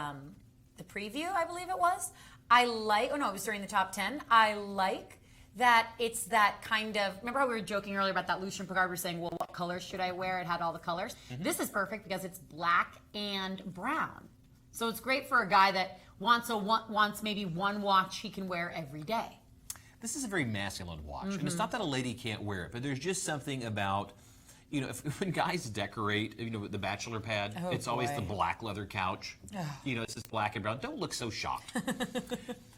preview, I believe it was, it was during the top 10. I like that it's that kind of, remember how we were joking earlier about that Lucien Piccard, we were saying, well, what colors should I wear? It had all the colors. Mm-hmm. This is perfect because it's black and brown. So it's great for a guy that wants maybe one watch he can wear every day. This is a very masculine watch. Mm-hmm. And it's not that a lady can't wear it, but there's just something about, when guys decorate, with the bachelor pad, it's always the black leather couch. It's just black and brown. Don't look so shocked.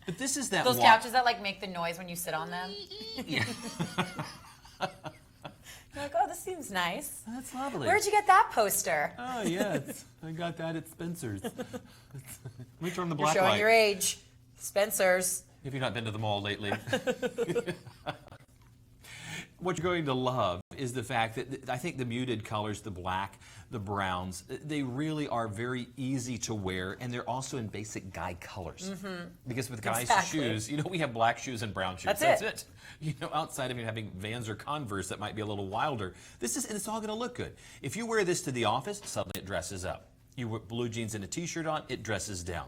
But this is that Those couches that make the noise when you sit on them. Yeah. You're like, oh, this seems nice. That's lovely. Where'd you get that poster? Oh, yeah, I got that at Spencer's. Let me turn the black You're showing light. your age. Spencer's. If you've not been to the mall lately. What you're going to love is the fact that I think the muted colors, the black, the browns, they really are very easy to wear, and they're also in basic guy colors. Mm-hmm. Because with guys' shoes, we have black shoes and brown shoes. That's it. Outside of having Vans or Converse that might be a little wilder, and it's all going to look good. If you wear this to the office, suddenly it dresses up. You wear blue jeans and a t-shirt on, it dresses down.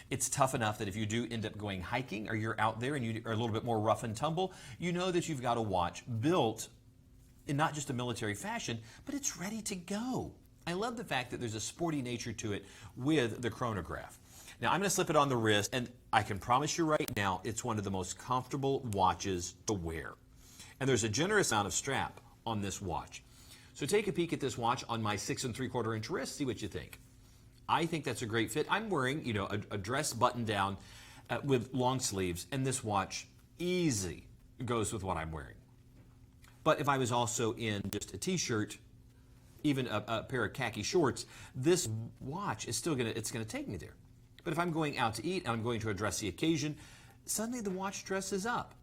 It's tough enough that if you do end up going hiking or you're out there and you are a little bit more rough and tumble, you know that you've got a watch built in not just a military fashion, but it's ready to go. I love the fact that there's a sporty nature to it with the chronograph. Now, I'm going to slip it on the wrist, and I can promise you right now, it's one of the most comfortable watches to wear. And there's a generous amount of strap on this watch. So take a peek at this watch on my 6 3/4 inch wrist, see what you think. I think that's a great fit. I'm wearing, a dress button down with long sleeves, and this watch easy goes with what I'm wearing. But if I was also in just a t-shirt, even a pair of khaki shorts, this watch is still it's gonna take me there. But if I'm going out to eat and I'm going to address the occasion, suddenly the watch dresses up.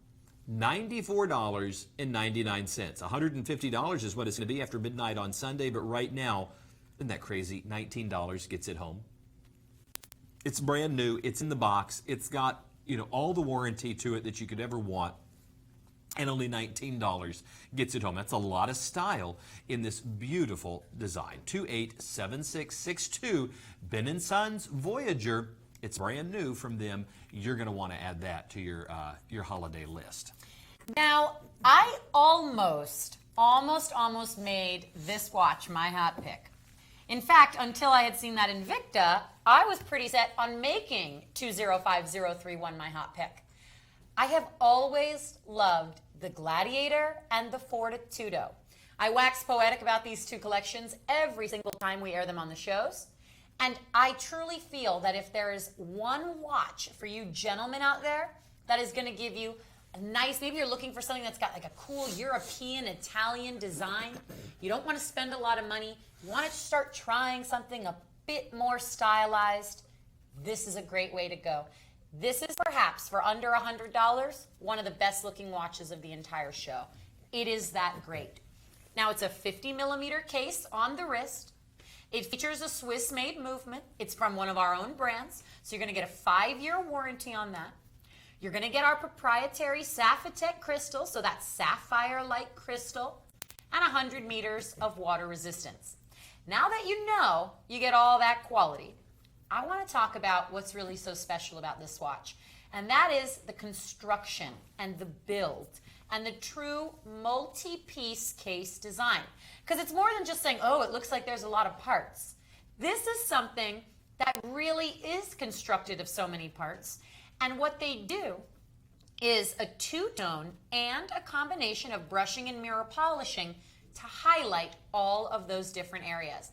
$94.99. $150 is what it's gonna be after midnight on Sunday, but right now, isn't that crazy? $19 gets it home. It's brand new. It's in the box. It's got, all the warranty to it that you could ever want. And only $19 gets it home. That's a lot of style in this beautiful design. 287662 Ben & Sons Voyager. It's brand new from them. You're going to want to add that to your holiday list. Now, I almost made this watch my hot pick. In fact, until I had seen that Invicta, I was pretty set on making 205031 my hot pick. I have always loved the Gladiator and the Fortitudo. I wax poetic about these two collections every single time we air them on the shows. And I truly feel that if there is one watch for you gentlemen out there that is going to give you a nice, maybe you're looking for something that's got like a cool European, Italian design. You don't want to spend a lot of money. You want to start trying something a bit more stylized. This is a great way to go. This is perhaps, for under $100, one of the best looking watches of the entire show. It is that great. Now, it's a 50mm case on the wrist. It features a Swiss-made movement. It's from one of our own brands, so you're going to get a 5-year warranty on that. You're going to get our proprietary Sapphitech crystal, so that's sapphire-like crystal, and 100 meters of water resistance. Now that you know you get all that quality, I want to talk about what's really so special about this watch, and that is the construction and the build and the true multi-piece case design. Because it's more than just saying, oh, it looks like there's a lot of parts. This is something that really is constructed of so many parts, and what they do is a two-tone and a combination of brushing and mirror polishing to highlight all of those different areas.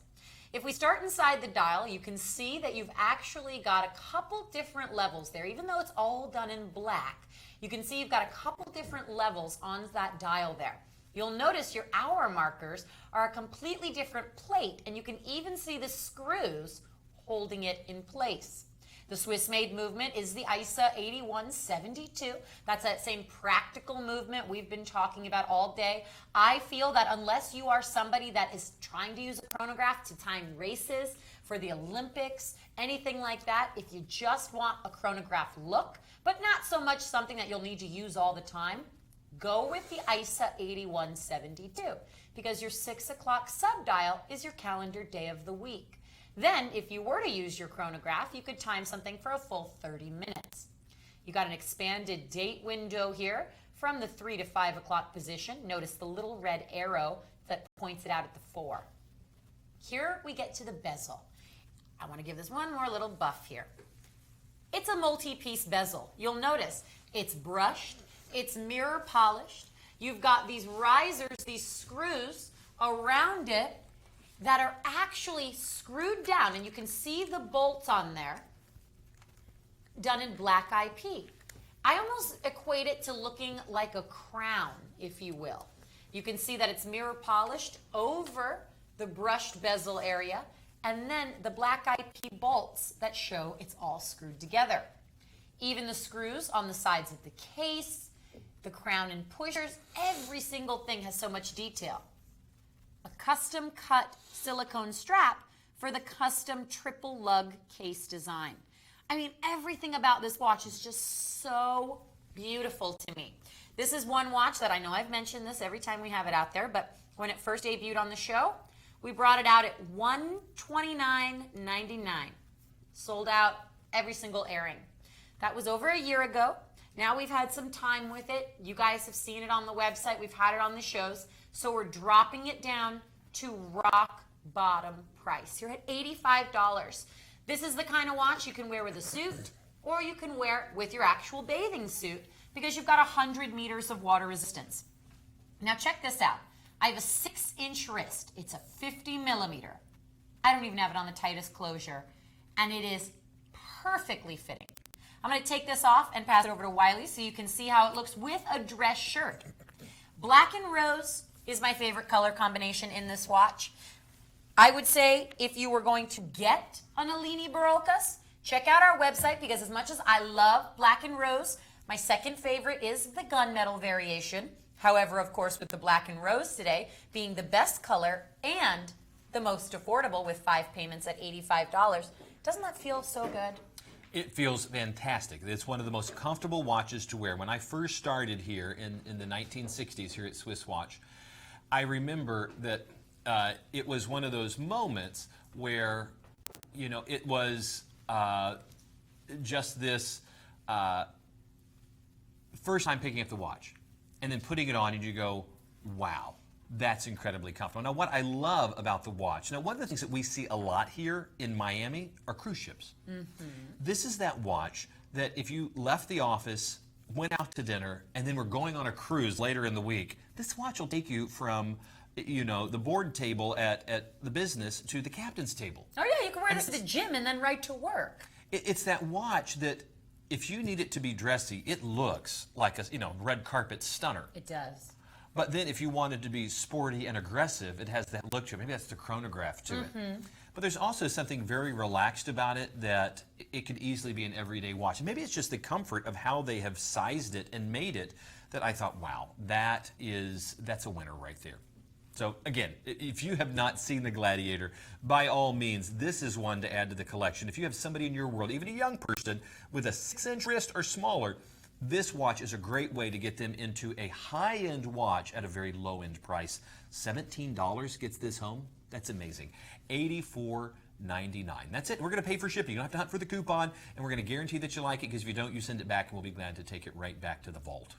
If we start inside the dial, you can see that you've actually got a couple different levels there. Even though it's all done in black, you can see you've got a couple different levels on that dial there. You'll notice your hour markers are a completely different plate, and you can even see the screws holding it in place. The Swiss-made movement is the ISA 8172. That's that same practical movement we've been talking about all day. I feel that unless you are somebody that is trying to use a chronograph to time races for the Olympics, anything like that, if you just want a chronograph look, but not so much something that you'll need to use all the time, go with the ISA 8172 because your 6 o'clock subdial is your calendar day of the week. Then, if you were to use your chronograph, you could time something for a full 30 minutes. You got an expanded date window here from the 3 to 5 o'clock position. Notice the little red arrow that points it out at the 4. Here we get to the bezel. I want to give this one more little buff here. It's a multi-piece bezel. You'll notice it's brushed, it's mirror polished. You've got these risers, these screws around it that are actually screwed down, and you can see the bolts on there done in black IP. I almost equate it to looking like a crown, if you will. You can see that it's mirror polished over the brushed bezel area, and then the black IP bolts that show it's all screwed together. Even the screws on the sides of the case, the crown and pushers, every single thing has so much detail. A custom cut silicone strap for the custom triple lug case design. I mean, everything about this watch is just so beautiful to me. This is one watch that I know I've mentioned this every time we have it out there, but when it first debuted on the show, we brought it out at $129.99. Sold out every single airing. That was over a year ago. Now we've had some time with it. You guys have seen it on the website. We've had it on the shows. So we're dropping it down to rock bottom price. You're at $85. This is the kind of watch you can wear with a suit, or you can wear it with your actual bathing suit because you've got 100 meters of water resistance. Now check this out. I have a 6-inch wrist. It's a 50 millimeter. I don't even have it on the tightest closure, and it is perfectly fitting. I'm going to take this off and pass it over to Wiley so you can see how it looks with a dress shirt. Black and rose is my favorite color combination in this watch. I would say if you were going to get an Alini Barocas, check out our website because as much as I love black and rose, my second favorite is the gunmetal variation. However, of course, with the black and rose today being the best color and the most affordable with 5 payments at $85, doesn't that feel so good? It feels fantastic. It's one of the most comfortable watches to wear. When I first started here in the 1960s here at Swiss Watch, I remember that it was one of those moments where, you know, it was just this first time picking up the watch and then putting it on and you go, wow. That's incredibly comfortable. Now, what I love about the watch, now one of the things that we see a lot here in Miami are cruise ships. This is that watch that if you left the office, went out to dinner, and then were going on a cruise later in the week, this watch will take you from, you know, the board table at the business to the captain's table. Oh yeah, you can wear this to the gym and then right to work. It's that watch that if you need it to be dressy, it looks like a, you know, red carpet stunner. It does. But then if you wanted to be sporty and aggressive, it has that look to it. Maybe that's the chronograph to it. But there's also something very relaxed about it that it could easily be an everyday watch. And maybe it's just the comfort of how they have sized it and made it that I thought, wow, that's a winner right there. So again, if you have not seen the Gladiator, by all means, this is one to add to the collection. If you have somebody in your world, even a young person, with a 6-inch wrist or smaller, this watch is a great way to get them into a high-end watch at a very low-end price. $17 gets this home. That's amazing. $84.99. That's it. We're going to pay for shipping. You don't have to hunt for the coupon, and we're going to guarantee that you like it because if you don't, you send it back, and we'll be glad to take it right back to the vault.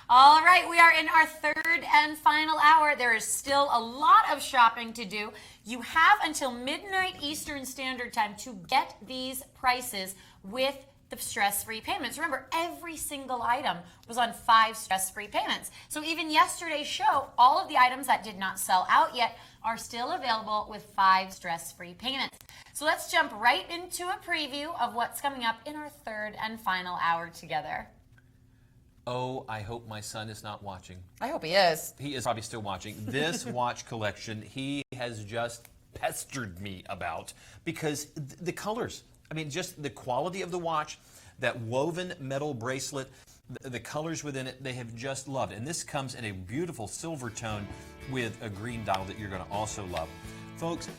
All right, we are in our third and final hour. There is still a lot of shopping to do. You have until midnight Eastern Standard Time to get these prices with the stress-free payments. Remember, every single item was on 5 stress-free payments. So even yesterday's show, all of the items that did not sell out yet are still available with 5 stress-free payments. So let's jump right into a preview of what's coming up in our third and final hour together. Oh, I hope my son is not watching. I hope he is. He is probably still watching. This watch collection, he has just pestered me about because the colors. I mean, just the quality of the watch, that woven metal bracelet, the colors within it, they have just loved it. And this comes in a beautiful silver tone with a green dial that you're going to also love. Folks,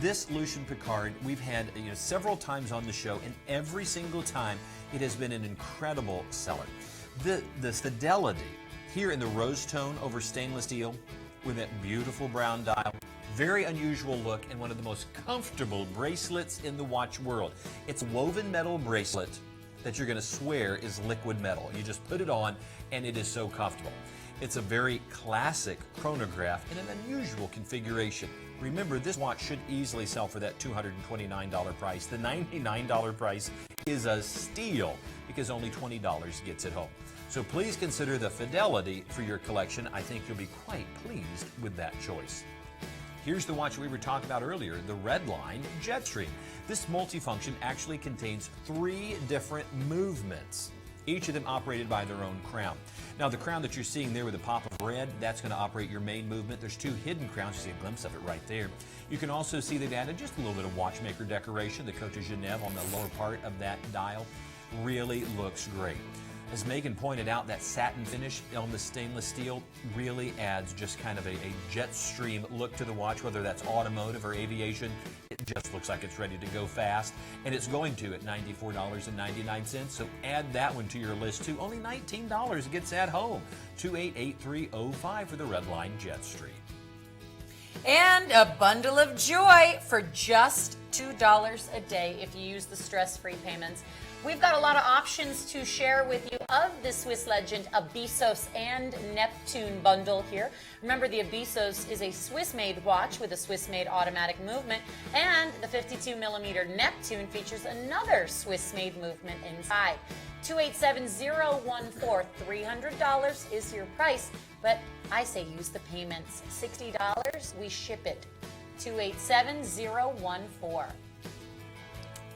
this Lucien Piccard, we've had several times on the show, and every single time it has been an incredible seller. The fidelity here in the rose tone over stainless steel with that beautiful brown dial, very unusual look, and one of the most comfortable bracelets in the watch world. It's a woven metal bracelet that you're going to swear is liquid metal. You just put it on and it is so comfortable. It's a very classic chronograph in an unusual configuration. Remember, this watch should easily sell for that $229 price. The $99 price is a steal because only $20 gets it home. So please consider the fidelity for your collection. I think you'll be quite pleased with that choice. Here's the watch we were talking about earlier, the Redline Jetstream. This multifunction actually contains 3 different movements, each of them operated by their own crown. Now, the crown that you're seeing there with the pop of red, that's going to operate your main movement. There's 2 hidden crowns. You see a glimpse of it right there. You can also see they've added just a little bit of watchmaker decoration. The Cote de Genève on the lower part of that dial really looks great. As Megan pointed out, that satin finish on the stainless steel really adds just kind of a jet stream look to the watch, whether that's automotive or aviation. It just looks like it's ready to go fast, and it's going to at $94.99, so add that one to your list too. Only $19 gets at home. 288305 for the Redline Jetstream. And a bundle of joy for just $2 a day if you use the stress-free payments. We've got a lot of options to share with you of the Swiss legend Abyssos and Neptune bundle here. Remember, the Abyssos is a Swiss-made watch with a Swiss-made automatic movement, and the 52mm Neptune features another Swiss-made movement inside. 287-014, $300 is your price, but I say use the payments. $60, we ship it. 287-014.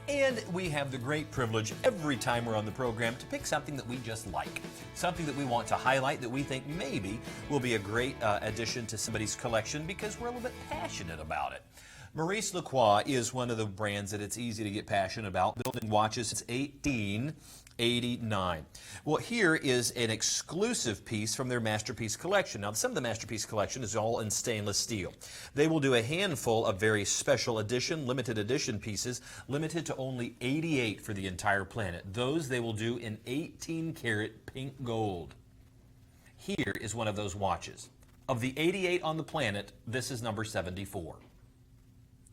And we have the great privilege every time we're on the program to pick something that we just like, something that we want to highlight that we think maybe will be a great addition to somebody's collection because we're a little bit passionate about it. Maurice Lacroix is one of the brands that it's easy to get passionate about, building watches since 1889. Well, here is an exclusive piece from their Masterpiece Collection. Now, some of the Masterpiece Collection is all in stainless steel. They will do a handful of very special edition, limited edition pieces, limited to only 88 for the entire planet. Those they will do in 18-karat pink gold. Here is one of those watches. Of the 88 on the planet, this is number 74.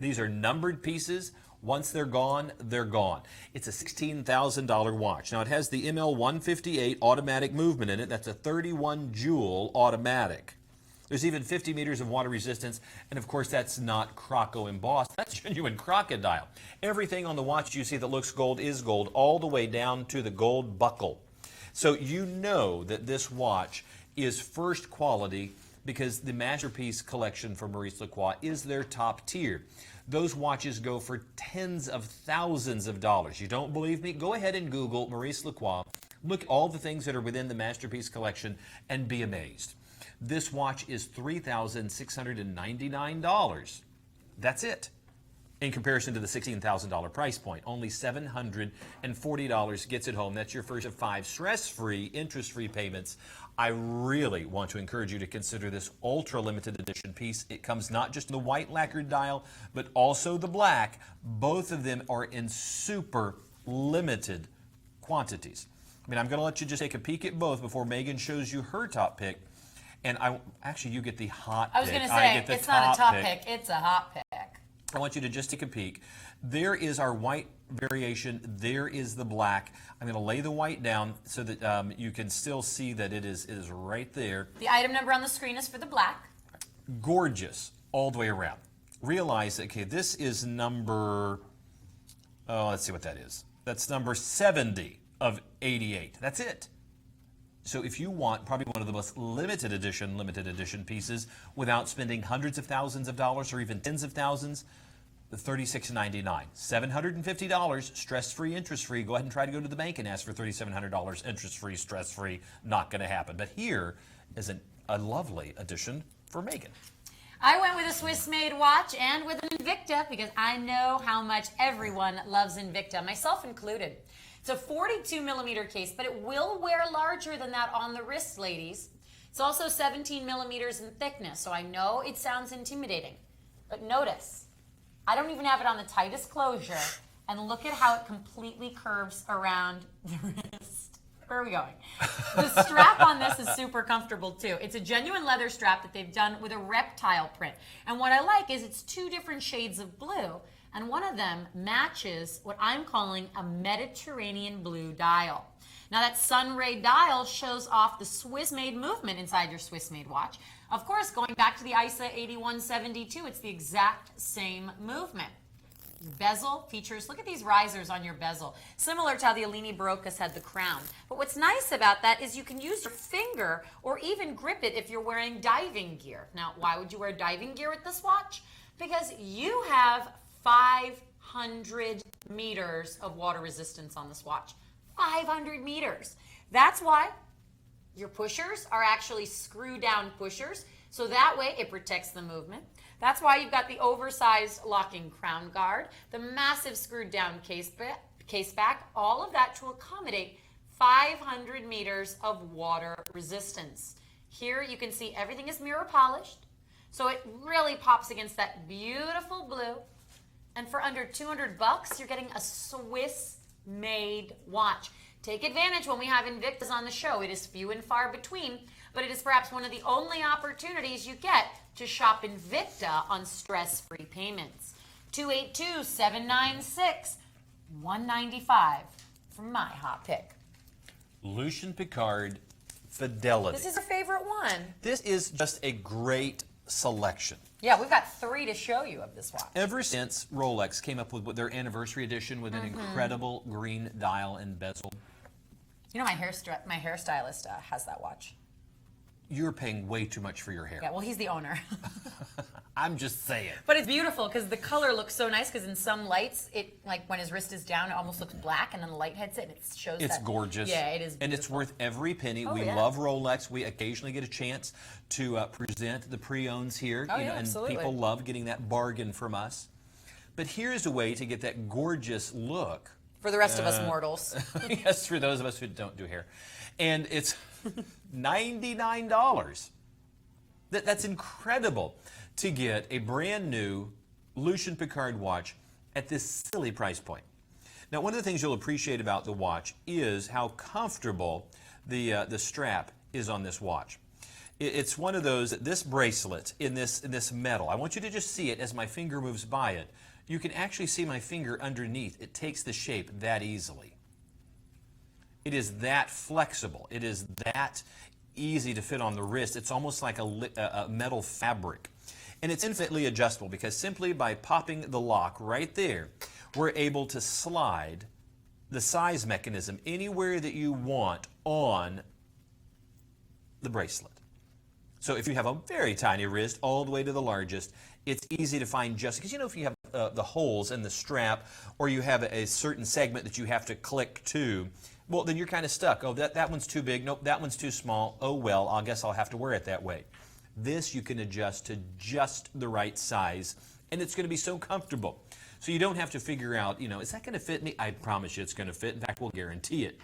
These are numbered pieces. Once they're gone, they're gone. It's a $16,000 watch. Now, it has the ML158 automatic movement in it. That's a 31 jewel automatic. There's even 50 meters of water resistance, and of course, that's not croco embossed. That's genuine crocodile. Everything on the watch you see that looks gold is gold, all the way down to the gold buckle. So you know that this watch is first quality because the Masterpiece Collection from Maurice Lacroix is their top tier. Those watches go for tens of thousands of dollars. You don't believe me? Go ahead and Google Maurice Lacroix. Look at all the things that are within the Masterpiece Collection and be amazed. This watch is $3,699. That's it. In comparison to the $16,000 price point, only $740 gets it home. That's your first of 5 stress-free, interest-free payments. I really want to encourage you to consider this ultra-limited edition piece. It comes not just in the white lacquered dial, but also the black. Both of them are in super limited quantities. I mean, I'm going to let you just take a peek at both before Megan shows you her top pick. And actually, you get the hot pick. I was going to say, it's not a top pick, it's a hot pick. I want you to just take a peek. There is our white variation. There is the black. I'm going to lay the white down so that you can still see that it is right there. The item number on the screen is for the black. Gorgeous all the way around. Realize that, okay, this is number, let's see what that is. That's number 70 of 88. That's it. So if you want probably one of the most limited edition pieces without spending hundreds of thousands of dollars or even tens of thousands, the $36.99. $750, stress-free, interest-free. Go ahead and try to go to the bank and ask for $3,700, interest-free, stress-free. Not going to happen. But here is a lovely addition for Megan. I went with a Swiss-made watch and with an Invicta because I know how much everyone loves Invicta, myself included. It's a 42 millimeter case, but it will wear larger than that on the wrist, ladies. It's also 17 millimeters in thickness, so I know it sounds intimidating. But notice, I don't even have it on the tightest closure, and look at how it completely curves around the wrist. Where are we going? The strap on this is super comfortable too. It's a genuine leather strap that they've done with a reptile print. And what I like is it's two different shades of blue, and one of them matches what I'm calling a Mediterranean blue dial. Now that sun-ray dial shows off the Swiss-made movement inside your Swiss-made watch. Of course, going back to the ISA 8172, it's the exact same movement. Your bezel features, look at these risers on your bezel, similar to how the Alini Barocas had the crown. But what's nice about that is you can use your finger or even grip it if you're wearing diving gear. Now, why would you wear diving gear with this watch? Because you have 500 meters of water resistance on this watch. 500 meters. That's why your pushers are actually screw-down pushers, so that way it protects the movement. That's why you've got the oversized locking crown guard, the massive screwed down case back, all of that to accommodate 500 meters of water resistance. Here you can see everything is mirror polished, so it really pops against that beautiful blue. And for under 200 bucks, you're getting a Swiss-made watch. Take advantage when we have Invictas on the show. It is few and far between, but it is perhaps one of the only opportunities you get to shop Invicta on stress-free payments. 282-796-195 for my hot pick. Lucien Piccard Fidelity. This is your favorite one. This is just a great selection. Yeah, we've got 3 to show you of this watch. Ever since Rolex came up with their anniversary edition with an incredible green dial and bezel. You know, my hairstylist has that watch. You're paying way too much for your hair. Yeah, well, he's the owner. I'm just saying. But it's beautiful because the color looks so nice because in some lights, it like when his wrist is down, it almost looks black, and then the light hits it and it shows It's that. gorgeous. Yeah, it is beautiful. And it's worth every penny. Oh, We yeah. love Rolex. We occasionally get a chance to present the pre-owns here. Oh, yeah, and absolutely. people love getting that bargain from us. But here's a way to get that gorgeous look. For the rest of us mortals. Yes, for those of us who don't do hair. And it's $99. That's incredible to get a brand new Lucien Piccard watch at this silly price point. Now, one of the things you'll appreciate about the watch is how comfortable the strap is on this watch. It's one of those, this bracelet in this metal. I want you to just see it as my finger moves by it. You can actually see my finger underneath. It takes the shape that easily. It is that flexible. It is that easy to fit on the wrist. It's almost like a metal fabric. And it's infinitely adjustable because simply by popping the lock right there, we're able to slide the size mechanism anywhere that you want on the bracelet. So if you have a very tiny wrist all the way to the largest, it's easy to find just, because you know if you have the holes in the strap or you have a certain segment that you have to click to, well, then you're kind of stuck. Oh, that one's too big. Nope, that one's too small. Oh, well, I guess I'll have to wear it that way. This you can adjust to just the right size, and it's going to be so comfortable. So you don't have to figure out, is that going to fit me? I promise you it's going to fit. In fact, we'll guarantee it.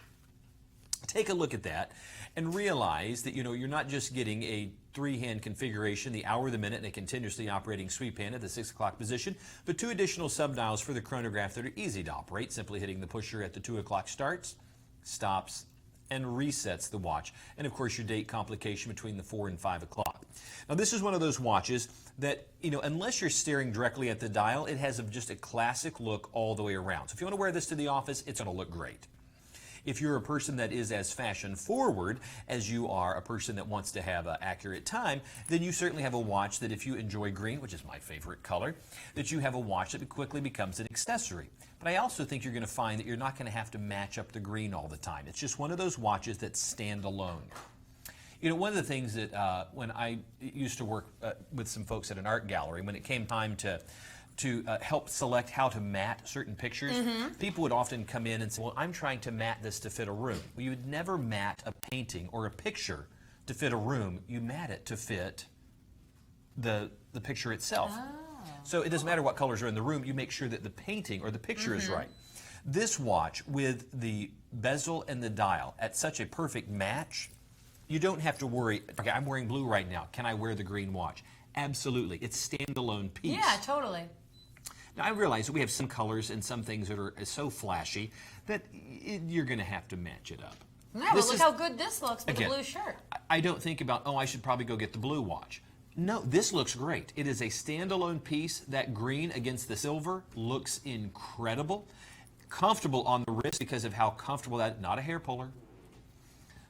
Take a look at that and realize that, you're not just getting a 3-hand configuration, the hour, the minute, and a continuously operating sweep hand at the 6 o'clock position, but 2 additional sub-dials for the chronograph that are easy to operate, simply hitting the pusher at the 2 o'clock starts, stops, and resets the watch. And of course your date complication between the 4 and 5 o'clock. Now this is one of those watches that, unless you're staring directly at the dial, it has just a classic look all the way around. So if you want to wear this to the office, it's going to look great. If you're a person that is as fashion forward as you are a person that wants to have an accurate time, then you certainly have a watch that if you enjoy green, which is my favorite color, that you have a watch that quickly becomes an accessory. But I also think you're going to find that you're not going to have to match up the green all the time. It's just one of those watches that stand alone. One of the things that when I used to work with some folks at an art gallery, when it came time to help select how to matte certain pictures, people would often come in and say, well, I'm trying to matte this to fit a room. Well, you would never matte a painting or a picture to fit a room. You matte it to fit the the picture itself. So it doesn't matter what colors are in the room, you make sure that the painting or the picture is right. This watch with the bezel and the dial at such a perfect match, you don't have to worry, okay, I'm wearing blue right now, can I wear the green watch? Absolutely, it's a standalone piece. Yeah, totally. Now I realize that we have some colors and some things that are so flashy that you're going to have to match it up. Yeah, but look how good this looks with the blue shirt. I don't think about, oh, I should probably go get the blue watch. No, this looks great. It is a standalone piece. That green against the silver looks incredible. Comfortable on the wrist because of how comfortable that, not a hair puller.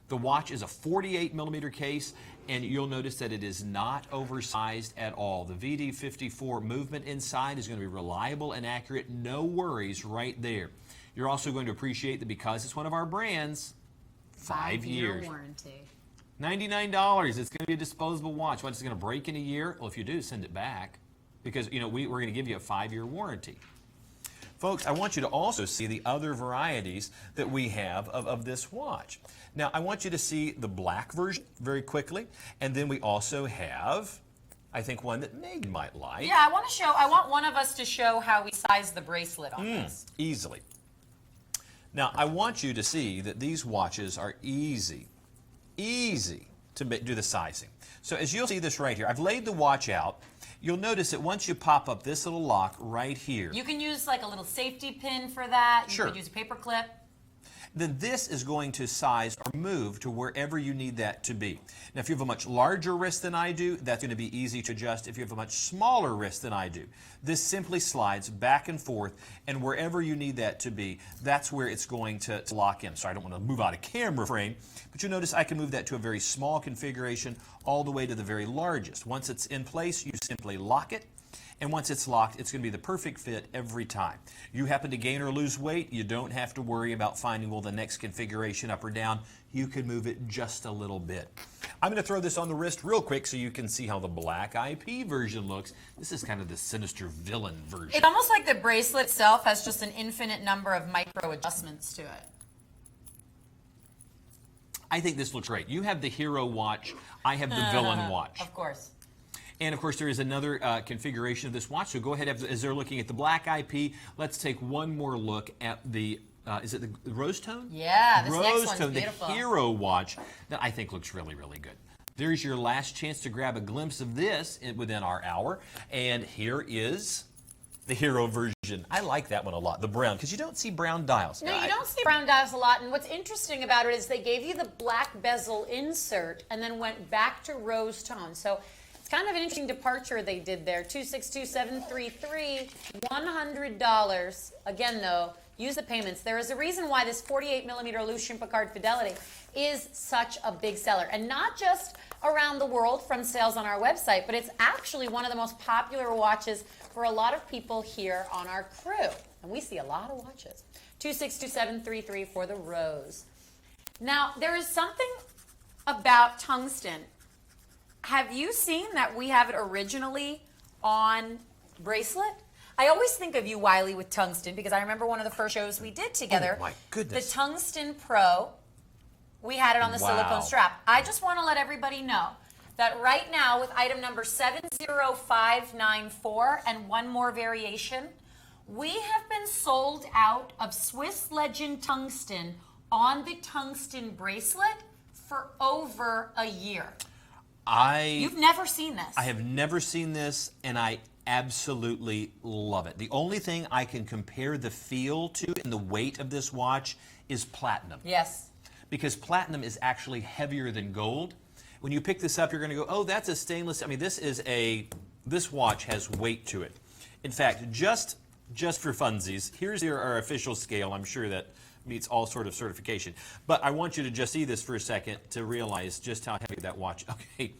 The watch is a 48 millimeter case, and you'll notice that it is not oversized at all. The VD54 movement inside is going to be reliable and accurate. No worries right there. You're also going to appreciate that because it's one of our brands, 5 years. 5-year warranty. $99. It's going to be a disposable watch. What's going to break in a year? Well, if you do, send it back because we're going to give you a 5-year warranty. Folks, I want you to also see the other varieties that we have of this watch. Now, I want you to see the black version very quickly, and then we also have, I think, one that Megan might like. Yeah, I want one of us to show how we size the bracelet on this. Easily. Now, I want you to see that these watches are easy to do the sizing. So as you'll see this right here, I've laid the watch out. You'll notice that once you pop up this little lock right here. You can use like a little safety pin for that. Sure. You could use a paper clip. Then this is going to size or move to wherever you need that to be. Now, if you have a much larger wrist than I do, that's going to be easy to adjust. If you have a much smaller wrist than I do, this simply slides back and forth, and wherever you need that to be, that's where it's going to lock in. So I don't want to move out of camera frame, but you'll notice I can move that to a very small configuration all the way to the very largest. Once it's in place, you simply lock it. And once it's locked, it's going to be the perfect fit every time. You happen to gain or lose weight, you don't have to worry about finding, well, the next configuration up or down. You can move it just a little bit. I'm going to throw this on the wrist real quick so you can see how the black IP version looks. This is kind of the sinister villain version. It's almost like the bracelet itself has just an infinite number of micro adjustments to it. I think this looks great. You have the hero watch. I have the villain watch. Of course. And of course, there is another configuration of this watch. So go ahead, as they're looking at the black IP, let's take one more look at the, is it the rose tone? Yeah, this next rose one's tone, beautiful. The hero watch that I think looks really, really good. There's your last chance to grab a glimpse of this within our hour. And here is the hero version. I like that one a lot, the brown, because you don't see brown dials. No, you don't see brown dials a lot, and what's interesting about it is they gave you the black bezel insert and then went back to rose tone. So it's kind of an interesting departure they did there. 262733, $100. Again, though, use the payments. There is a reason why this 48 millimeter loose Picard Fidelity is such a big seller, and not just around the world from sales on our website, but it's actually one of the most popular watches for a lot of people here on our crew. And we see a lot of watches. 262733 for the rose. Now, there is something about tungsten. Have you seen that we have it originally on bracelet? I always think of you, Wiley, with tungsten, because I remember one of the first shows we did together. Oh, my goodness. The Tungsten Pro. We had it on the silicone strap. I just want to let everybody know that right now, with item number 70594 and one more variation, we have been sold out of Swiss Legend Tungsten on the tungsten bracelet for over a year. You've never seen this. I have never seen this, and I absolutely love it. The only thing I can compare the feel to and the weight of this watch is platinum. Yes. Because platinum is actually heavier than gold. When you pick this up, you're going to go, oh, that's a stainless. I mean, this watch has weight to it. In fact, just for funsies, here's our official scale. I'm sure that meets all sort of certification. But I want you to just see this for a second to realize just how heavy that watch. Okay,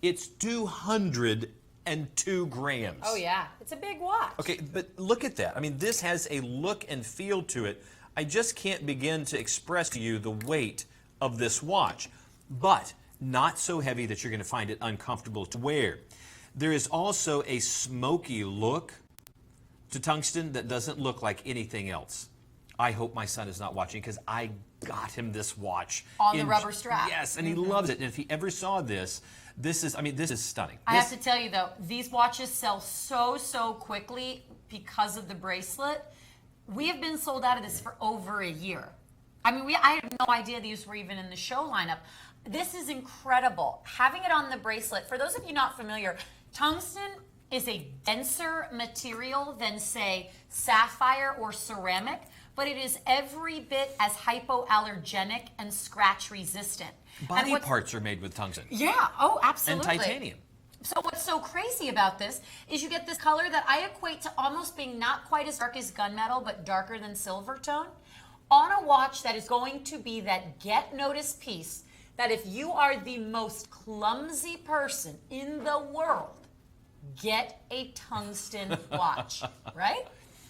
it's 202 grams. Oh yeah, it's a big watch. Okay, but look at that. I mean, this has a look and feel to it. I just can't begin to express to you the weight of this watch, but not so heavy that you're going to find it uncomfortable to wear. There is also a smoky look to tungsten that doesn't look like anything else. I hope my son is not watching because I got him this watch. On the rubber strap. Yes, and he loves it. And if he ever saw this, this is stunning. I have to tell you though, these watches sell so quickly because of the bracelet. We have been sold out of this for over a year. I mean, I had no idea these were even in the show lineup. This is incredible. Having it on the bracelet, for those of you not familiar, tungsten is a denser material than, say, sapphire or ceramic, but it is every bit as hypoallergenic and scratch resistant. Body parts are made with tungsten. Yeah, oh, absolutely. And titanium. So what's so crazy about this is you get this color that I equate to almost being not quite as dark as gunmetal, but darker than silver tone, on a watch that is going to be that get noticed piece that if you are the most clumsy person in the world, get a tungsten watch, right?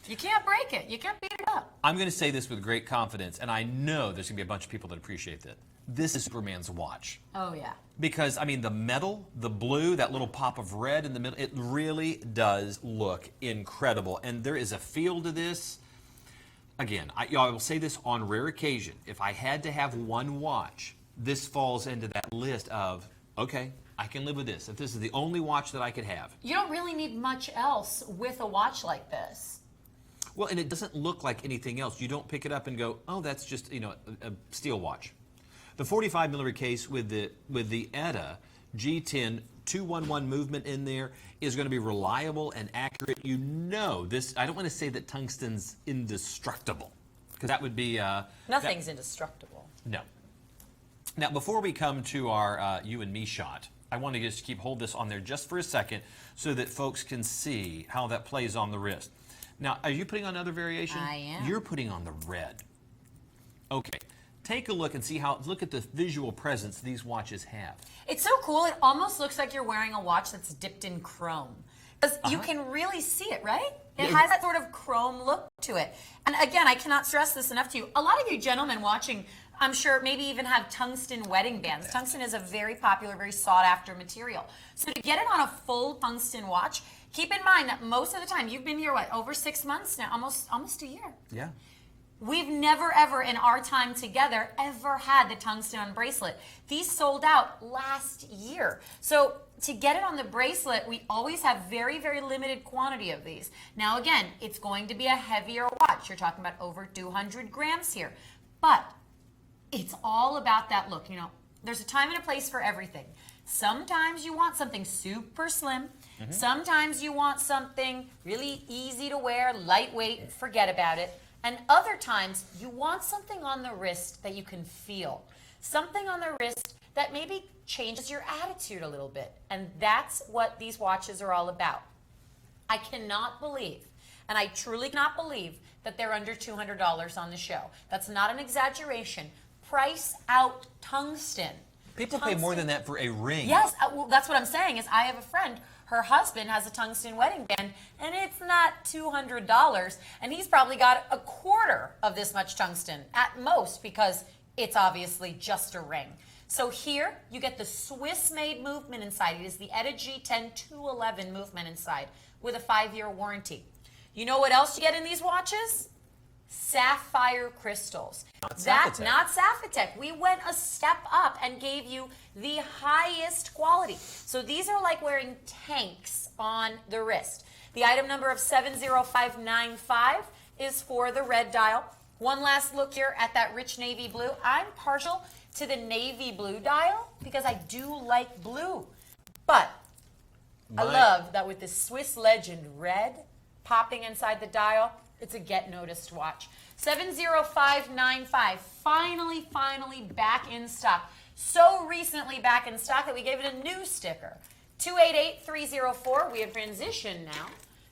You can't break it. You can't beat it up. I'm going to say this with great confidence, and I know there's going to be a bunch of people that appreciate that. This is Superman's watch. Oh, yeah. Because, I mean, the metal, the blue, that little pop of red in the middle, it really does look incredible. And there is a feel to this. Again, I will say this on rare occasion. If I had to have one watch, this falls into that list of, okay, I can live with this. If this is the only watch that I could have. You don't really need much else with a watch like this. Well, and it doesn't look like anything else. You don't pick it up and go, oh, that's just, you know, a steel watch. The 45 millimeter case with the ETA G10 211 movement in there is going to be reliable and accurate. You know this. I don't want to say that tungsten's indestructible, because that would be nothing's indestructible. No. Now, before we come to our you and me shot, I want to just hold this on there just for a second so that folks can see how that plays on the wrist. Now, are you putting on another variation? I am. You're putting on the red. Okay. Take a look and see look at the visual presence these watches have. It's so cool. It almost looks like you're wearing a watch that's dipped in chrome. Because you can really see it, right? It has that sort of chrome look to it. And again, I cannot stress this enough to you. A lot of you gentlemen watching, I'm sure, maybe even have tungsten wedding bands. Tungsten is a very popular, very sought after material. So to get it on a full tungsten watch, keep in mind that most of the time, you've been here, what, over 6 months now? Almost a year. Yeah. We've never, ever in our time together ever had the tungsten bracelet. These sold out last year. So to get it on the bracelet, we always have very, very limited quantity of these. Now again, it's going to be a heavier watch. You're talking about over 200 grams here. But it's all about that look. You know, there's a time and a place for everything. Sometimes you want something super slim. Sometimes you want something really easy to wear, lightweight, forget about it. And other times, you want something on the wrist that you can feel. Something on the wrist that maybe changes your attitude a little bit. And that's what these watches are all about. I cannot believe, and I truly cannot believe, that they're under $200 on the show. That's not an exaggeration. Price out tungsten. People pay more than that for a ring. Yes, well, that's what I'm saying is I have a friend, her husband has a tungsten wedding band, and it's not $200, and he's probably got a quarter of this much tungsten at most because it's obviously just a ring. So here you get the Swiss-made movement inside. It is the ETA G10 211 movement inside with a 5-year warranty. You know what else you get in these watches? Sapphire crystals. Not Sapphitech. We went a step up and gave you the highest quality. So these are like wearing tanks on the wrist. The item number of 70595 is for the red dial. One last look here at that rich navy blue. I'm partial to the navy blue dial because I do like blue. But I love that with the Swiss Legend red popping inside the dial, it's a get noticed watch. 70595, finally back in stock. So recently back in stock that we gave it a new sticker. 288304, we have transitioned now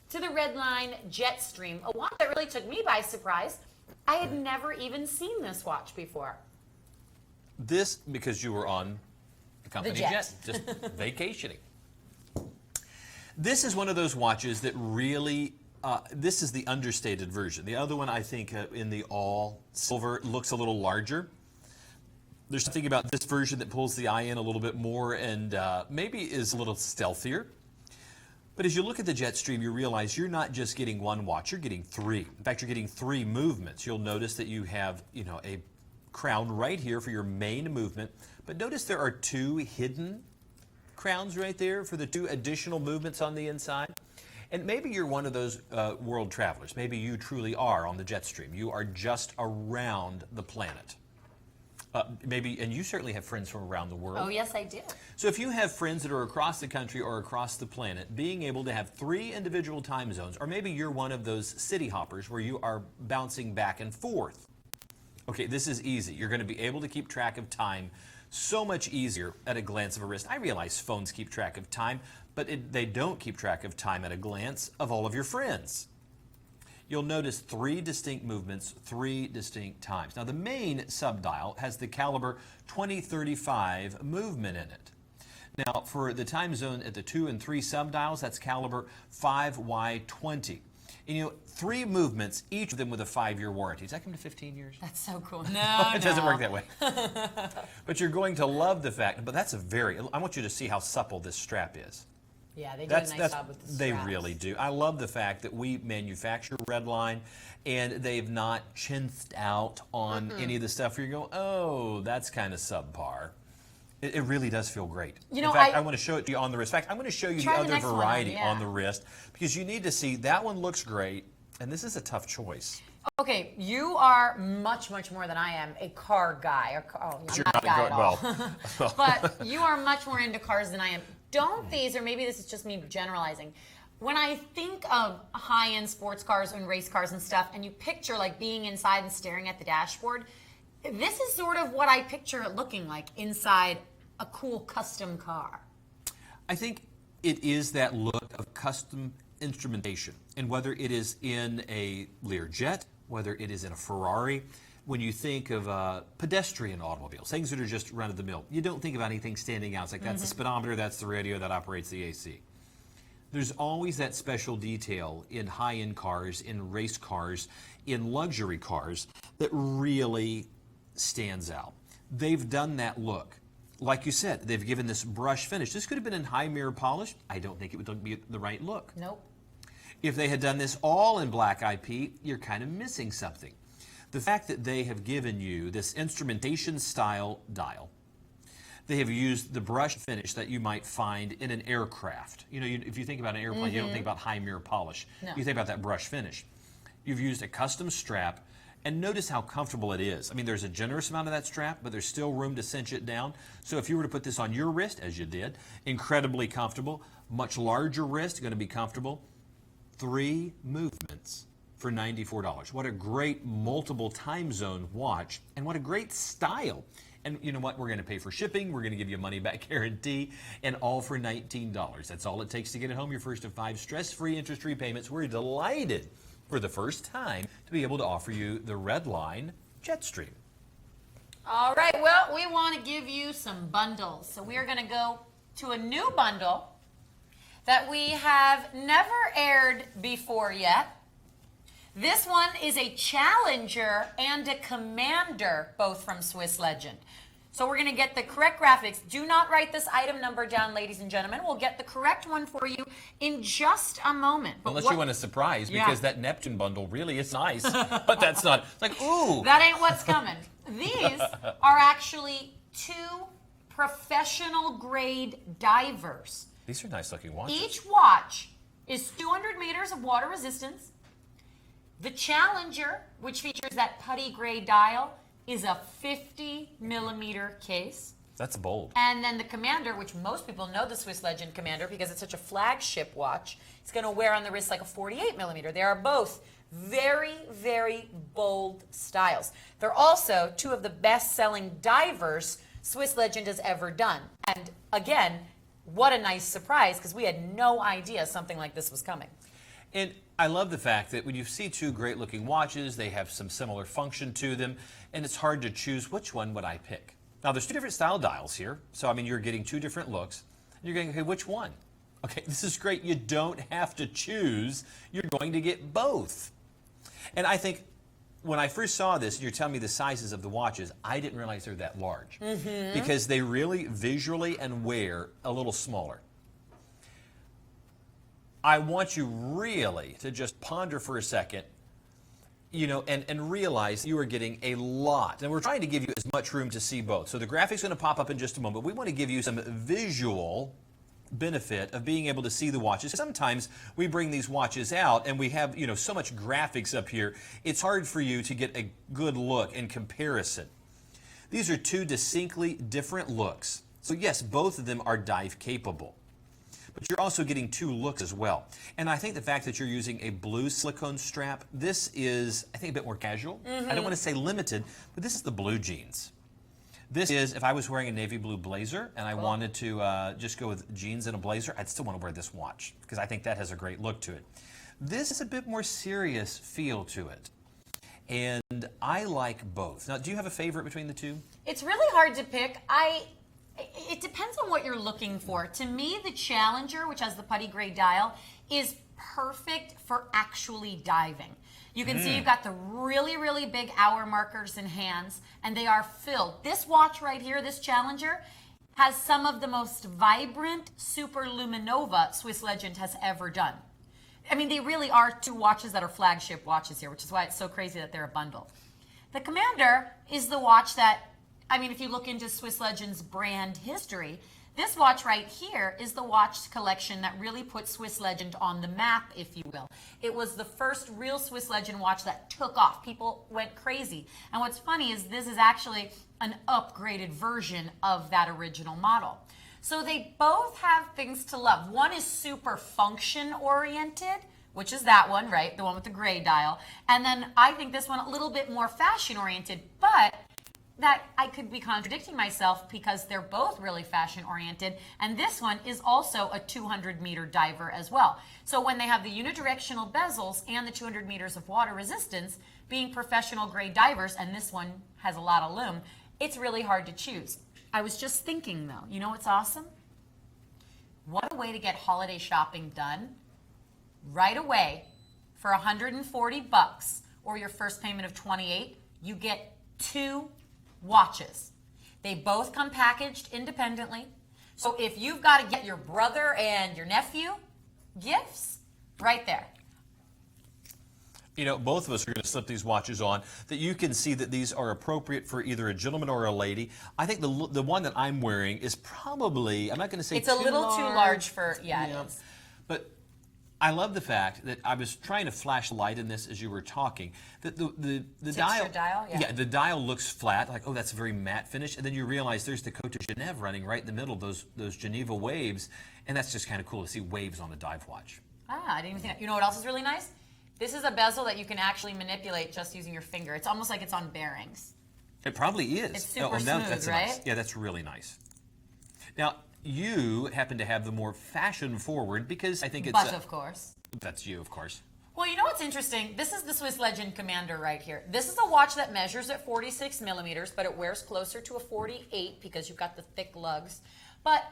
to the Redline Jetstream, a watch that really took me by surprise. I had never even seen this watch before. This because you were on the company The jet. just vacationing. This is one of those watches that really, this is the understated version. The other one, I think, in the all silver, looks a little larger. There's something about this version that pulls the eye in a little bit more and maybe is a little stealthier. But as you look at the Jetstream, you realize you're not just getting one watch, you're getting three. In fact, you're getting three movements. You'll notice that you have, a crown right here for your main movement. But notice there are two hidden crowns right there for the two additional movements on the inside. And maybe you're one of those world travelers. Maybe you truly are on the Jetstream. You are just around the planet. And you certainly have friends from around the world. Oh, yes, I do. So if you have friends that are across the country or across the planet, being able to have three individual time zones, or maybe you're one of those city hoppers where you are bouncing back and forth. Okay, this is easy. You're going to be able to keep track of time so much easier at a glance of a wrist. I realize phones keep track of time, but they don't keep track of time at a glance of all of your friends. You'll notice three distinct movements, three distinct times. Now, the main subdial has the caliber 2035 movement in it. Now, for the time zone at the 2 and 3 subdials, that's caliber 5Y20. And three movements, each of them with a 5-year warranty. Does that come to 15 years? That's so cool. No, It doesn't work that way. But you're going to love the fact, but I want you to see how supple this strap is. Yeah, they do a nice job with the straps. They really do. I love the fact that we manufacture Redline, and they've not chinsed out on any of the stuff where you go, oh, that's kind of subpar. It really does feel great. In fact, I want to show it to you on the wrist. In fact, I'm going to show you the other variety on the wrist, because you need to see that one looks great, and this is a tough choice. Okay, you are much, much more than I am a car guy. I'm not a guy at all. But you are much more into cars than I am. Don't these, or maybe this is just me generalizing, when I think of high-end sports cars and race cars and stuff, and you picture like being inside and staring at the dashboard, this is sort of what I picture it looking like inside a cool custom car. I think it is that look of custom instrumentation. And whether it is in a Learjet, whether it is in a Ferrari, when you think of pedestrian automobiles, things that are just run-of-the-mill, you don't think of anything standing out. It's like that's the speedometer, that's the radio, that operates the AC. There's always that special detail in high-end cars, in race cars, in luxury cars that really stands out. They've done that look. Like you said, they've given this brush finish. This could have been in high mirror polish. I don't think it would be the right look. Nope. If they had done this all in black IP, you're kind of missing something. The fact that they have given you this instrumentation style dial, they have used the brush finish that you might find in an aircraft. If you think about an airplane, you don't think about high mirror polish. No. You think about that brush finish. You've used a custom strap, and notice how comfortable it is. I mean, there's a generous amount of that strap, but there's still room to cinch it down. So if you were to put this on your wrist, as you did, incredibly comfortable. Much larger wrist, going to be comfortable. 3 movements for $94. What a great multiple time zone watch, and what a great style. And you know what? We're going to pay for shipping. We're going to give you a money-back guarantee, and all for $19. That's all it takes to get it home. Your first of 5 stress-free interest-free payments. We're delighted for the first time to be able to offer you the Redline Jetstream. All right, well, we want to give you some bundles. So we are going to go to a new bundle that we have never aired before yet. This one is a Challenger and a Commander, both from Swiss Legend. So we're going to get the correct graphics. Do not write this item number down, ladies and gentlemen. We'll get the correct one for you in just a moment. But unless you want a surprise, because that Neptune bundle really is nice, but that's not. It's like, ooh. That ain't what's coming. These are actually 2 professional-grade divers. These are nice-looking watches. Each watch is 200 meters of water resistance. The Challenger, which features that putty gray dial, is a 50-millimeter case. That's bold. And then the Commander, which most people know the Swiss Legend Commander because it's such a flagship watch, it's going to wear on the wrist like a 48-millimeter. They are both very, very bold styles. They're also 2 of the best-selling divers Swiss Legend has ever done. And again, what a nice surprise, because we had no idea something like this was coming. And I love the fact that when you see 2 great-looking watches, they have some similar function to them, and it's hard to choose which one would I pick. Now, there's 2 different style dials here, so I mean, you're getting 2 different looks. You're going, okay, which one? Okay, this is great. You don't have to choose. You're going to get both. And I think when I first saw this, and you're telling me the sizes of the watches, I didn't realize they're that large. Because they really visually and wear a little smaller. I want you really to just ponder for a second, and realize you are getting a lot. And we're trying to give you as much room to see both. So the graphic's going to pop up in just a moment. We want to give you some visual benefit of being able to see the watches. Sometimes we bring these watches out and we have, so much graphics up here. It's hard for you to get a good look in comparison. These are two distinctly different looks. So yes, both of them are dive capable. But you're also getting two looks as well. And I think the fact that you're using a blue silicone strap, this is, I think, a bit more casual. I don't want to say limited, but this is the blue jeans. This is, if I was wearing a navy blue blazer and I wanted to just go with jeans and a blazer, I'd still want to wear this watch because I think that has a great look to it. This is a bit more serious feel to it. And I like both. Now, do you have a favorite between the two? It's really hard to pick. It depends on what you're looking for. To me, the Challenger, which has the putty gray dial, is perfect for actually diving. You can see you've got the really, really big hour markers and hands, and they are filled. This watch right here, this Challenger, has some of the most vibrant super luminova Swiss Legend has ever done. I mean, they really are two watches that are flagship watches here, which is why it's so crazy that they're a bundle. The Commander is the watch that, I mean, if you look into Swiss Legend's brand history, this watch right here is the watch collection that really put Swiss Legend on the map, if you will. It was the first real Swiss Legend watch that took off. People went crazy. And what's funny is this is actually an upgraded version of that original model. So they both have things to love. One is super function oriented, which is that one, right? The one with the gray dial. And then I think this one a little bit more fashion oriented, but that I could be contradicting myself because they're both really fashion oriented, and this one is also a 200-meter diver as well. So when they have the unidirectional bezels and the 200 meters of water resistance, being professional grade divers, and this one has a lot of lume, it's really hard to choose. I was just thinking though, you know what's awesome? What a way to get holiday shopping done right away for $140 or your first payment of $28. You get two watches. They both come packaged independently. So if you've got to get your brother and your nephew gifts, right there. Both of us are going to slip these watches on that you can see that these are appropriate for either a gentleman or a lady. I think the one that I'm wearing is probably, I'm not going to say it's a little too large for, yeah. It is. But I love the fact that I was trying to flash light in this as you were talking. That the dial, yeah, the dial looks flat, like, oh, that's a very matte finish, and then you realize there's the Côte de Genève running right in the middle of those Geneva waves, and that's just kind of cool to see waves on a dive watch. I didn't even think that. You know what else is really nice? This is a bezel that you can actually manipulate just using your finger. It's almost like it's on bearings. It probably is. It's super smooth, that's right? Nice. Yeah, that's really nice. Now, you happen to have the more fashion forward because I think it's... But of course. That's you, of course. Well, you know what's interesting? This is the Swiss Legend Commander right here. This is a watch that measures at 46 millimeters, but it wears closer to a 48 because you've got the thick lugs. But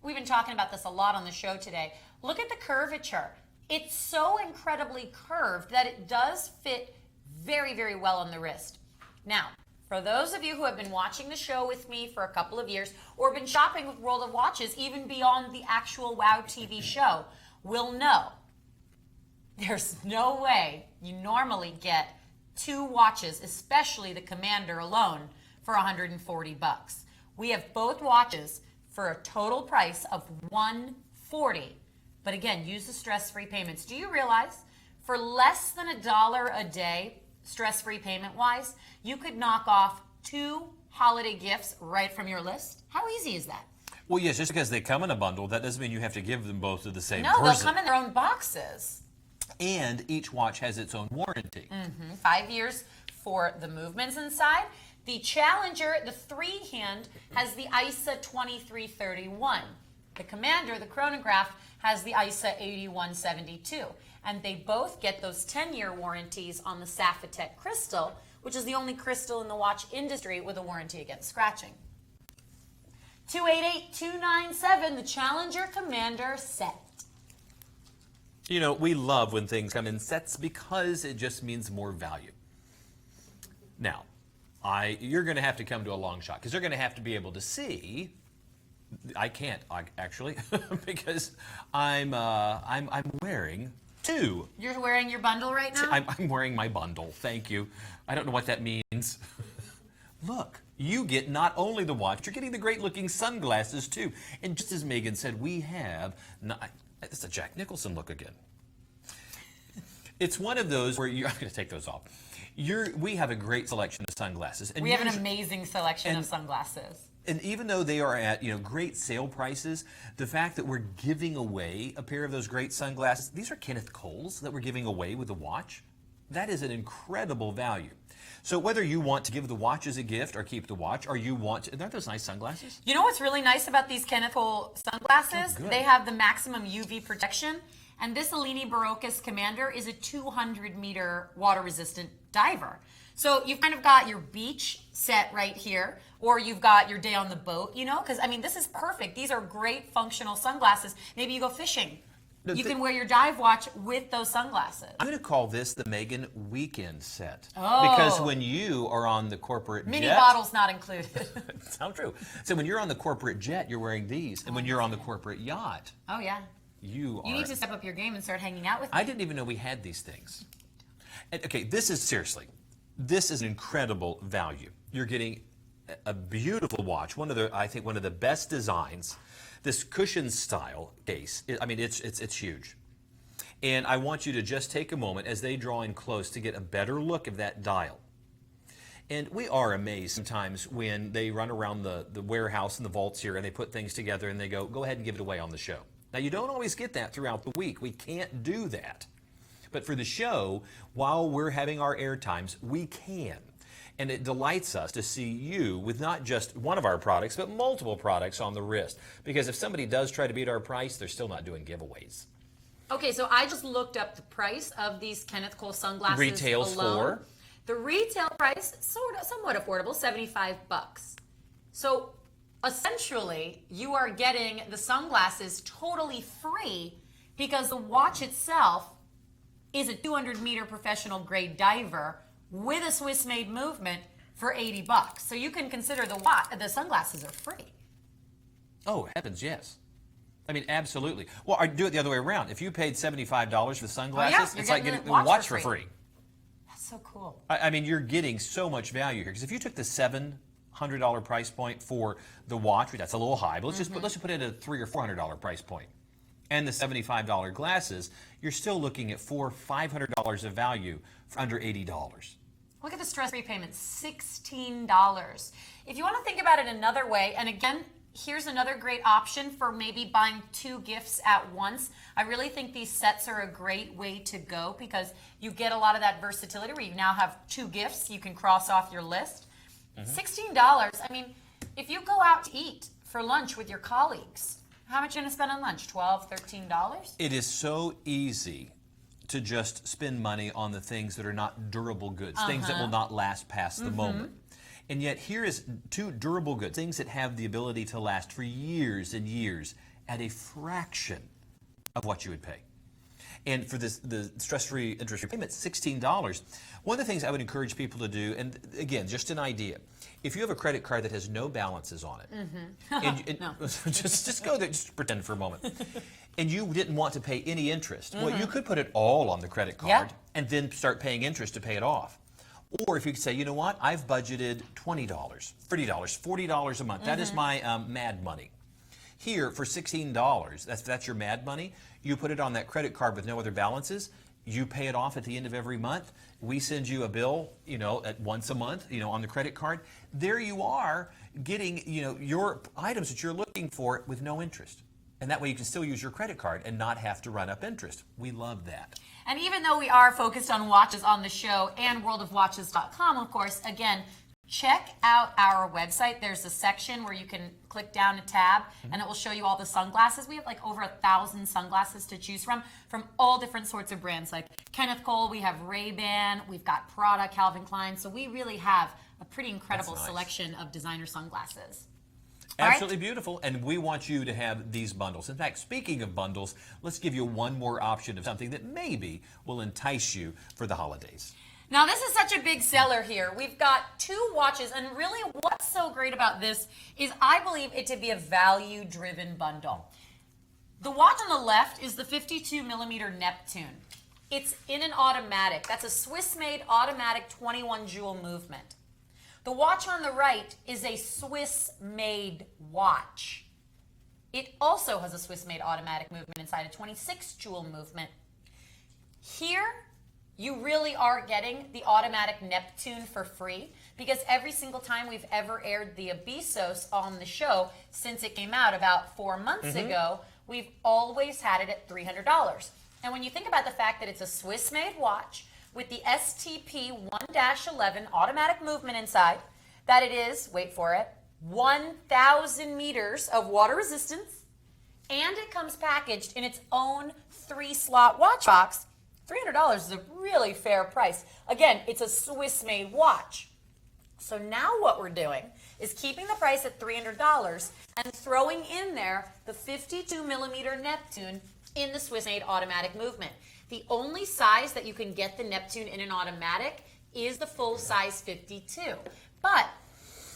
we've been talking about this a lot on the show today. Look at the curvature. It's so incredibly curved that it does fit very, very well on the wrist. Now, for those of you who have been watching the show with me for a couple of years or been shopping with World of Watches even beyond the actual WOW TV show will know there's no way you normally get two watches, especially the Commander alone, for $140. We have both watches for a total price of $140. But again, use the stress-free payments. Do you realize for less than $1 a day, stress-free payment-wise, you could knock off two holiday gifts right from your list? How easy is that? Well, yes, just because they come in a bundle, that doesn't mean you have to give them both to the same person. person. No, they'll come in their own boxes. And each watch has its own warranty. 5 years for the movements inside. The Challenger, the three-hand, has the ISA 2331. The Commander, the chronograph, has the ISA 8172. And they both get those 10-year warranties on the Sapphitech crystal, which is the only crystal in the watch industry with a warranty against scratching. 288-297, the Challenger Commander set. We love when things come in sets because it just means more value. Now, you're going to have to come to a long shot because you're going to have to be able to see I can't actually because I'm wearing two. You're wearing your bundle right now? I'm wearing my bundle. Thank you. I don't know what that means. Look, you get not only the watch, you're getting the great-looking sunglasses too. And just as Megan said, we have. It's a Jack Nicholson look again. It's one of those where I'm going to take those off. We have a great selection of sunglasses. And we have an amazing selection of sunglasses. And even though they are at great sale prices, the fact that we're giving away a pair of those great sunglasses, these are Kenneth Cole's that we're giving away with the watch. That is an incredible value. So whether you want to give the watch as a gift or keep the watch, or you want to, aren't those nice sunglasses? You know what's really nice about these Kenneth Cole sunglasses? Oh, they have the maximum UV protection. And this Alini Barocas Commander is a 200-meter water-resistant diver. So you've kind of got your beach set right here, or you've got your day on the boat, because, I mean, this is perfect. These are great functional sunglasses. Maybe you go fishing. You can wear your dive watch with those sunglasses. I'm going to call this the Megan Weekend Set. Oh. Because when you are on the corporate Mini jet... bottles not included. That's not true. So when you're on the corporate jet, you're wearing these. And when you're on the corporate yacht, Oh, yeah. you are... You need to step up your game and start hanging out with me. I didn't even know we had these things. And, okay, this is seriously, this is an incredible value. You're getting a beautiful watch, I think one of the best designs. This cushion style case, it's huge. And I want you to just take a moment as they draw in close to get a better look of that dial. And we are amazed sometimes when they run around the warehouse and the vaults here and they put things together and they go ahead and give it away on the show. Now, you don't always get that throughout the week. We can't do that. But for the show, while we're having our air times, we can. And it delights us to see you with not just one of our products, but multiple products on the wrist. Because if somebody does try to beat our price, they're still not doing giveaways. Okay, so I just looked up the price of these Kenneth Cole sunglasses Retails alone. for? The retail price, somewhat affordable, $75. So essentially, you are getting the sunglasses totally free because the watch itself is a 200-meter professional grade diver with a Swiss-made movement for $80. So you can consider the sunglasses are free. Oh, heavens, yes. I mean, absolutely. Well, I'd do it the other way around. If you paid $75 for the sunglasses, you're it's like getting getting the the watch for free. That's so cool. I mean, you're getting so much value here. Because if you took the $700 price point for the watch, that's a little high, but let's just put it at a $300 or $400 price point, and the $75 glasses, you're still looking at $400 or $500 of value for under $80. Look at the stress-free payment, $16. If you want to think about it another way, and again, here's another great option for maybe buying two gifts at once. I really think these sets are a great way to go because you get a lot of that versatility where you now have two gifts you can cross off your list. $16, I mean, if you go out to eat for lunch with your colleagues, how much are you going to spend on lunch? $12, $13? It is so easy to just spend money on the things that are not durable goods, things that will not last past the moment. And yet here is two durable goods, things that have the ability to last for years and years at a fraction of what you would pay. And for the stress-free interest-free payment, $16. One of the things I would encourage people to do, and again, just an idea, if you have a credit card that has no balances on it, and just go there, just pretend for a moment, and you didn't want to pay any interest, well, you could put it all on the credit card and then start paying interest to pay it off. Or if you could say, you know what, I've budgeted $20, $30, $40 a month. That is my mad money. Here, for $16, that's your mad money. You put it on that credit card with no other balances. You pay it off at the end of every month. We send you a bill, at once a month, on the credit card. There you are getting, your items that you're looking for with no interest. And that way you can still use your credit card and not have to run up interest. We love that. And even though we are focused on watches on the show and WorldofWatches.com, of course, again, check out our website. There's a section where you can click down a tab and it will show you all the sunglasses. We have like over 1,000 sunglasses to choose from all different sorts of brands like Kenneth Cole, we have Ray-Ban, we've got Prada, Calvin Klein. So we really have a pretty incredible selection of designer sunglasses. Absolutely beautiful, and we want you to have these bundles. In fact, speaking of bundles, let's give you one more option of something that maybe will entice you for the holidays. Now, this is such a big seller here. We've got 2 watches, and really what's so great about this is I believe it to be a value-driven bundle. The watch on the left is the 52 millimeter Neptune. It's in an automatic. That's a Swiss-made automatic 21 jewel movement. The watch on the right is a Swiss-made watch. It also has a Swiss-made automatic movement inside, a 26 jewel movement. Here, you really are getting the automatic Neptune for free because every single time we've ever aired the Abyssos on the show since it came out about 4 months ago, we've always had it at $300. And when you think about the fact that it's a Swiss-made watch with the STP 1-11 automatic movement inside, that it is, wait for it, 1,000 meters of water resistance, and it comes packaged in its own 3-slot watch box, $300 is a really fair price. Again, it's a Swiss-made watch. So now what we're doing is keeping the price at $300 and throwing in there the 52 millimeter Neptune in the Swiss-made automatic movement. The only size that you can get the Neptune in an automatic is the full size 52. But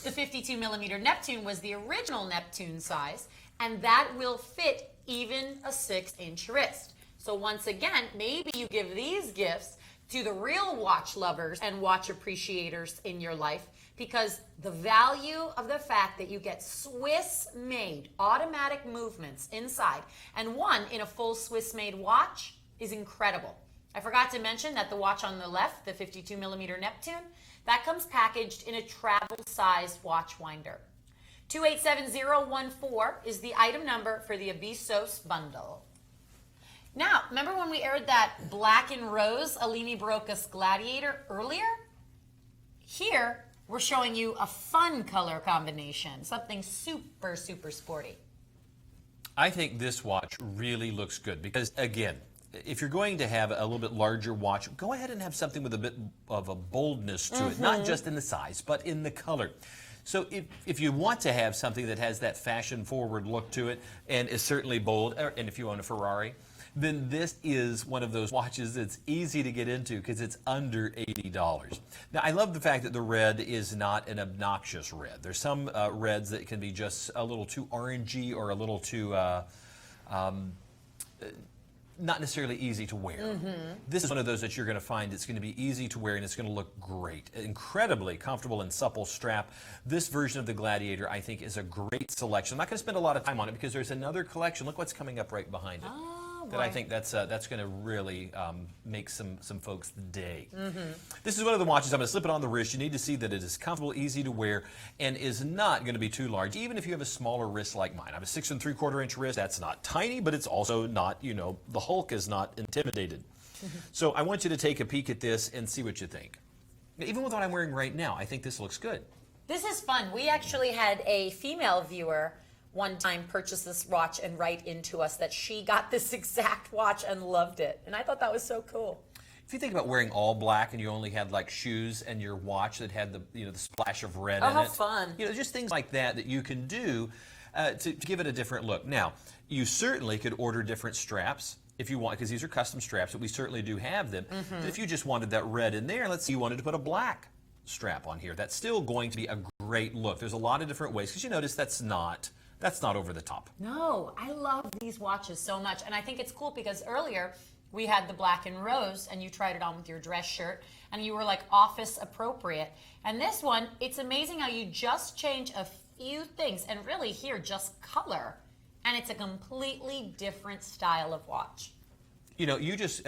the 52 millimeter Neptune was the original Neptune size, and that will fit even a 6-inch wrist. So once again, maybe you give these gifts to the real watch lovers and watch appreciators in your life because the value of the fact that you get Swiss-made automatic movements inside and one in a full Swiss-made watch is incredible. I forgot to mention that the watch on the left, the 52 millimeter Neptune, that comes packaged in a travel-sized watch winder. 287014 is the item number for the Abyssos bundle. Now, remember when we aired that black and rose Alini Barocas Gladiator earlier? Here, we're showing you a fun color combination, something super, super sporty. I think this watch really looks good because, again, if you're going to have a little bit larger watch, go ahead and have something with a bit of a boldness to it, not just in the size, but in the color. So if you want to have something that has that fashion-forward look to it and is certainly bold, and if you own a Ferrari, then this is one of those watches that's easy to get into because it's under $80. Now, I love the fact that the red is not an obnoxious red. There's some reds that can be just a little too orangey or a little too not necessarily easy to wear. This is one of those that you're going to find it's going to be easy to wear and it's going to look great. Incredibly comfortable and supple strap. This version of the Gladiator, I think, is a great selection. I'm not going to spend a lot of time on it because there's another collection. Look what's coming up right behind it. That I think that's going to really make some folks' day. This is one of the watches. I'm going to slip it on the wrist. You need to see that it is comfortable, easy to wear, and is not going to be too large, even if you have a smaller wrist like mine. I have a 6 3/4 inch wrist. That's not tiny, but it's also not, you know, the Hulk is not intimidated. So I want you to take a peek at this and see what you think. Even with what I'm wearing right now, I think this looks good. This is fun. We actually had a female viewer one time purchase this watch and write into us that she got this exact watch and loved it. And I thought that was so cool. If you think about wearing all black and you only had like shoes and your watch that had the, you know, the splash of red in it. How fun. You know, just things like that that you can do to give it a different look. Now, you certainly could order different straps if you want, because these are custom straps, but we certainly do have them. But if you just wanted that red in there, let's say you wanted to put a black strap on here, that's still going to be a great look. There's a lot of different ways, because you notice that's not over the top. No, I love these watches so much. And I think it's cool because earlier we had the black and rose and you tried it on with your dress shirt and you were like office appropriate. And this one, it's amazing how you just change a few things and really here just color. And it's a completely different style of watch. You know, you just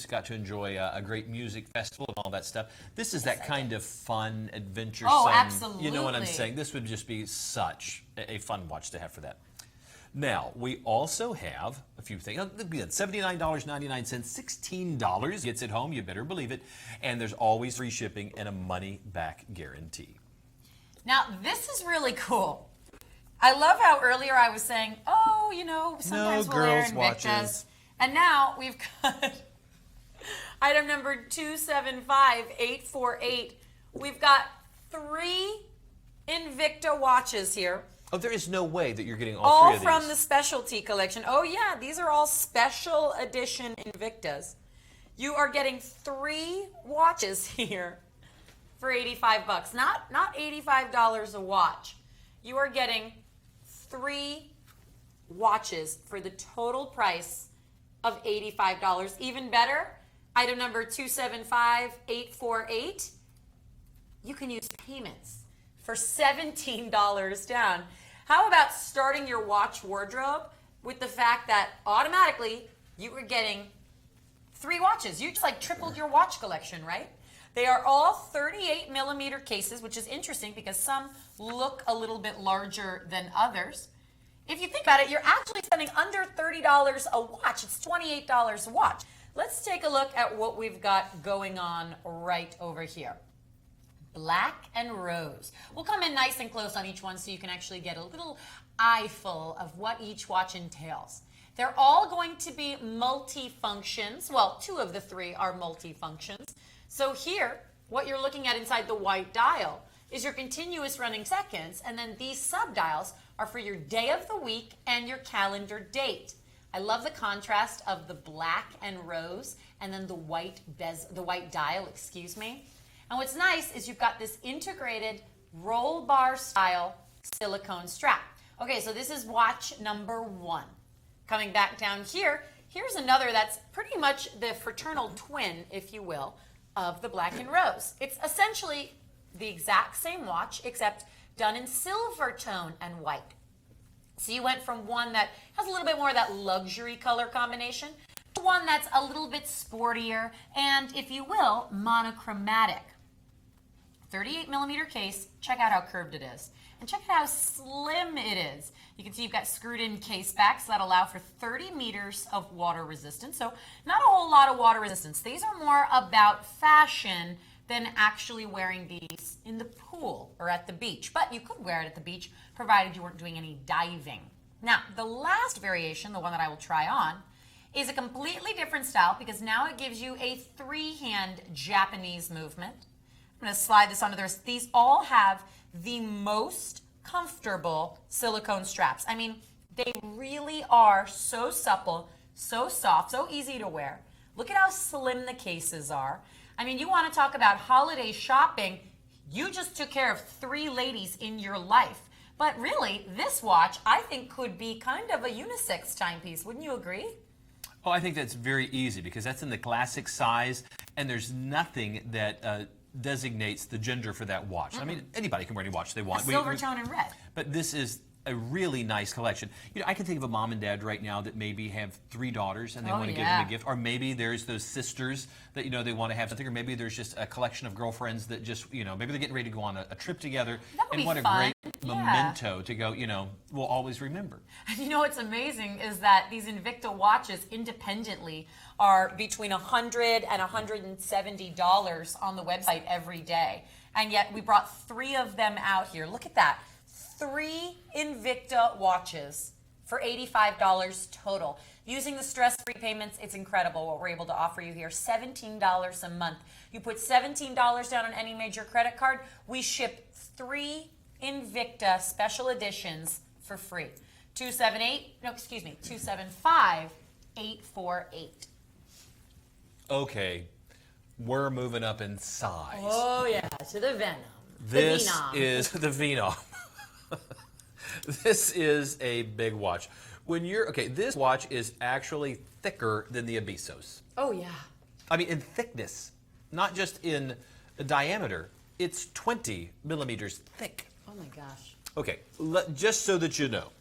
got to enjoy a great music festival and all that stuff. This is that kind of fun, adventuresome. Oh, absolutely. You know what I'm saying? This would just be such a fun watch to have for that. Now, we also have a few things. $79.99, $16 gets it home. You better believe it. And there's always free shipping and a money-back guarantee. Now, this is really cool. I love how earlier I was saying, oh, you know, sometimes we'll wear Invictas. And now we've got item number 275848. We've got 3 Invicta watches here. Oh, there is no way that you're getting all 3 of these. All from the specialty collection. Oh, yeah, these are all special edition Invictas. You are getting 3 watches here for 85 bucks. Not $85 a watch. You are getting 3 watches for the total price of $85. Even better, item number 275848. You can use payments for $17 down. How about starting your watch wardrobe with the fact that automatically you are getting 3 watches? You just like tripled your watch collection, right? They are all 38 millimeter cases, which is interesting because some look a little bit larger than others. If you think about it, you're actually spending under $30 a watch. It's $28 a watch. Let's take a look at what we've got going on right over here. Black and rose. We'll come in nice and close on each one so you can actually get a little eyeful of what each watch entails. They're all going to be multi-functions. Well, 2 of the 3 are multi-functions. So here, what you're looking at inside the white dial is your continuous running seconds, and then these sub-dials are for your day of the week and your calendar date. I love the contrast of the black and rose and then the white dial, excuse me. And what's nice is you've got this integrated roll bar style silicone strap. Okay, so this is watch number 1. Coming back down here, here's another that's pretty much the fraternal twin, if you will, of the black and rose. It's essentially the exact same watch, except done in silver tone and white. So you went from one that has a little bit more of that luxury color combination to one that's a little bit sportier and, if you will, monochromatic. 38 millimeter case. Check out how curved it is. And check out how slim it is. You can see you've got screwed in case backs that allow for 30 meters of water resistance. So not a whole lot of water resistance. These are more about fashion than actually wearing these in the pool or at the beach. But you could wear it at the beach provided you weren't doing any diving. Now, the last variation, the one that I will try on, is a completely different style because now it gives you a 3-hand Japanese movement. I'm going to slide this onto this. These all have the most comfortable silicone straps. I mean, they really are so supple, so soft, so easy to wear. Look at how slim the cases are. I mean, you want to talk about holiday shopping. You just took care of 3 ladies in your life. But really, this watch, I think, could be kind of a unisex timepiece. Wouldn't you agree? Oh, I think that's very easy because that's in the classic size, and there's nothing that designates the gender for that watch. I mean, anybody can wear any watch they want. Silver tone and red. But this is a really nice collection. You know, I can think of a mom and dad right now that maybe have 3 daughters and they want to give them a gift. Or maybe there's those sisters that, you know, they want to have something. Or maybe there's just a collection of girlfriends that just, you know, maybe they're getting ready to go on a trip together. That would and be what fun. a great memento to go, you know, we'll always remember. And you know what's amazing is that these Invicta watches independently are between $100 and $170 on the website every day. And yet we brought 3 of them out here. Look at that. 3 Invicta watches for $85 total. Using the stress-free payments, it's incredible what we're able to offer you here. $17 a month. You put $17 down on any major credit card, we ship 3 Invicta special editions for free. 275-848. Okay, we're moving up in size. Oh yeah, to the Venom. This the Venom. is the Venom. This is a big watch. When you're, okay, this watch is actually thicker than the Abisos. Oh yeah. I mean, in thickness, not just in diameter. It's 20 millimeters thick. Oh my gosh. Okay, just so that you know,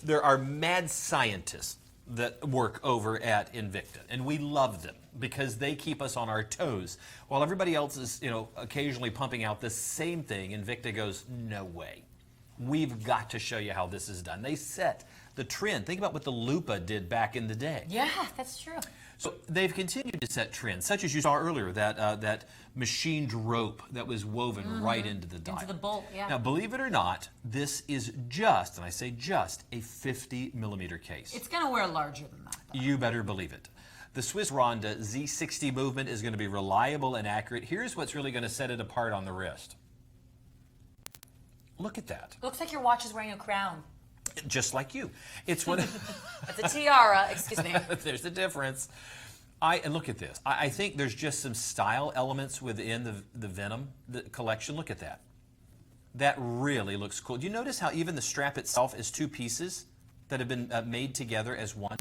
there are mad scientists that work over at Invicta, and we love them because they keep us on our toes. While everybody else is, you know, occasionally pumping out the same thing, Invicta goes, no way. We've got to show you how this is done. They set the trend. Think about what the Lupa did back in the day. Yeah, that's true. So they've continued to set trends, such as you saw earlier, that machined rope that was woven right into the dial. Into the bolt, yeah. Now, believe it or not, this is just, and I say just, a 50 millimeter case. It's going to wear larger than that, though. You better believe it. The Swiss Ronda Z60 movement is going to be reliable and accurate. Here's what's really going to set it apart on the wrist. Look at that. Looks like your watch is wearing a crown. Just like you. It's one. It's a tiara, excuse me. There's the difference. And look at this. I think there's just some style elements within the Venom collection. Look at that. That really looks cool. Do you notice how even the strap itself is two pieces that have been made together as one?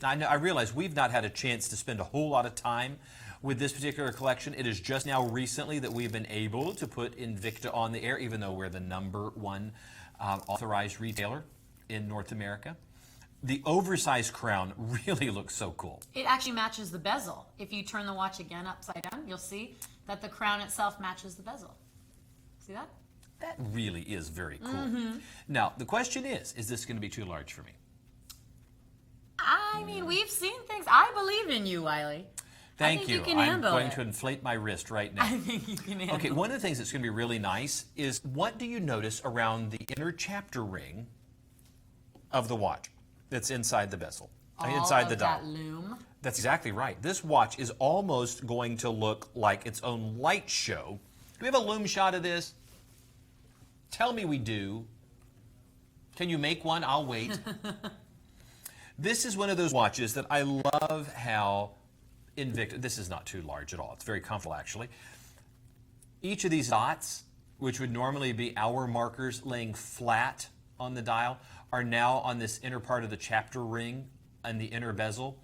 I realize we've not had a chance to spend a whole lot of time with this particular collection. It is just now recently that we've been able to put Invicta on the air, even though we're the #1 authorized retailer in North America. The oversized crown really looks so cool. It actually matches the bezel. If you turn the watch again upside down, you'll see that the crown itself matches the bezel. See that? That really is very cool. Now, the question is this going to be too large for me? I mean, we've seen things. I believe in you, Wiley. Thank I think you. you can I'm handle going it. to inflate my wrist right now. I think you can handle Okay, it. one of the things that's going to be really nice is what do you notice around the inner chapter ring of the watch that's inside the bezel, inside the dial? That loom. That's exactly right. This watch is almost going to look like its own light show. Do we have a loom shot of this? Tell me we do. Can you make one? I'll wait. This is one of those watches that I love how Invicta, this is not too large at all. It's very comfortable, actually. Each of these dots, which would normally be hour markers laying flat on the dial, are now on this inner part of the chapter ring and the inner bezel.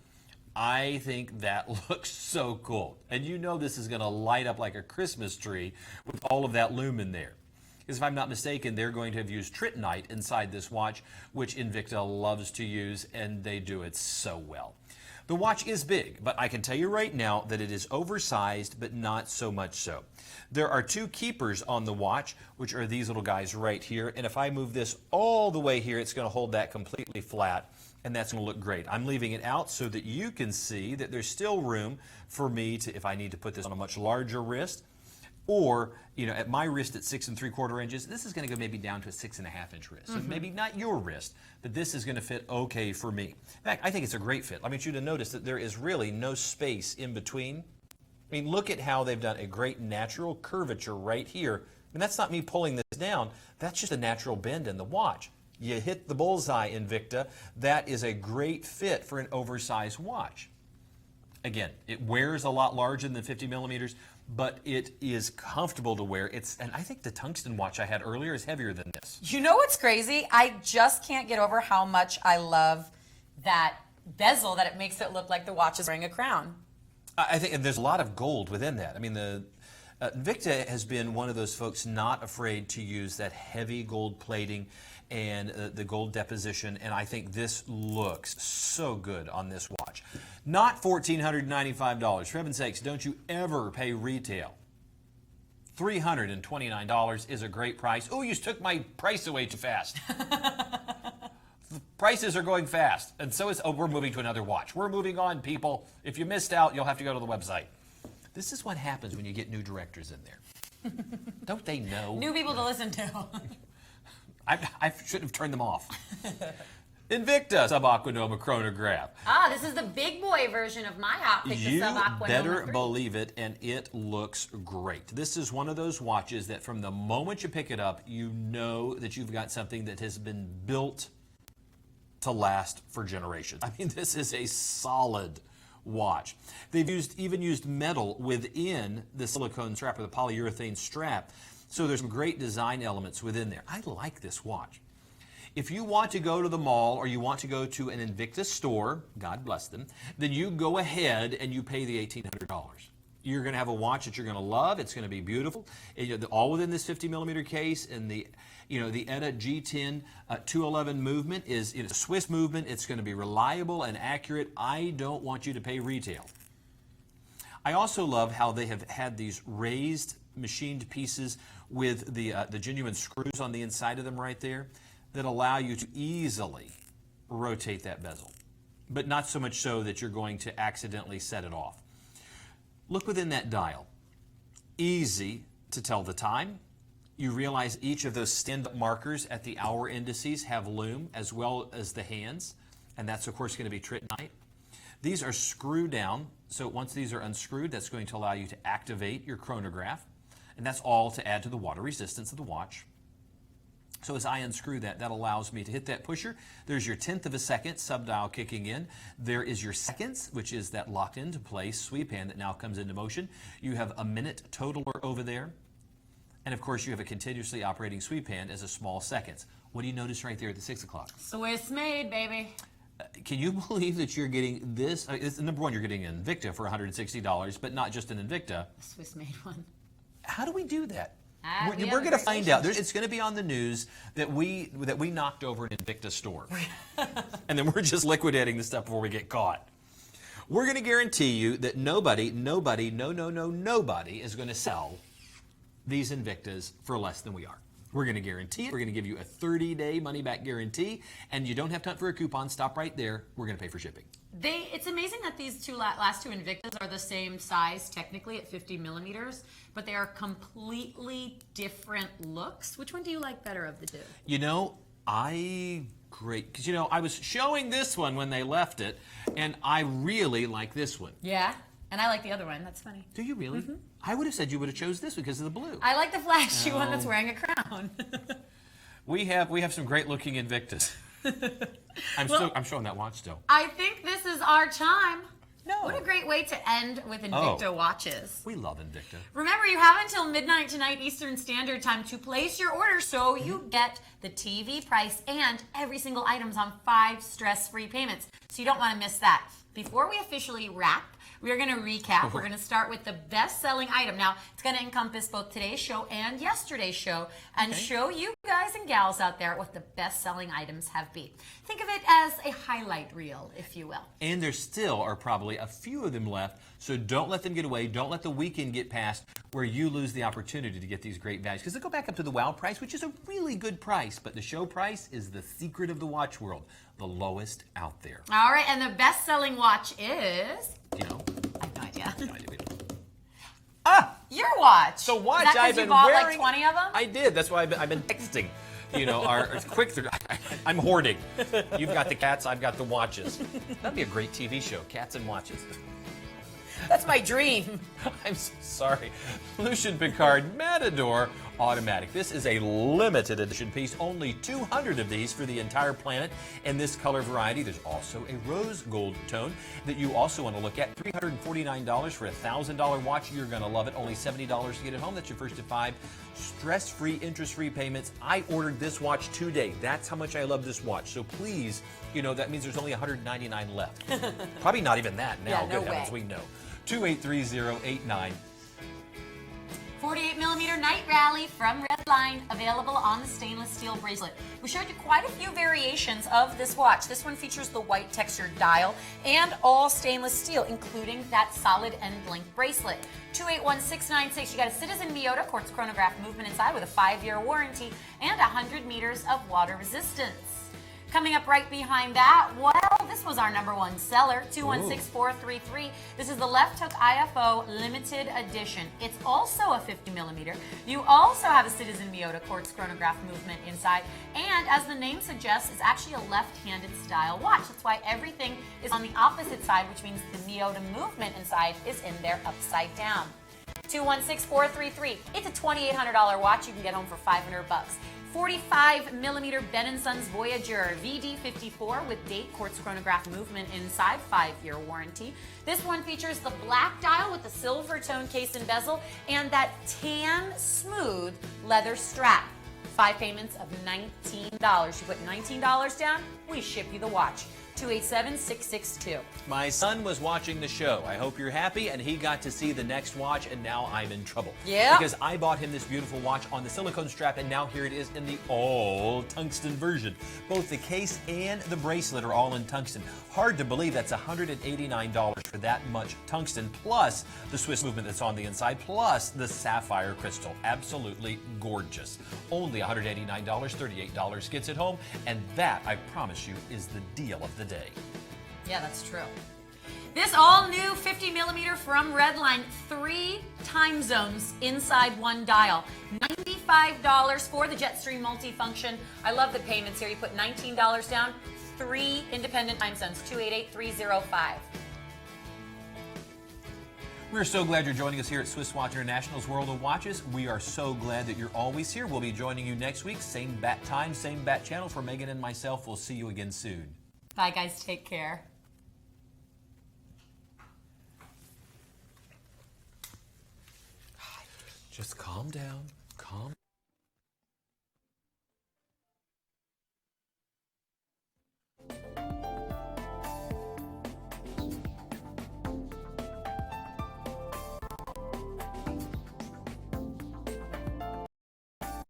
I think that looks so cool. And you know this is going to light up like a Christmas tree with all of that loom in there. Because if I'm not mistaken, they're going to have used trittonite inside this watch, which Invicta loves to use, and they do it so well. The watch is big, but I can tell you right now that it is oversized, but not so much so. There are two keepers on the watch, which are these little guys right here, and if I move this all the way here, it's going to hold that completely flat, and that's going to look great. I'm leaving it out so that you can see that there's still room for me to, if I need to put this on a much larger wrist, or, you know, at my wrist at 6 3/4 inches, this is going to go maybe down to a 6.5 inch wrist. So maybe not your wrist, but this is going to fit okay for me. In fact, I think it's a great fit. I want you to notice that there is really no space in between. I mean, look at how they've done a great natural curvature right here. And that's not me pulling this down. That's just a natural bend in the watch. You hit the bullseye, Invicta. That is a great fit for an oversized watch. Again, it wears a lot larger than 50 millimeters, but it is comfortable to wear. And I think the tungsten watch I had earlier is heavier than this. You know what's crazy? I just can't get over how much I love that bezel, that it makes it look like the watch is wearing a crown. I think there's a lot of gold within that. I mean, Invicta has been one of those folks not afraid to use that heavy gold plating and the gold deposition, and I think this looks so good on this watch. Not $1,495. For heaven's sakes, don't you ever pay retail. $329 is a great price. Oh, you took my price away too fast. The prices are going fast, and so is, we're moving to another watch. We're moving on, people. If you missed out, you'll have to go to the website. This is what happens when you get new directors in there. Don't they know? New people to listen to. I should have turned them off. Invicta Subaquanoma chronograph. This is the big boy version of my outfit, the You Subaquanoma better 3. believe it, and it looks great. This is one of those watches that from the moment you pick it up, you know that you've got something that has been built to last for generations. I mean, this is a solid watch. They've even used metal within the silicone strap or the polyurethane strap. So there's some great design elements within there. I like this watch. If you want to go to the mall or you want to go to an Invicta store, God bless them, then you go ahead and you pay the $1,800. You're going to have a watch that you're going to love. It's going to be beautiful. All within this 50 millimeter case, and the ETA G10 211 movement is a Swiss movement. It's going to be reliable and accurate. I don't want you to pay retail. I also love how they have had these raised machined pieces with the genuine screws on the inside of them right there that allow you to easily rotate that bezel, but not so much so that you're going to accidentally set it off. Look within that dial. Easy to tell the time. You realize each of those stand-up markers at the hour indices have loom as well as the hands, and that's of course going to be trittonite. These are screwed down, so once these are unscrewed, that's going to allow you to activate your chronograph, and that's all to add to the water resistance of the watch. So as I unscrew that, that allows me to hit that pusher. There's your 1/10 of a second sub-dial kicking in. There is your seconds, which is that locked into place sweep hand that now comes into motion. You have a minute totaler over there. And of course, you have a continuously operating sweep hand as a small seconds. What do you notice right there at the 6 o'clock? Swiss made, baby. Can you believe that you're getting this? Number one, you're getting an Invicta for $160, but not just an Invicta. Swiss made one. How do we do that? We have We're a going to great find out. It's going to be on the news that we knocked over an Invicta store, and then we're just liquidating the stuff before we get caught. We're going to guarantee you that nobody is going to sell these Invictas for less than we are. We're going to guarantee it. We're going to give you a 30-day money-back guarantee, and you don't have to hunt for a coupon. Stop right there. We're going to pay for shipping. It's amazing that these last two Invictas are the same size technically at 50 millimeters, but they are completely different looks. Which one do you like better of the two? You know, because I was showing this one when they left it, and I really like this one. Yeah, and I like the other one. That's funny. Do you really? Mm-hmm. I would have said you would have chose this because of the blue. I like the flashy one that's wearing a crown. We have some great looking Invictus. I'm showing that watch still. I think this is our time. No. What a great way to end with Invicta watches. We love Invicta. Remember, you have until midnight tonight Eastern Standard Time to place your order so you get the TV price and every single item's on 5 stress-free payments. So you don't want to miss that. Before we officially wrap, we are going to recap. We're going to start with the best-selling item. Now, it's going to encompass both today's show and yesterday's show and show you guys and gals out there what the best-selling items have been. Think of it as a highlight reel, if you will. And there still are probably a few of them left, so don't let them get away. Don't let the weekend get past where you lose the opportunity to get these great values. Because they go back up to the WOW price, which is a really good price, but the show price is the secret of the watch world, the lowest out there. All right, and the best-selling watch is... Do you know? I have no idea. No idea. Your watch. So watch, Is that 'cause I've been you bought wearing, like 20 of them? I did. That's why I've been texting. You know, I'm hoarding. You've got the cats, I've got the watches. That'd be a great TV show, Cats and Watches. That's my dream. I'm so sorry. Lucien Piccard Matador Automatic. This is a limited edition piece. Only 200 of these for the entire planet in this color variety. There's also a rose gold tone that you also want to look at. $349 for a $1,000 watch. You're going to love it. Only $70 to get it home. That's your first of 5 stress-free, interest-free payments. I ordered this watch today. That's how much I love this watch. So please, that means there's only 199 left. Probably not even that now. Yeah, no Good heavens, way. we know. 283089. 48mm Night Rally from Redline, available on the stainless steel bracelet. We showed you quite a few variations of this watch. This one features the white textured dial and all stainless steel, including that solid end link bracelet. 281696, you got a Citizen Miyota quartz chronograph movement inside with a 5-year warranty and 100 meters of water resistance. Coming up right behind that, well, this was our #1 seller, 216433. This is the Left Hook IFO Limited Edition. It's also a 50mm. You also have a Citizen Miyota quartz chronograph movement inside, and as the name suggests, it's actually a left-handed style watch. That's why everything is on the opposite side, which means the Miyota movement inside is in there upside down. 216433. It's a $2,800 watch you can get home for $500. 45mm Ben & Sons Voyager VD54 with date quartz chronograph movement inside, 5-year warranty. This one features the black dial with the silver tone case and bezel and that tan smooth leather strap. 5 payments of $19. You put $19 down, we ship you the watch. 287662. My son was watching the show. I hope you're happy, and he got to see the next watch, and now I'm in trouble. Yeah. Because I bought him this beautiful watch on the silicone strap, and now here it is in the all tungsten version. Both the case and the bracelet are all in tungsten. Hard to believe that's $189 for that much tungsten, plus the Swiss movement that's on the inside, plus the sapphire crystal. Absolutely gorgeous. Only $189, $38 gets it home, and that, I promise you, is the deal of the day. Yeah, that's true. This all-new 50mm from Redline, 3 time zones inside 1 dial. $95 for the Jetstream multifunction. I love the payments here. You put $19 down, 3 independent time zones, 288305. We're so glad you're joining us here at Swiss Watch International's World of Watches. We are so glad that you're always here. We'll be joining you next week, same bat time, same bat channel. For Megan and myself, we'll see you again soon. Bye, guys. Take care. Just calm down. Calm